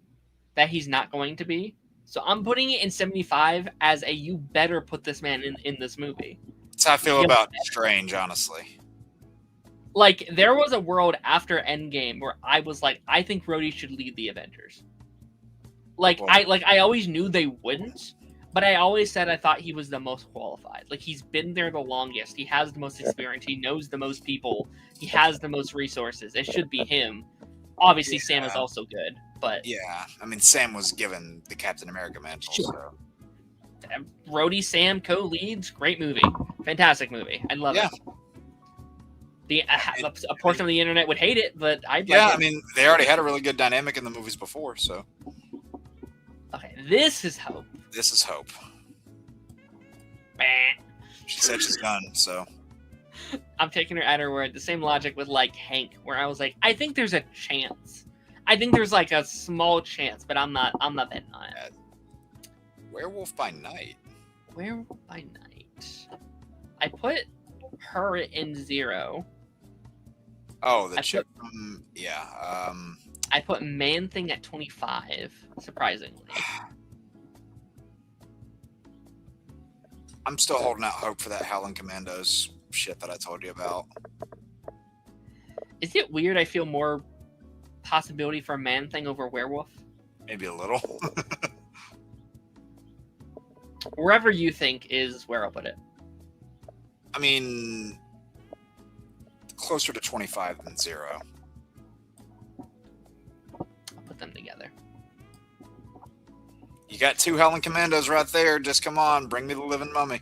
Speaker 1: that he's not going to be. So I'm putting it in 75 as a you better put this man in this movie.
Speaker 3: That's how I feel
Speaker 1: Yeah.
Speaker 3: about Strange, honestly.
Speaker 1: Like, there was a world after Endgame where I was like, I think Rhodey should lead the Avengers. Like,
Speaker 3: Well-
Speaker 1: I always knew they wouldn't, but I always said I thought he was the most qualified. Like, he's been there the longest. He has the most experience. He knows the most people. He has the most resources. It should be him. Obviously, Sam is
Speaker 3: Yeah.
Speaker 1: also good, but
Speaker 3: Yeah. I mean, Sam was given the Captain America mantle.
Speaker 1: Sure.
Speaker 3: So.
Speaker 1: Rhodey, Sam co-leads. Great movie. Fantastic movie. I love
Speaker 3: Yeah.
Speaker 1: it. A portion of the internet would hate it, but I'd
Speaker 3: Yeah,
Speaker 1: like it.
Speaker 3: I mean, they already had a really good dynamic in the movies before, so
Speaker 1: Okay, this is hope.
Speaker 3: this is hope.
Speaker 1: Bah.
Speaker 3: She said she's done, so
Speaker 1: I'm taking her at her word. The same logic with like Hank, where I was like, I think there's a chance. I think there's like a small chance, but I'm not betting on it.
Speaker 3: Werewolf by Night.
Speaker 1: Werewolf by Night. I put her in 0.
Speaker 3: Oh, the
Speaker 1: I
Speaker 3: chick from yeah.
Speaker 1: I put Man Thing at 25, surprisingly.
Speaker 3: I'm still holding out hope for that Howling Commandos shit that I told you about.
Speaker 1: Is it weird I feel more possibility for Man Thing over Werewolf?
Speaker 3: Maybe a little.
Speaker 1: Wherever you think is where I'll put it.
Speaker 3: I mean, closer to 25 than 0.
Speaker 1: I'll put them together.
Speaker 3: You got 2 Howling Commandos right there. Just come on, bring me the living mummy.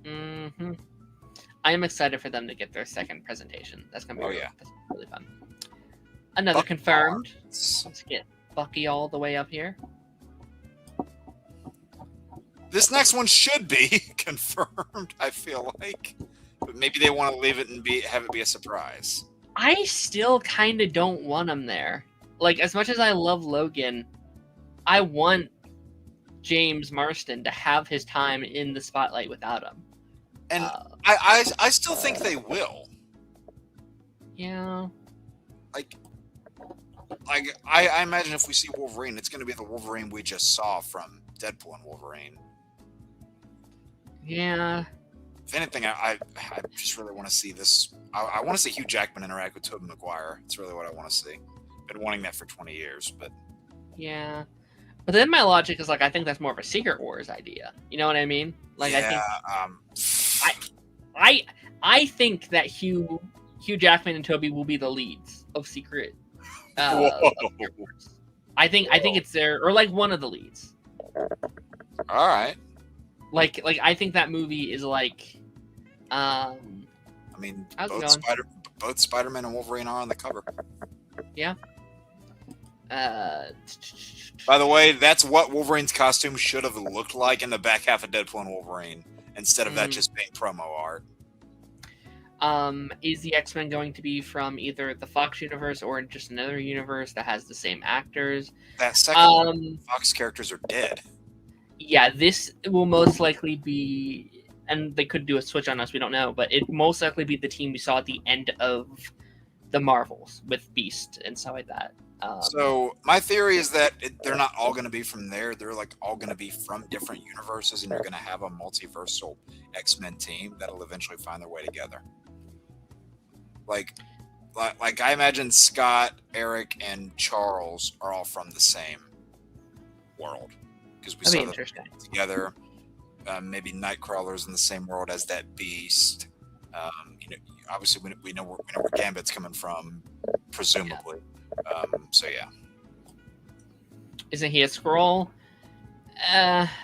Speaker 1: Mm-hmm. I am excited for them to get their second presentation. That's gonna be that's really fun. Another
Speaker 3: Bucky
Speaker 1: confirmed.
Speaker 3: Barnes.
Speaker 1: Let's get Bucky all the way up here.
Speaker 3: This next one should be confirmed, I feel like. But maybe they want to leave it and have it be a surprise.
Speaker 1: I still kind of don't want him there. Like, as much as I love Logan, I want James Marsden to have his time in the spotlight without him.
Speaker 3: And I still think they will.
Speaker 1: Yeah.
Speaker 3: Like I imagine if we see Wolverine, it's going to be the Wolverine we just saw from Deadpool and Wolverine.
Speaker 1: Yeah.
Speaker 3: If anything, I just really want to see this. I want to see Hugh Jackman interact with Tobey Maguire. It's really what I want to see. Been wanting that for 20 years, but
Speaker 1: Yeah. But then my logic is like, I think that's more of a Secret Wars idea. You know what I mean? Like,
Speaker 3: yeah,
Speaker 1: I think that Hugh Jackman and Toby will be the leads of Secret. Of Secret Wars. I think it's there, or like one of the leads.
Speaker 3: all right.
Speaker 1: Like I think that movie is like,
Speaker 3: I mean, both Spider-Man and Wolverine are on the cover.
Speaker 1: Yeah.
Speaker 3: By the way, that's what Wolverine's costume should have looked like in the back half of Deadpool and Wolverine, instead of that just being promo art.
Speaker 1: Is the X-Men going to be from either the Fox universe or just another universe that has the same actors?
Speaker 3: That second Fox characters are dead.
Speaker 1: Yeah, this will most likely be, and they could do a switch on us, we don't know, but it most likely be the team we saw at the end of the Marvels with Beast and stuff like that.
Speaker 3: So my theory is that they're not all going to be from there. They're like all going to be from different universes, and you're going to have a multiversal X-Men team that'll eventually find their way together. Like I imagine Scott, Eric, and Charles are all from the same world because we saw them together. Maybe Nightcrawler's in the same world as that Beast. Obviously we know where Gambit's coming from, presumably. So yeah.
Speaker 1: Isn't he a Skrull?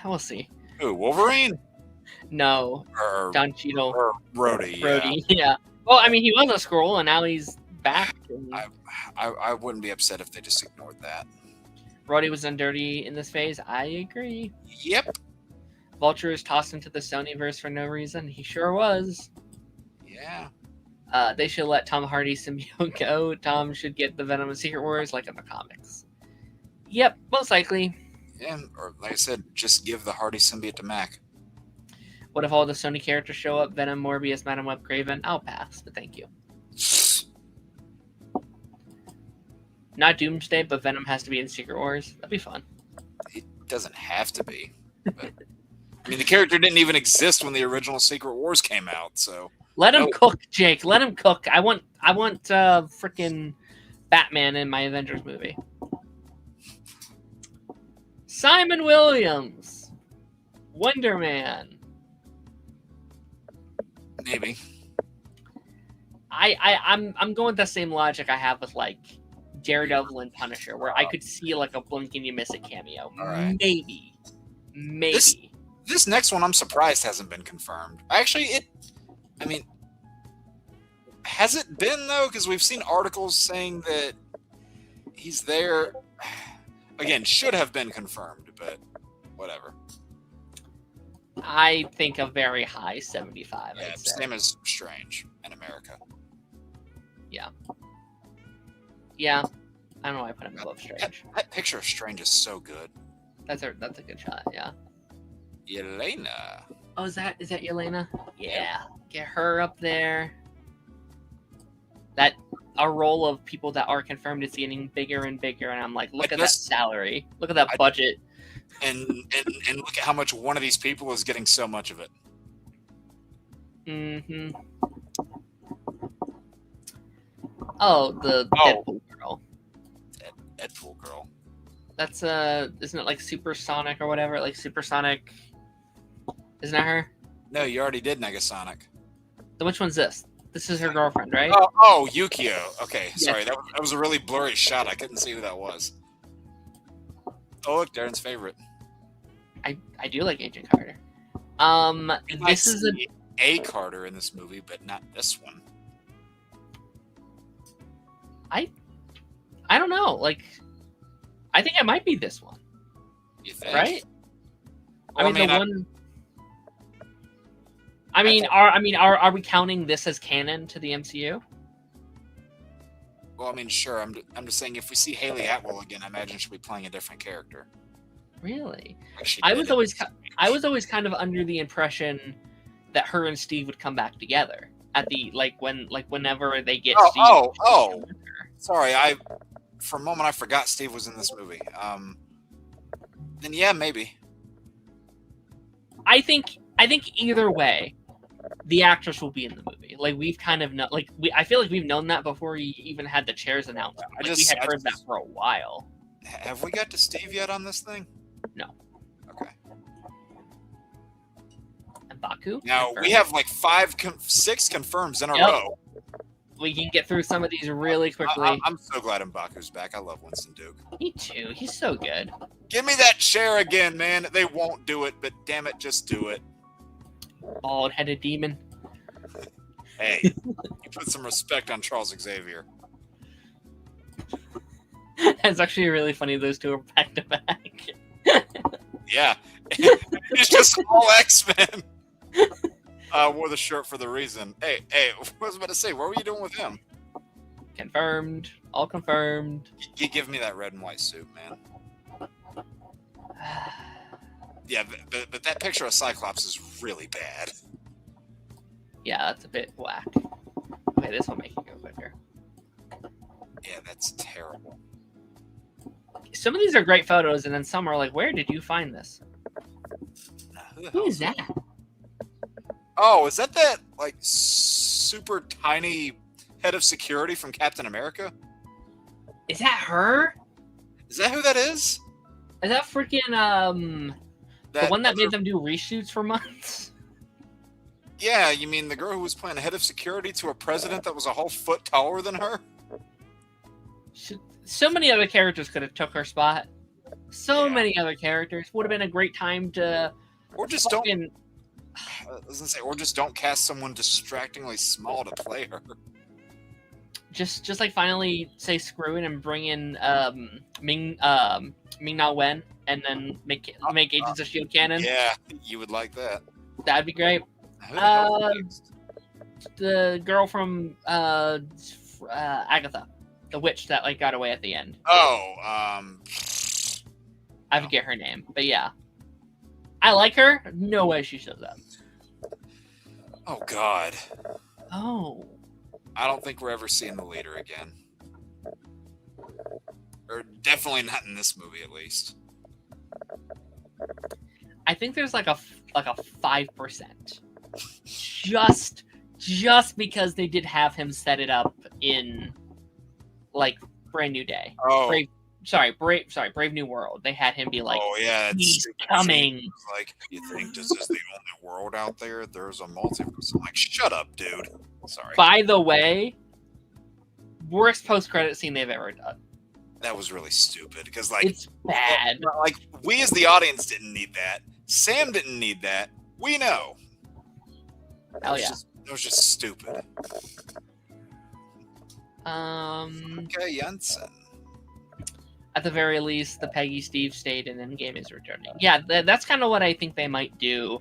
Speaker 1: We'll see.
Speaker 3: Who, Wolverine?
Speaker 1: No,
Speaker 3: or
Speaker 1: Don Cheadle.
Speaker 3: Or Rhodey.
Speaker 1: Rhodey, yeah. Well, I mean, he was a Skrull, and now he's back. And
Speaker 3: I wouldn't be upset if they just ignored that.
Speaker 1: Rhodey was done dirty in this phase. I agree.
Speaker 3: Yep.
Speaker 1: Vulture is tossed into the Sonyverse for no reason. He sure was.
Speaker 3: Yeah.
Speaker 1: They should let Tom Hardy's symbiote go. Tom should get the Venom of Secret Wars like in the comics. Yep, most likely.
Speaker 3: Yeah, or like I said, just give the Hardy symbiote to Mac.
Speaker 1: What if all the Sony characters show up? Venom, Morbius, Madam Web, Craven? I'll pass, but thank you. Not Doomsday, but Venom has to be in Secret Wars. That'd be fun.
Speaker 3: It doesn't have to be. But, I mean, the character didn't even exist when the original Secret Wars came out, so...
Speaker 1: Let him cook, Jake. Let him cook. I want freaking Batman in my Avengers movie. Simon Williams, Wonder Man.
Speaker 3: Maybe.
Speaker 1: I'm going with the same logic I have with like Daredevil and Punisher, where I could see like a blink and you miss it cameo.
Speaker 3: Right.
Speaker 1: Maybe.
Speaker 3: This next one, I'm surprised hasn't been confirmed. Actually, has it been though? Because we've seen articles saying that he's there. Again, should have been confirmed, but whatever.
Speaker 1: I think a very high 75.
Speaker 3: Yeah, same as Strange in America.
Speaker 1: Yeah. Yeah. I don't know why I put him above Strange.
Speaker 3: That picture of Strange is so good.
Speaker 1: That's a good shot, yeah.
Speaker 3: Yelena.
Speaker 1: Oh, is that Yelena? Yeah. Get her up there. That a role of people that are confirmed is getting bigger and bigger, and I'm like, look at that salary. Look at that budget.
Speaker 3: And look at how much one of these people is getting so much of it.
Speaker 1: Mm-hmm. Oh, the Deadpool girl.
Speaker 3: Deadpool girl.
Speaker 1: That's isn't it like Supersonic or whatever? Like Supersonic. Isn't that her?
Speaker 3: No, you already did Negasonic.
Speaker 1: Then which one's this? This is her girlfriend, right?
Speaker 3: Oh, Yukio. Okay,
Speaker 1: Yes.
Speaker 3: sorry. That was a really blurry shot. I couldn't see who that was. Oh, look, Darren's favorite.
Speaker 1: I do like Agent Carter. This is
Speaker 3: a Carter in this movie, but not this one.
Speaker 1: I don't know. Like, I think it might be this one.
Speaker 3: You think?
Speaker 1: Right?
Speaker 3: Well,
Speaker 1: Are we counting this as canon to the MCU?
Speaker 3: Well, I mean, sure. I'm just saying, if we see Haley Atwell again, I imagine she'll be playing a different character.
Speaker 1: Really?
Speaker 3: She
Speaker 1: I
Speaker 3: did
Speaker 1: was
Speaker 3: it.
Speaker 1: always kind of under the impression that her and Steve would come back together at the whenever they get Steve.
Speaker 3: Oh. Sorry, for a moment I forgot Steve was in this movie. Then yeah, maybe.
Speaker 1: I think either way, the actress will be in the movie. Like we've kind of I feel like we've known that before we even had the chairs announcement. We had heard that for a while.
Speaker 3: Have we got to Steve yet on this thing?
Speaker 1: No.
Speaker 3: Okay.
Speaker 1: And Baku.
Speaker 3: Now
Speaker 1: confirmed.
Speaker 3: we have like 6 confirms in a
Speaker 1: Yep.
Speaker 3: row.
Speaker 1: We can get through some of these really quickly.
Speaker 3: I'm so glad M'Baku's back. I love Winston Duke.
Speaker 1: Me too. He's so good.
Speaker 3: Give me that chair again, man. They won't do it, but damn it, just do it.
Speaker 1: Bald-headed demon.
Speaker 3: Hey, you put some respect on Charles Xavier.
Speaker 1: That's actually really funny. Those two are back to back.
Speaker 3: Yeah, it's just all X-Men. Wore the shirt for the reason. Hey, what was I about to say? What were you doing with him?
Speaker 1: Confirmed. All confirmed.
Speaker 3: You give me that red and white suit, man. Yeah, but that picture of Cyclops is really bad.
Speaker 1: Yeah, that's a bit whack. Okay, this will make it go quicker.
Speaker 3: Yeah, that's terrible.
Speaker 1: Some of these are great photos, and then some are like, where did you find this? Who is that?
Speaker 3: Oh, is that like super tiny head of security from Captain America?
Speaker 1: Is that her?
Speaker 3: Is that who that is?
Speaker 1: Is that freaking the one that made them do reshoots for months?
Speaker 3: Yeah, you mean the girl who was playing head of security to a president that was a whole foot taller than her?
Speaker 1: So many other characters could have took her spot. So
Speaker 3: Yeah.
Speaker 1: many other characters. Would have been a great time to
Speaker 3: Or just
Speaker 1: fucking...
Speaker 3: I was gonna say, or just don't cast someone distractingly small to play her.
Speaker 1: Just like finally say screw it and bring in Ming-Na Wen and then make Agents of S.H.I.E.L.D. canon.
Speaker 3: Yeah, you would like that.
Speaker 1: That'd be great.
Speaker 3: Who the hell is
Speaker 1: The girl from Agatha, the witch that like got away at the end.
Speaker 3: Oh,
Speaker 1: I forget her name, but yeah, I like her. No way she shows up.
Speaker 3: oh God.
Speaker 1: Oh,
Speaker 3: I don't think we're ever seeing the leader again. Or definitely not in this movie, at least.
Speaker 1: I think there's like a 5%, just because they did have him set it up in like Brand New Day.
Speaker 3: Oh,
Speaker 1: Brave New World. They had him be like,
Speaker 3: oh yeah,
Speaker 1: he's
Speaker 3: stupid
Speaker 1: coming.
Speaker 3: scene. Like, you think this is the only world out there? There's a multiverse. I'm like, shut up, dude. Sorry.
Speaker 1: By the way, worst post-credit scene they've ever done.
Speaker 3: That was really stupid because, like,
Speaker 1: It's bad.
Speaker 3: like we as the audience didn't need that. Sam didn't need that. We know.
Speaker 1: Hell yeah.
Speaker 3: It was just stupid. Okay, Jensen.
Speaker 1: At the very least, the Peggy Steve stayed and Endgame is returning. Yeah, that's kind of what I think they might do.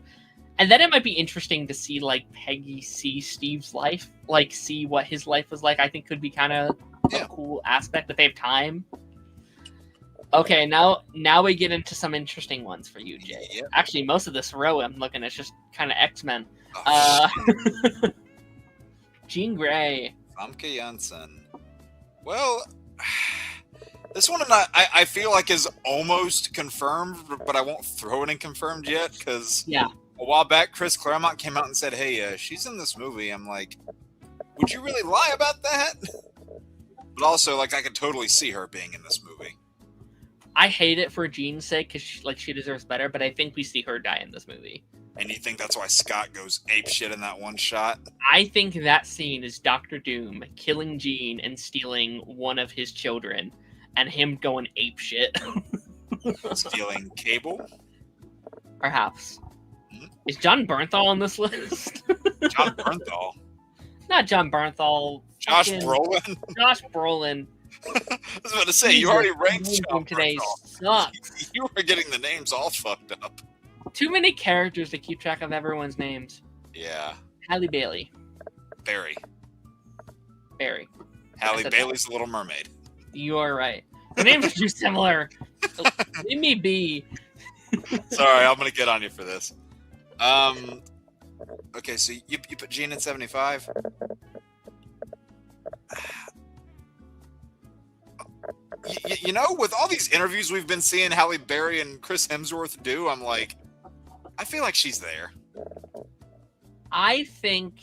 Speaker 1: And then it might be interesting to see, like, Peggy see Steve's life. Like, see what his life was like. I think could be kind of a cool aspect if they have time. Okay, now we get into some interesting ones for you, Jay.
Speaker 3: Yep.
Speaker 1: Actually, most of this row I'm looking at is just kind of X-Men. Jean Grey.
Speaker 3: Famke Janssen. Well, this one I feel like is almost confirmed, but I won't throw it in confirmed yet because a while back Chris Claremont came out and said, "Hey, she's in this movie." I'm like, would you really lie about that? But also, like, I could totally see her being in this movie.
Speaker 1: I hate it for Jean's sake because she deserves better, but I think we see her die in this movie.
Speaker 3: And you think that's why Scott goes apeshit in that one shot?
Speaker 1: I think that scene is Doctor Doom killing Jean and stealing one of his children, and him going apeshit.
Speaker 3: Stealing Cable?
Speaker 1: Perhaps. Is John Bernthal on this list?
Speaker 3: John Bernthal?
Speaker 1: Not John Bernthal.
Speaker 3: Josh
Speaker 1: fucking
Speaker 3: Brolin?
Speaker 1: Josh Brolin.
Speaker 3: I was about to say, you already ranked John
Speaker 1: today
Speaker 3: Bernthal.
Speaker 1: sucks.
Speaker 3: You were getting the names all fucked up.
Speaker 1: Too many characters to keep track of everyone's names.
Speaker 3: Yeah.
Speaker 1: Halle Bailey.
Speaker 3: Barry.
Speaker 1: Halle
Speaker 3: Bailey's The Little Mermaid.
Speaker 1: You are right. The names are too similar. Leave me be.
Speaker 3: Sorry, I'm gonna get on you for this. Okay, so you put Jean in 75. You know, with all these interviews we've been seeing Halle Berry and Chris Hemsworth do, I'm like, I feel like she's there.
Speaker 1: I think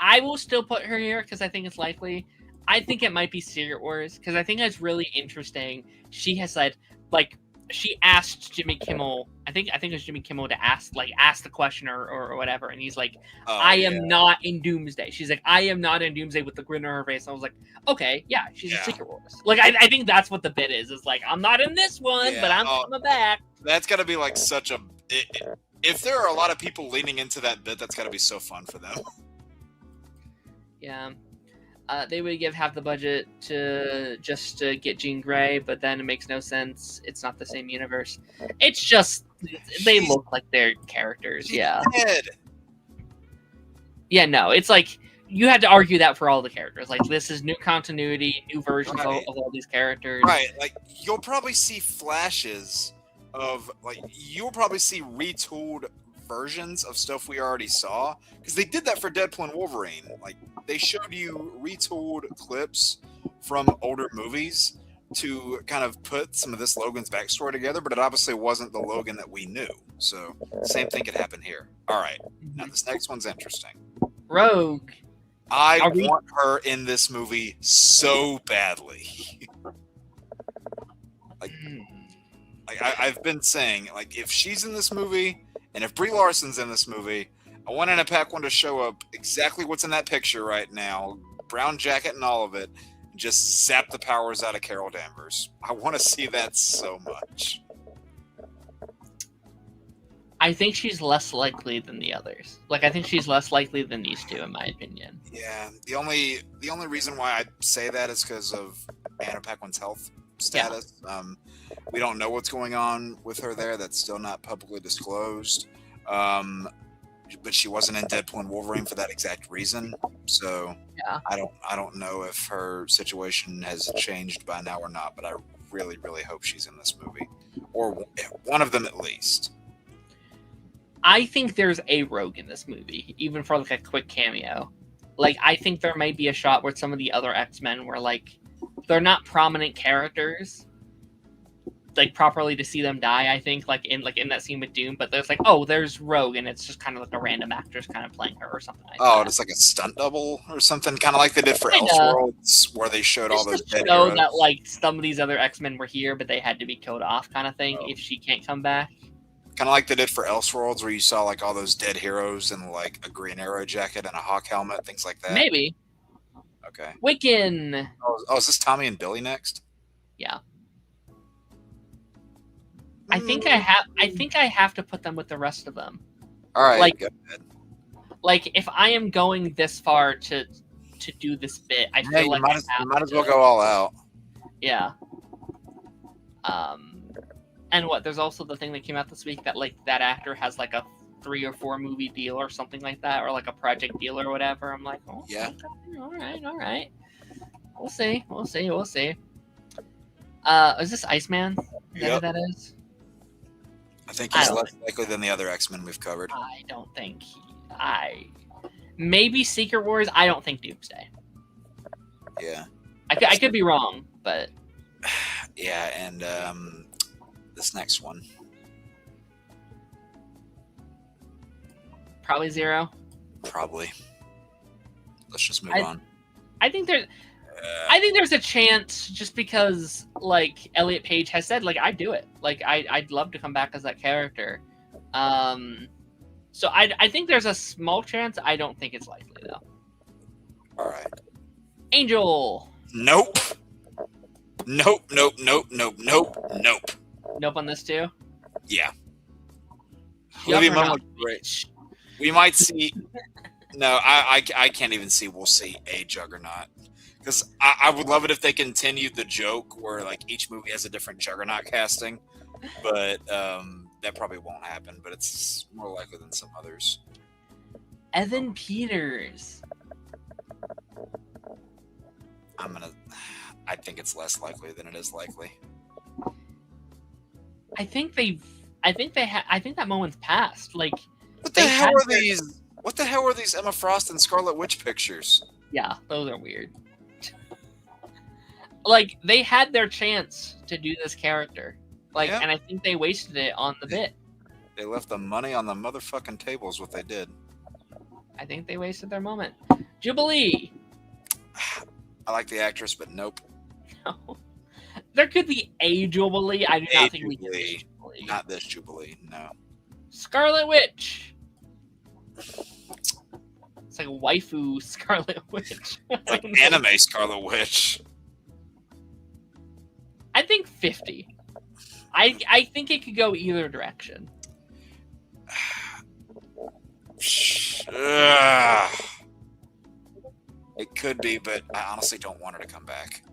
Speaker 1: I will still put her here because I think it's likely. I think it might be Secret Wars because I think that's really interesting. She has said, like, she asked Jimmy Kimmel. I think it was Jimmy Kimmel to ask the question or whatever, and he's like, "I am not in Doomsday." She's like, "I am not in Doomsday" with the grin on her face. And I was like, "Okay, yeah, she's in Secret Wars." Like, I think that's what the bit is. Is like, I'm not in this one, but I'm coming back.
Speaker 3: That's got to be like such a. If there are a lot of people leaning into that bit, that's got to be so fun for them.
Speaker 1: Yeah. They would give half the budget to just to get Jean Grey, but then it makes no sense. It's not the same universe. It's just they look like their characters. Yeah.
Speaker 3: Dead.
Speaker 1: Yeah. No, it's like you had to argue that for all the characters. Like this is new continuity, new versions of all these characters.
Speaker 3: Right. Like you'll probably see flashes of you'll probably see retooled versions of stuff we already saw because they did that for Deadpool and Wolverine. Like they showed you retooled clips from older movies to kind of put some of this Logan's backstory together, but it obviously wasn't the Logan that we knew. So same thing could happen here. All right, now this next one's interesting.
Speaker 1: Rogue.
Speaker 3: I want her in this movie so badly. I've been saying, like, if she's in this movie and if Brie Larson's in this movie, I want Anna Paquin to show up exactly what's in that picture right now, brown jacket and all of it, and just zap the powers out of Carol Danvers. I want to see that so much.
Speaker 1: I think she's less likely than the others. Like, I think she's less likely than these two, in my opinion.
Speaker 3: Yeah, the only reason why I say that is because of Anna Paquin's health status. Yeah. We don't know what's going on with her there. That's still not publicly disclosed. But she wasn't in Deadpool and Wolverine for that exact reason. So yeah. I don't know if her situation has changed by now or not. But I really, really hope she's in this movie, or one of them at least.
Speaker 1: I think there's a Rogue in this movie, even for like a quick cameo. Like, I think there might be a shot where some of the other X-Men were like, they're not prominent characters, like properly to see them die. I think like in that scene with Doom, but there's like, oh, there's Rogue, and it's just kind of like a random actress kind of playing her or something like that.
Speaker 3: It's like a stunt double or something, kind of like they did for Elseworlds, where they showed all those dead
Speaker 1: heroes. That like some of these other X-Men were here, but they had to be killed off, kind of thing. If she can't come back.
Speaker 3: Kind of like they did for Elseworlds, where you saw like all those dead heroes in like a Green Arrow jacket and a Hawk helmet, things like that.
Speaker 1: Maybe.
Speaker 3: Okay.
Speaker 1: Wiccan.
Speaker 3: Oh, is this Tommy and Billy next?
Speaker 1: Yeah. I think I have to put them with the rest of them.
Speaker 3: All right.
Speaker 1: Like, go ahead. Like if I am going this far to do this bit, I feel like
Speaker 3: you might as well go all out.
Speaker 1: Yeah. And what? There's also the thing that came out this week that like that actor has like a 3 or 4 movie deal or something like that, or like a project deal or whatever. I'm like, oh yeah, okay, all right. We'll see. Is this Iceman? Is that who that is?
Speaker 3: I think he's less likely than the other X-Men we've covered.
Speaker 1: I don't think maybe Secret Wars. I don't think Doomsday.
Speaker 3: Yeah.
Speaker 1: I could be wrong, but
Speaker 3: yeah, and this next one.
Speaker 1: Probably Zero.
Speaker 3: Probably. Let's just move on.
Speaker 1: I think there's a chance, just because like Elliot Page has said, like I'd do it. Like I'd love to come back as that character. So I think there's a small chance. I don't think it's likely though.
Speaker 3: All right.
Speaker 1: Angel.
Speaker 3: Nope. Nope
Speaker 1: on this too?
Speaker 3: Yeah. We might see. No, I can't even see. We'll see a Juggernaut, because I would love it if they continued the joke where like each movie has a different Juggernaut casting, but that probably won't happen. But it's more likely than some others.
Speaker 1: Evan Peters.
Speaker 3: I think it's less likely than it is likely.
Speaker 1: I think they've I think I think that moment's passed. Like,
Speaker 3: What the
Speaker 1: they
Speaker 3: hell
Speaker 1: had
Speaker 3: are
Speaker 1: their-
Speaker 3: these? What the hell are these Emma Frost and Scarlet Witch pictures?
Speaker 1: Yeah, those are weird. Like, they had their chance to do this character. Like,
Speaker 3: Yeah.
Speaker 1: and I think they wasted it on the bit.
Speaker 3: They left the money on the motherfucking table is what they did.
Speaker 1: I think they wasted their moment. Jubilee.
Speaker 3: I like the actress, but nope.
Speaker 1: No. There could be a Jubilee. I do not think we can
Speaker 3: Jubilee.
Speaker 1: be Jubilee.
Speaker 3: Not this Jubilee, no.
Speaker 1: Scarlet Witch. It's like a waifu Scarlet Witch.
Speaker 3: Like anime Scarlet Witch.
Speaker 1: I think 50. I think it could go either direction.
Speaker 3: Ugh. It could be, but I honestly don't want her to come back.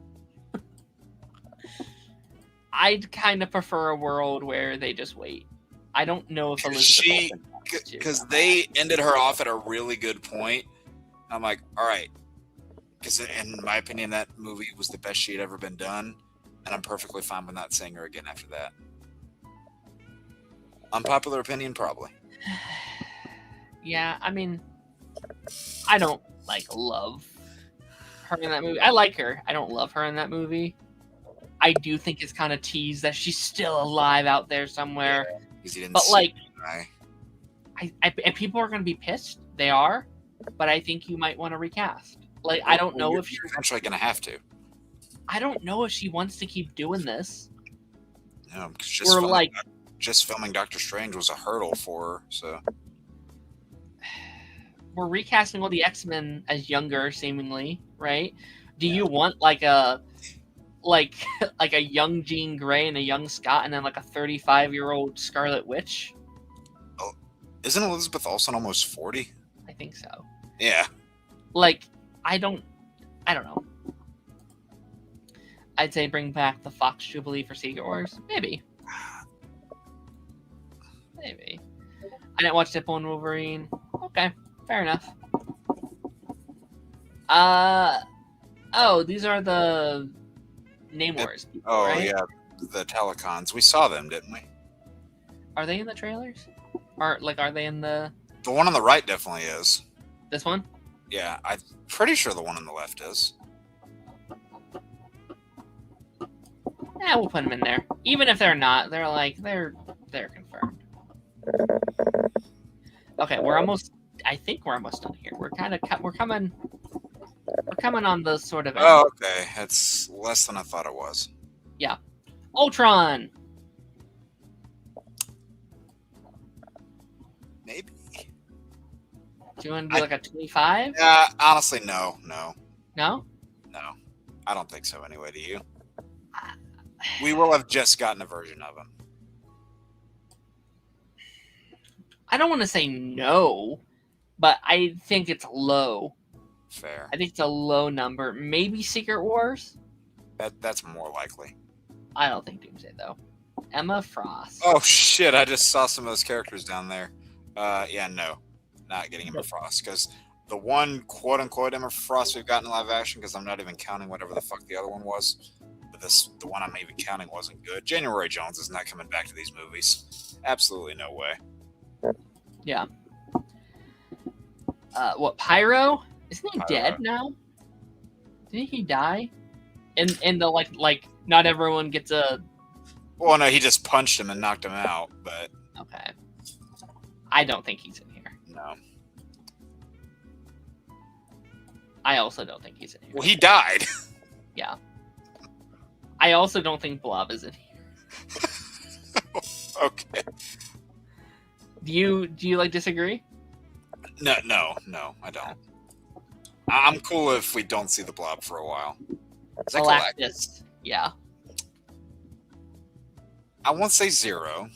Speaker 1: I'd kind of prefer a world where they just wait. I don't know if Elizabeth Olsen wants to.
Speaker 3: Because they ended her off at a really good point. I'm like, all right. Because in my opinion, that movie was the best she had ever been done. And I'm perfectly fine with not seeing her again after that. Unpopular opinion, probably.
Speaker 1: Yeah, I mean, I don't love her in that movie. I like her. I don't love her in that movie. I do think it's kind of teased that she's still alive out there somewhere.
Speaker 3: Yeah,
Speaker 1: but and people are going to be pissed. They are, but I think you might want to recast. Like, I don't know if
Speaker 3: you're eventually going to have to.
Speaker 1: I don't know if she wants to keep doing this.
Speaker 3: No, because just filming Doctor Strange was a hurdle for her. So
Speaker 1: we're recasting all the X-Men as younger, seemingly, right? Do you want like a young Jean Grey and a young Scott, and then like a 35-year-old Scarlet Witch?
Speaker 3: Oh, isn't Elizabeth Olsen almost 40?
Speaker 1: I think so.
Speaker 3: Yeah.
Speaker 1: Like, I don't know. I'd say bring back the Fox Jubilee for Secret Wars. Maybe. I didn't watch Deadpool and Wolverine. Okay, fair enough. Oh, these are the Namors people,
Speaker 3: Oh,
Speaker 1: right?
Speaker 3: yeah. The Telecons. We saw them, didn't we?
Speaker 1: Are they in the trailers? Or, are they in the...
Speaker 3: The one on the right definitely is.
Speaker 1: This one?
Speaker 3: Yeah, I'm pretty sure the one on the left is.
Speaker 1: Yeah, we'll put them in there. Even if they're not, they're confirmed. Okay, I think we're almost done here. We're coming on the sort of end.
Speaker 3: Oh, okay. It's less than I thought it was.
Speaker 1: Yeah. Ultron.
Speaker 3: Maybe.
Speaker 1: Do you want to do like a 25?
Speaker 3: Honestly, no.
Speaker 1: No?
Speaker 3: No. I don't think so anyway, do you? We will have just gotten a version of him.
Speaker 1: I don't want to say no, but I think it's low.
Speaker 3: Fair.
Speaker 1: I think it's a low number. Maybe Secret Wars?
Speaker 3: That's more likely.
Speaker 1: I don't think Doomsday, though. Emma Frost.
Speaker 3: Oh, shit. I just saw some of those characters down there. Yeah, no. Not getting Emma Frost. Because the one quote-unquote Emma Frost we've gotten in live action, because I'm not even counting whatever the fuck the other one was. But the one I'm even counting wasn't good. January Jones is not coming back to these movies. Absolutely no way.
Speaker 1: Yeah. What, Pyro? Isn't he
Speaker 3: Pyro.
Speaker 1: dead now? Didn't he die? In the like not everyone gets a...
Speaker 3: Well, no, he just punched him and knocked him out, but...
Speaker 1: Okay. I don't think he's in here.
Speaker 3: No.
Speaker 1: I also don't think he's in here.
Speaker 3: Well, he died.
Speaker 1: Yeah. I also don't think Blob is in here.
Speaker 3: Okay.
Speaker 1: Do you disagree?
Speaker 3: No, I don't. I'm cool if we don't see the Blob for a while. Is that
Speaker 1: Galactus. Yeah.
Speaker 3: I won't say 0.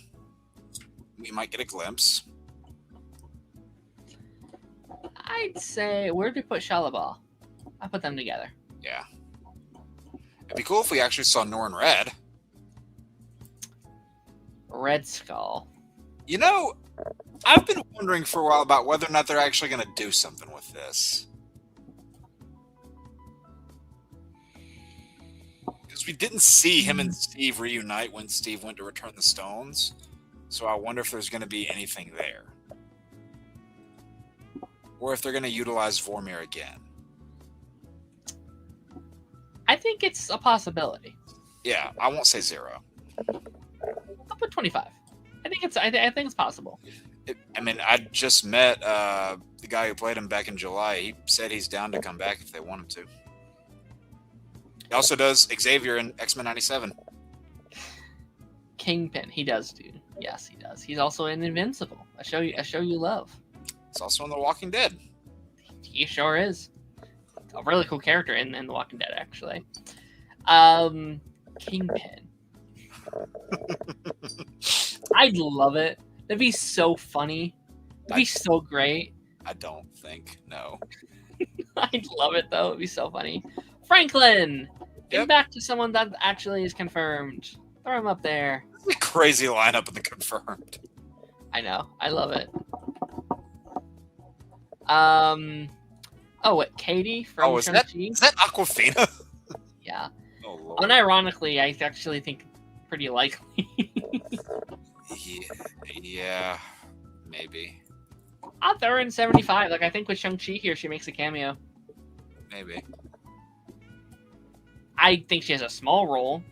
Speaker 3: We might get a glimpse.
Speaker 1: I'd say, where do we put Shalabal? I put them together.
Speaker 3: Yeah. It'd be cool if we actually saw Norrin Red.
Speaker 1: Red Skull.
Speaker 3: You know, I've been wondering for a while about whether or not they're actually going to do something with this. Because we didn't see him and Steve reunite when Steve went to return the stones. So I wonder if there's going to be anything there. Or if they're going to utilize Vormir again.
Speaker 1: I think it's a possibility.
Speaker 3: Yeah, I won't say 0.
Speaker 1: I'll put 25. I think it's possible.
Speaker 3: I mean, I just met the guy who played him back in July. He said he's down to come back if they want him to. He also does Xavier in X-Men 97.
Speaker 1: Kingpin, he does do. Yes, he does. He's also in Invincible. A show you love.
Speaker 3: He's also in The Walking Dead.
Speaker 1: He sure is. A really cool character in The Walking Dead, actually. Kingpin. I'd love it. That'd be so funny. That'd be so great.
Speaker 3: I don't think, no.
Speaker 1: I'd love it, though. It'd be so funny. Franklin! Get back to someone that actually is confirmed. Throw him up there.
Speaker 3: This is a crazy lineup in the confirmed.
Speaker 1: I know. I love it. Oh, what? Katie from
Speaker 3: is that Aquafina?
Speaker 1: Yeah.
Speaker 3: Oh, Lord.
Speaker 1: Unironically, I actually think pretty likely.
Speaker 3: Yeah, maybe.
Speaker 1: I'll throw her in 75. Like, I think with Shang-Chi here, she makes a cameo.
Speaker 3: Maybe.
Speaker 1: I think she has a small role.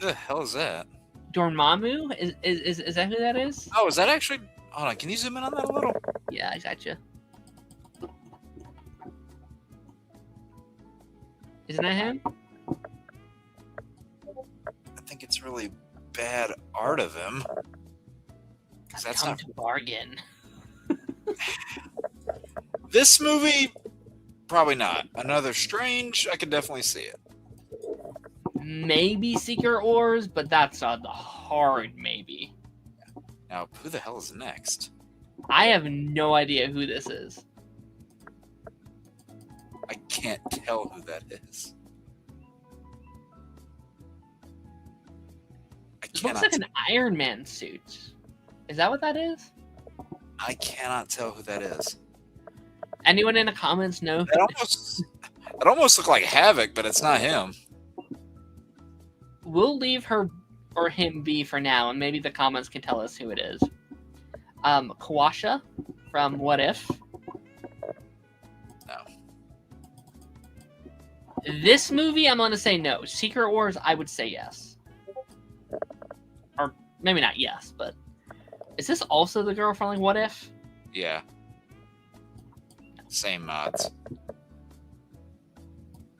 Speaker 3: Who the hell is that?
Speaker 1: Dormammu? Is that who that is?
Speaker 3: Oh, is that actually... Hold on, can you zoom in on that a little?
Speaker 1: Yeah, I gotcha. Isn't that him?
Speaker 3: I think it's really bad art of him.
Speaker 1: That's not to bargain.
Speaker 3: This movie, probably not. Another Strange, I could definitely see it.
Speaker 1: Maybe Secret Wars, but that's a hard maybe.
Speaker 3: Now, who the hell is next?
Speaker 1: I have no idea who this is.
Speaker 3: I can't tell who that is.
Speaker 1: It looks like an Iron Man suit. Is that what that is?
Speaker 3: I cannot tell who that is.
Speaker 1: Anyone in the comments know?
Speaker 3: It almost looked like Havoc, but it's not him.
Speaker 1: We'll leave her or him be for now, and maybe the comments can tell us who it is. Kawasha from What If.
Speaker 3: No.
Speaker 1: This movie, I'm going to say no. Secret Wars, I would say yes. Or maybe not yes, but... Is this also the girl from, like, What If?
Speaker 3: Yeah. Same mods.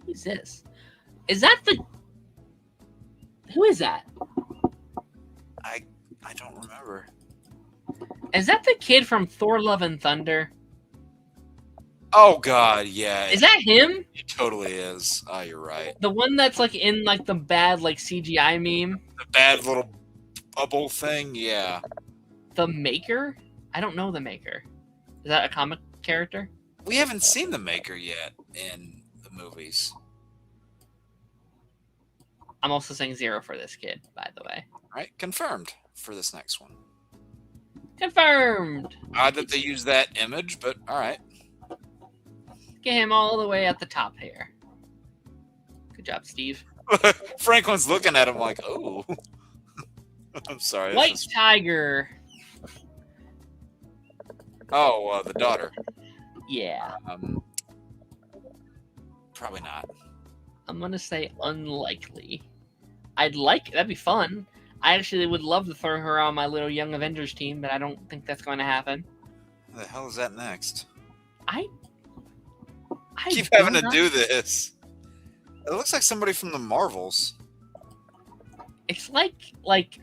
Speaker 1: Who's this? Is that the... Who is that?
Speaker 3: I don't remember.
Speaker 1: Is that the kid from Thor Love and Thunder?
Speaker 3: Oh, God, yeah.
Speaker 1: Is that him?
Speaker 3: It totally is. Oh, you're right.
Speaker 1: The one that's, like, in, like, the bad, like, CGI meme?
Speaker 3: The bad little bubble thing? Yeah.
Speaker 1: The Maker? I don't know the Maker. Is that a comic character?
Speaker 3: We haven't seen the Maker yet in the movies.
Speaker 1: I'm also saying 0 for this kid, by the way.
Speaker 3: All right, confirmed for this next one.
Speaker 1: Confirmed!
Speaker 3: Odd that they use that image, but all right.
Speaker 1: Get him all the way at the top here. Good job, Steve.
Speaker 3: Franklin's looking at him like, oh. I'm sorry.
Speaker 1: White Tiger.
Speaker 3: Oh, the daughter.
Speaker 1: Yeah.
Speaker 3: Probably not.
Speaker 1: I'm going to say unlikely. That'd be fun. I actually would love to throw her on my little Young Avengers team, but I don't think that's going to happen.
Speaker 3: Who the hell is that next?
Speaker 1: I
Speaker 3: keep having to do this. It looks like somebody from the Marvels.
Speaker 1: It's like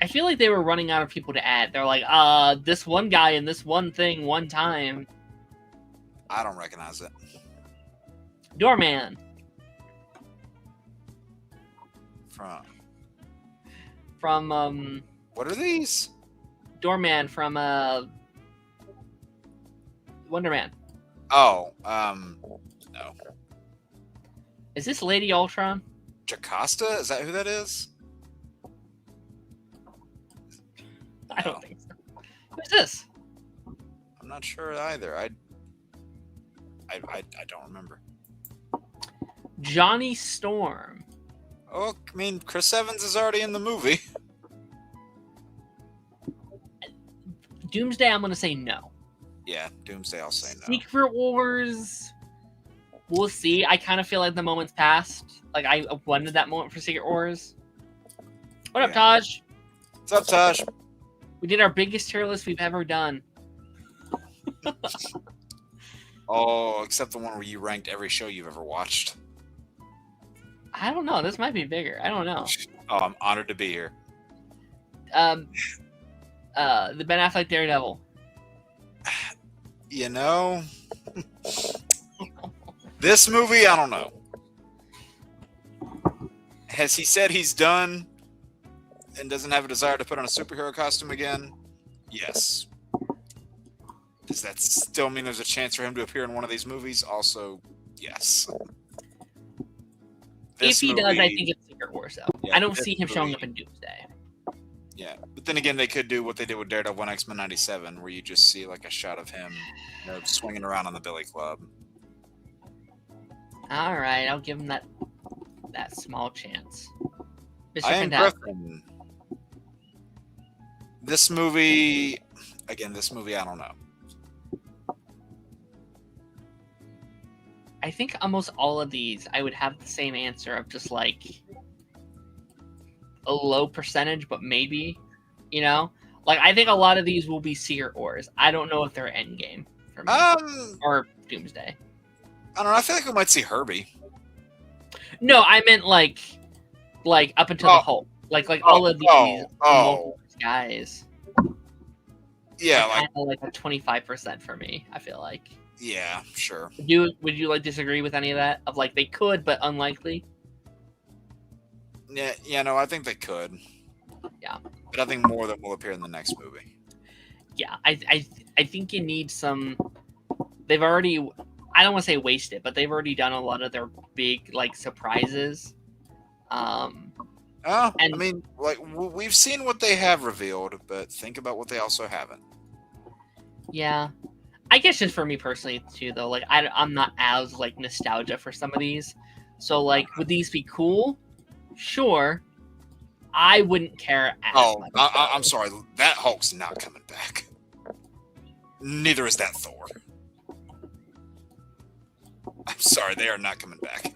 Speaker 1: I feel like they were running out of people to add. They're like, this one guy in this one thing one time.
Speaker 3: I don't recognize it.
Speaker 1: Doorman. From
Speaker 3: what are these?
Speaker 1: Doorman from Wonder Man.
Speaker 3: Oh, no.
Speaker 1: Is this Lady Ultron?
Speaker 3: Jocasta? Is that who that is?
Speaker 1: I don't think so. Who's this?
Speaker 3: I'm not sure either. I don't remember.
Speaker 1: Johnny Storm.
Speaker 3: Oh, I mean, Chris Evans is already in the movie.
Speaker 1: Doomsday, I'm gonna say no.
Speaker 3: Yeah, Doomsday, I'll say no.
Speaker 1: Secret Wars, we'll see. I kind of feel like the moment's passed. Like I wanted that moment for Secret Wars. What up, Taj?
Speaker 3: What's up, Taj?
Speaker 1: We did our biggest tier list we've ever done.
Speaker 3: Oh, except the one where you ranked every show you've ever watched.
Speaker 1: I don't know. This might be bigger. I don't know.
Speaker 3: Oh, I'm honored to be here.
Speaker 1: The Ben Affleck Daredevil.
Speaker 3: You know, this movie, I don't know. Has he said he's done and doesn't have a desire to put on a superhero costume again? Yes. Does that still mean there's a chance for him to appear in one of these movies? Also, yes.
Speaker 1: If he does, I think it's Secret Wars, though.
Speaker 3: Yeah,
Speaker 1: I don't see him showing up in Doomsday.
Speaker 3: Yeah, but then again, they could do what they did with Daredevil and X-Men 97, where you just see like a shot of him, swinging around on the Billy Club.
Speaker 1: All right, I'll give him that small chance. Mr.
Speaker 3: I am
Speaker 1: Fantastic.
Speaker 3: Griffin. This movie, I don't know.
Speaker 1: I think almost all of these, I would have the same answer of just like a low percentage, but maybe, like I think a lot of these will be Secret Wars. I don't know if they're Endgame for me or Doomsday.
Speaker 3: I don't know. I feel like we might see Herbie.
Speaker 1: No, I meant like up until the Hulk, like all of these guys.
Speaker 3: Yeah,
Speaker 1: like a 25% for me. I feel like.
Speaker 3: Yeah, sure.
Speaker 1: Would you like disagree with any of that? Of like they could, but unlikely.
Speaker 3: Yeah, no, I think they could.
Speaker 1: Yeah,
Speaker 3: but I think more of them will appear in the next movie.
Speaker 1: Yeah, I think you need some. They've already, I don't want to say wasted, but they've already done a lot of their big like surprises.
Speaker 3: I mean, like we've seen what they have revealed, but think about what they also haven't.
Speaker 1: Yeah. I guess just for me personally too, though, like I'm not as like nostalgia for some of these, so like would these be cool? Sure, I wouldn't care.
Speaker 3: I'm sorry, that Hulk's not coming back. Neither is that Thor. I'm sorry, they are not coming back.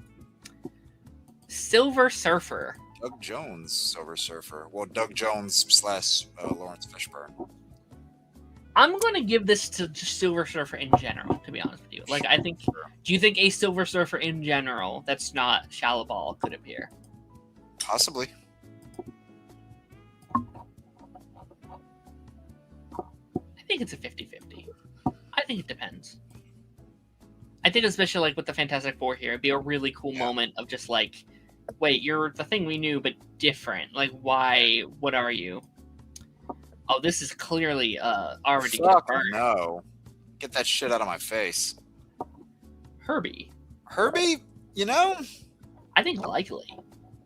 Speaker 1: Silver Surfer.
Speaker 3: Doug Jones, Silver Surfer. Well, Doug Jones / Lawrence Fishburne.
Speaker 1: I'm going to give this to just Silver Surfer in general, to be honest with you. Like, I think... Do you think a Silver Surfer in general that's not Shallowball could appear?
Speaker 3: Possibly.
Speaker 1: I think it's a 50-50. I think it depends. I think especially, like, with the Fantastic Four here, it'd be a really cool moment of just, like, wait, you're the thing we knew, but different. Like, why? What are you? Oh, this is clearly already confirmed.
Speaker 3: No. Get that shit out of my face.
Speaker 1: Herbie?
Speaker 3: You know?
Speaker 1: I think likely.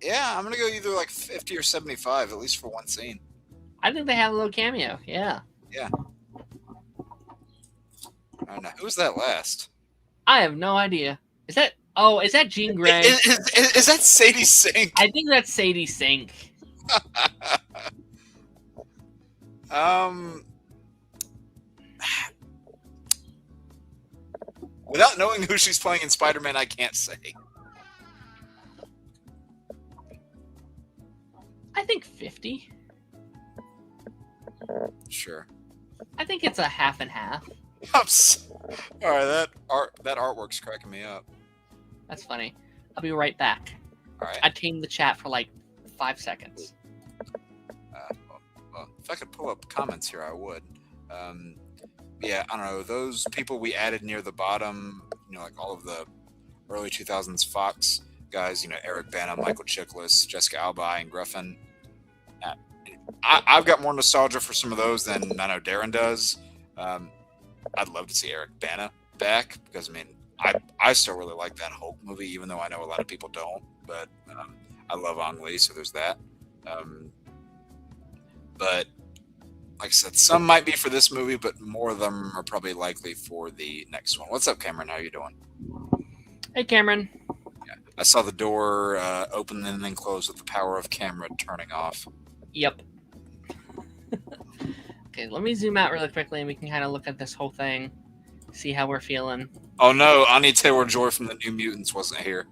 Speaker 3: Yeah, I'm going to go either like 50 or 75, at least for one scene.
Speaker 1: I think they have a little cameo, yeah.
Speaker 3: Yeah. I don't know. Who's that last?
Speaker 1: I have no idea. Is that Jean Grey?
Speaker 3: Is that Sadie Sink?
Speaker 1: I think that's Sadie Sink.
Speaker 3: Without knowing who she's playing in Spider-Man, I can't say.
Speaker 1: I think 50.
Speaker 3: Sure.
Speaker 1: I think it's a half and half.
Speaker 3: All right, that artwork's cracking me up.
Speaker 1: That's funny. I'll be right back.
Speaker 3: All right.
Speaker 1: I tamed the chat for like 5 seconds.
Speaker 3: Well, if I could pull up comments here, I would. Yeah, I don't know. Those people we added near the bottom, like all of the early 2000s Fox guys, Eric Bana, Michael Chiklis, Jessica Alba, and Griffin. I've got more nostalgia for some of those than I know Darren does. I'd love to see Eric Bana back because, I still really like that Hulk movie, even though I know a lot of people don't. But I love Ang Lee, so there's that. But like I said, some might be for this movie, but more of them are probably likely for the next one. What's up, Cameron? How you doing?
Speaker 1: Hey, Cameron.
Speaker 3: Yeah, I saw the door open and then close with the power of camera turning off.
Speaker 1: Yep. Okay, let me zoom out really quickly and we can kind of look at this whole thing, see how we're feeling.
Speaker 3: Oh no, Anya Taylor-Joy from the New Mutants wasn't here.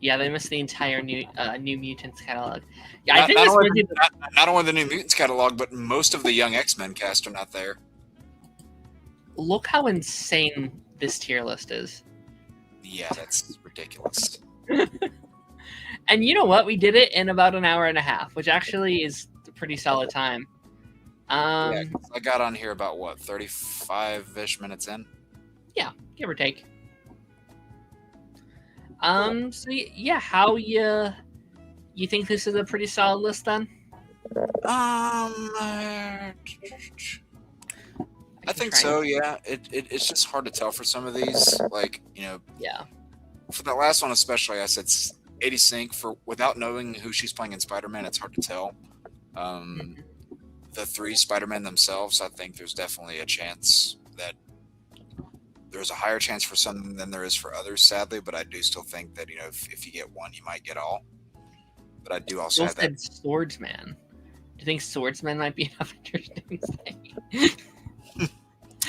Speaker 1: Yeah, they missed the entire New Mutants catalog. Yeah, I
Speaker 3: Not,
Speaker 1: think
Speaker 3: not
Speaker 1: this
Speaker 3: only,
Speaker 1: might be the
Speaker 3: not only the New Mutants catalog, but most of the Young X-Men cast are not there.
Speaker 1: look how insane this tier list is.
Speaker 3: Yeah, that's ridiculous.
Speaker 1: And you know what? We did it in about an hour and a half, which actually is a pretty solid time.
Speaker 3: Yeah, 'cause I got on here about, what, 35-ish minutes in?
Speaker 1: Yeah, give or take. So yeah, how you think this is a pretty solid list then?
Speaker 3: I think so, yeah. It's just hard to tell for some of these. Like,
Speaker 1: Yeah.
Speaker 3: for the last one especially, I said 80 sync. Without knowing who she's playing in Spider-Man, it's hard to tell. The 3 Spider-Men themselves, I think there's definitely a chance that there's a higher chance for some than there is for others, sadly, but I do still think that, if you get one, you might get all. But I do also have that.
Speaker 1: Swordsman. Do you think Swordsman might be an Avengers Doomsday?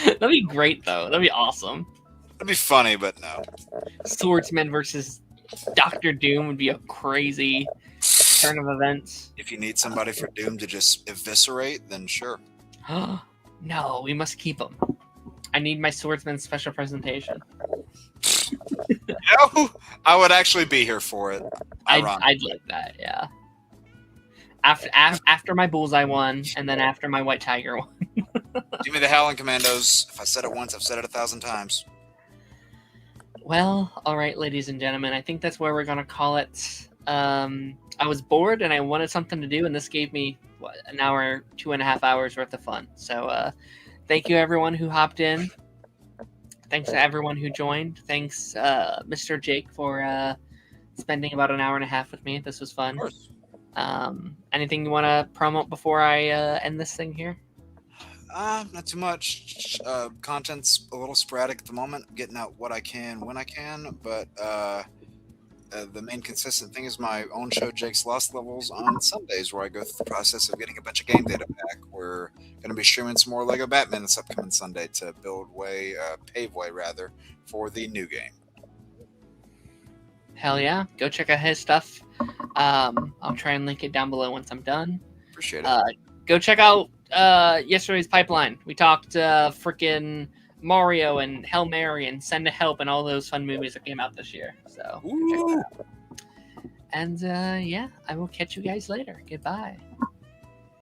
Speaker 1: That'd be great, though. That'd be awesome.
Speaker 3: It'd be funny, but no.
Speaker 1: Swordsman versus Doctor Doom would be a crazy turn of events.
Speaker 3: If you need somebody for Doom to just eviscerate, then sure.
Speaker 1: No, we must keep him. I need my Swordsman special presentation.
Speaker 3: I would actually be here for it.
Speaker 1: I'd like that, yeah. After my Bullseye one, and then after my White Tiger one.
Speaker 3: Give me the Howling Commandos. If I said it once, I've said it 1,000 times.
Speaker 1: Well, all right, ladies and gentlemen, I think that's where we're going to call it. I was bored and I wanted something to do, and this gave me an hour, 2.5 hours worth of fun. So thank you, everyone who hopped in. Thanks to everyone who joined. Thanks, Mr. Jake, for spending about an hour and a half with me. This was fun.
Speaker 3: Of course.
Speaker 1: Anything you want to promote before I end this thing here?
Speaker 3: Not too much. Content's a little sporadic at the moment. I'm getting out what I can when I can, but the main consistent thing is my own show, Jake's Lost Levels, on Sundays, where I go through the process of getting a bunch of game data back. We're going to be streaming some more Lego Batman this upcoming Sunday to pave way for the new game.
Speaker 1: Hell yeah. Go check out his stuff. I'll try and link it down below once I'm done.
Speaker 3: Appreciate it.
Speaker 1: Go check out yesterday's Pipeline. We talked freaking Mario and Hail Mary and Send to Help and all those fun movies that came out this year. So, check that out. And yeah, I will catch you guys later. Goodbye.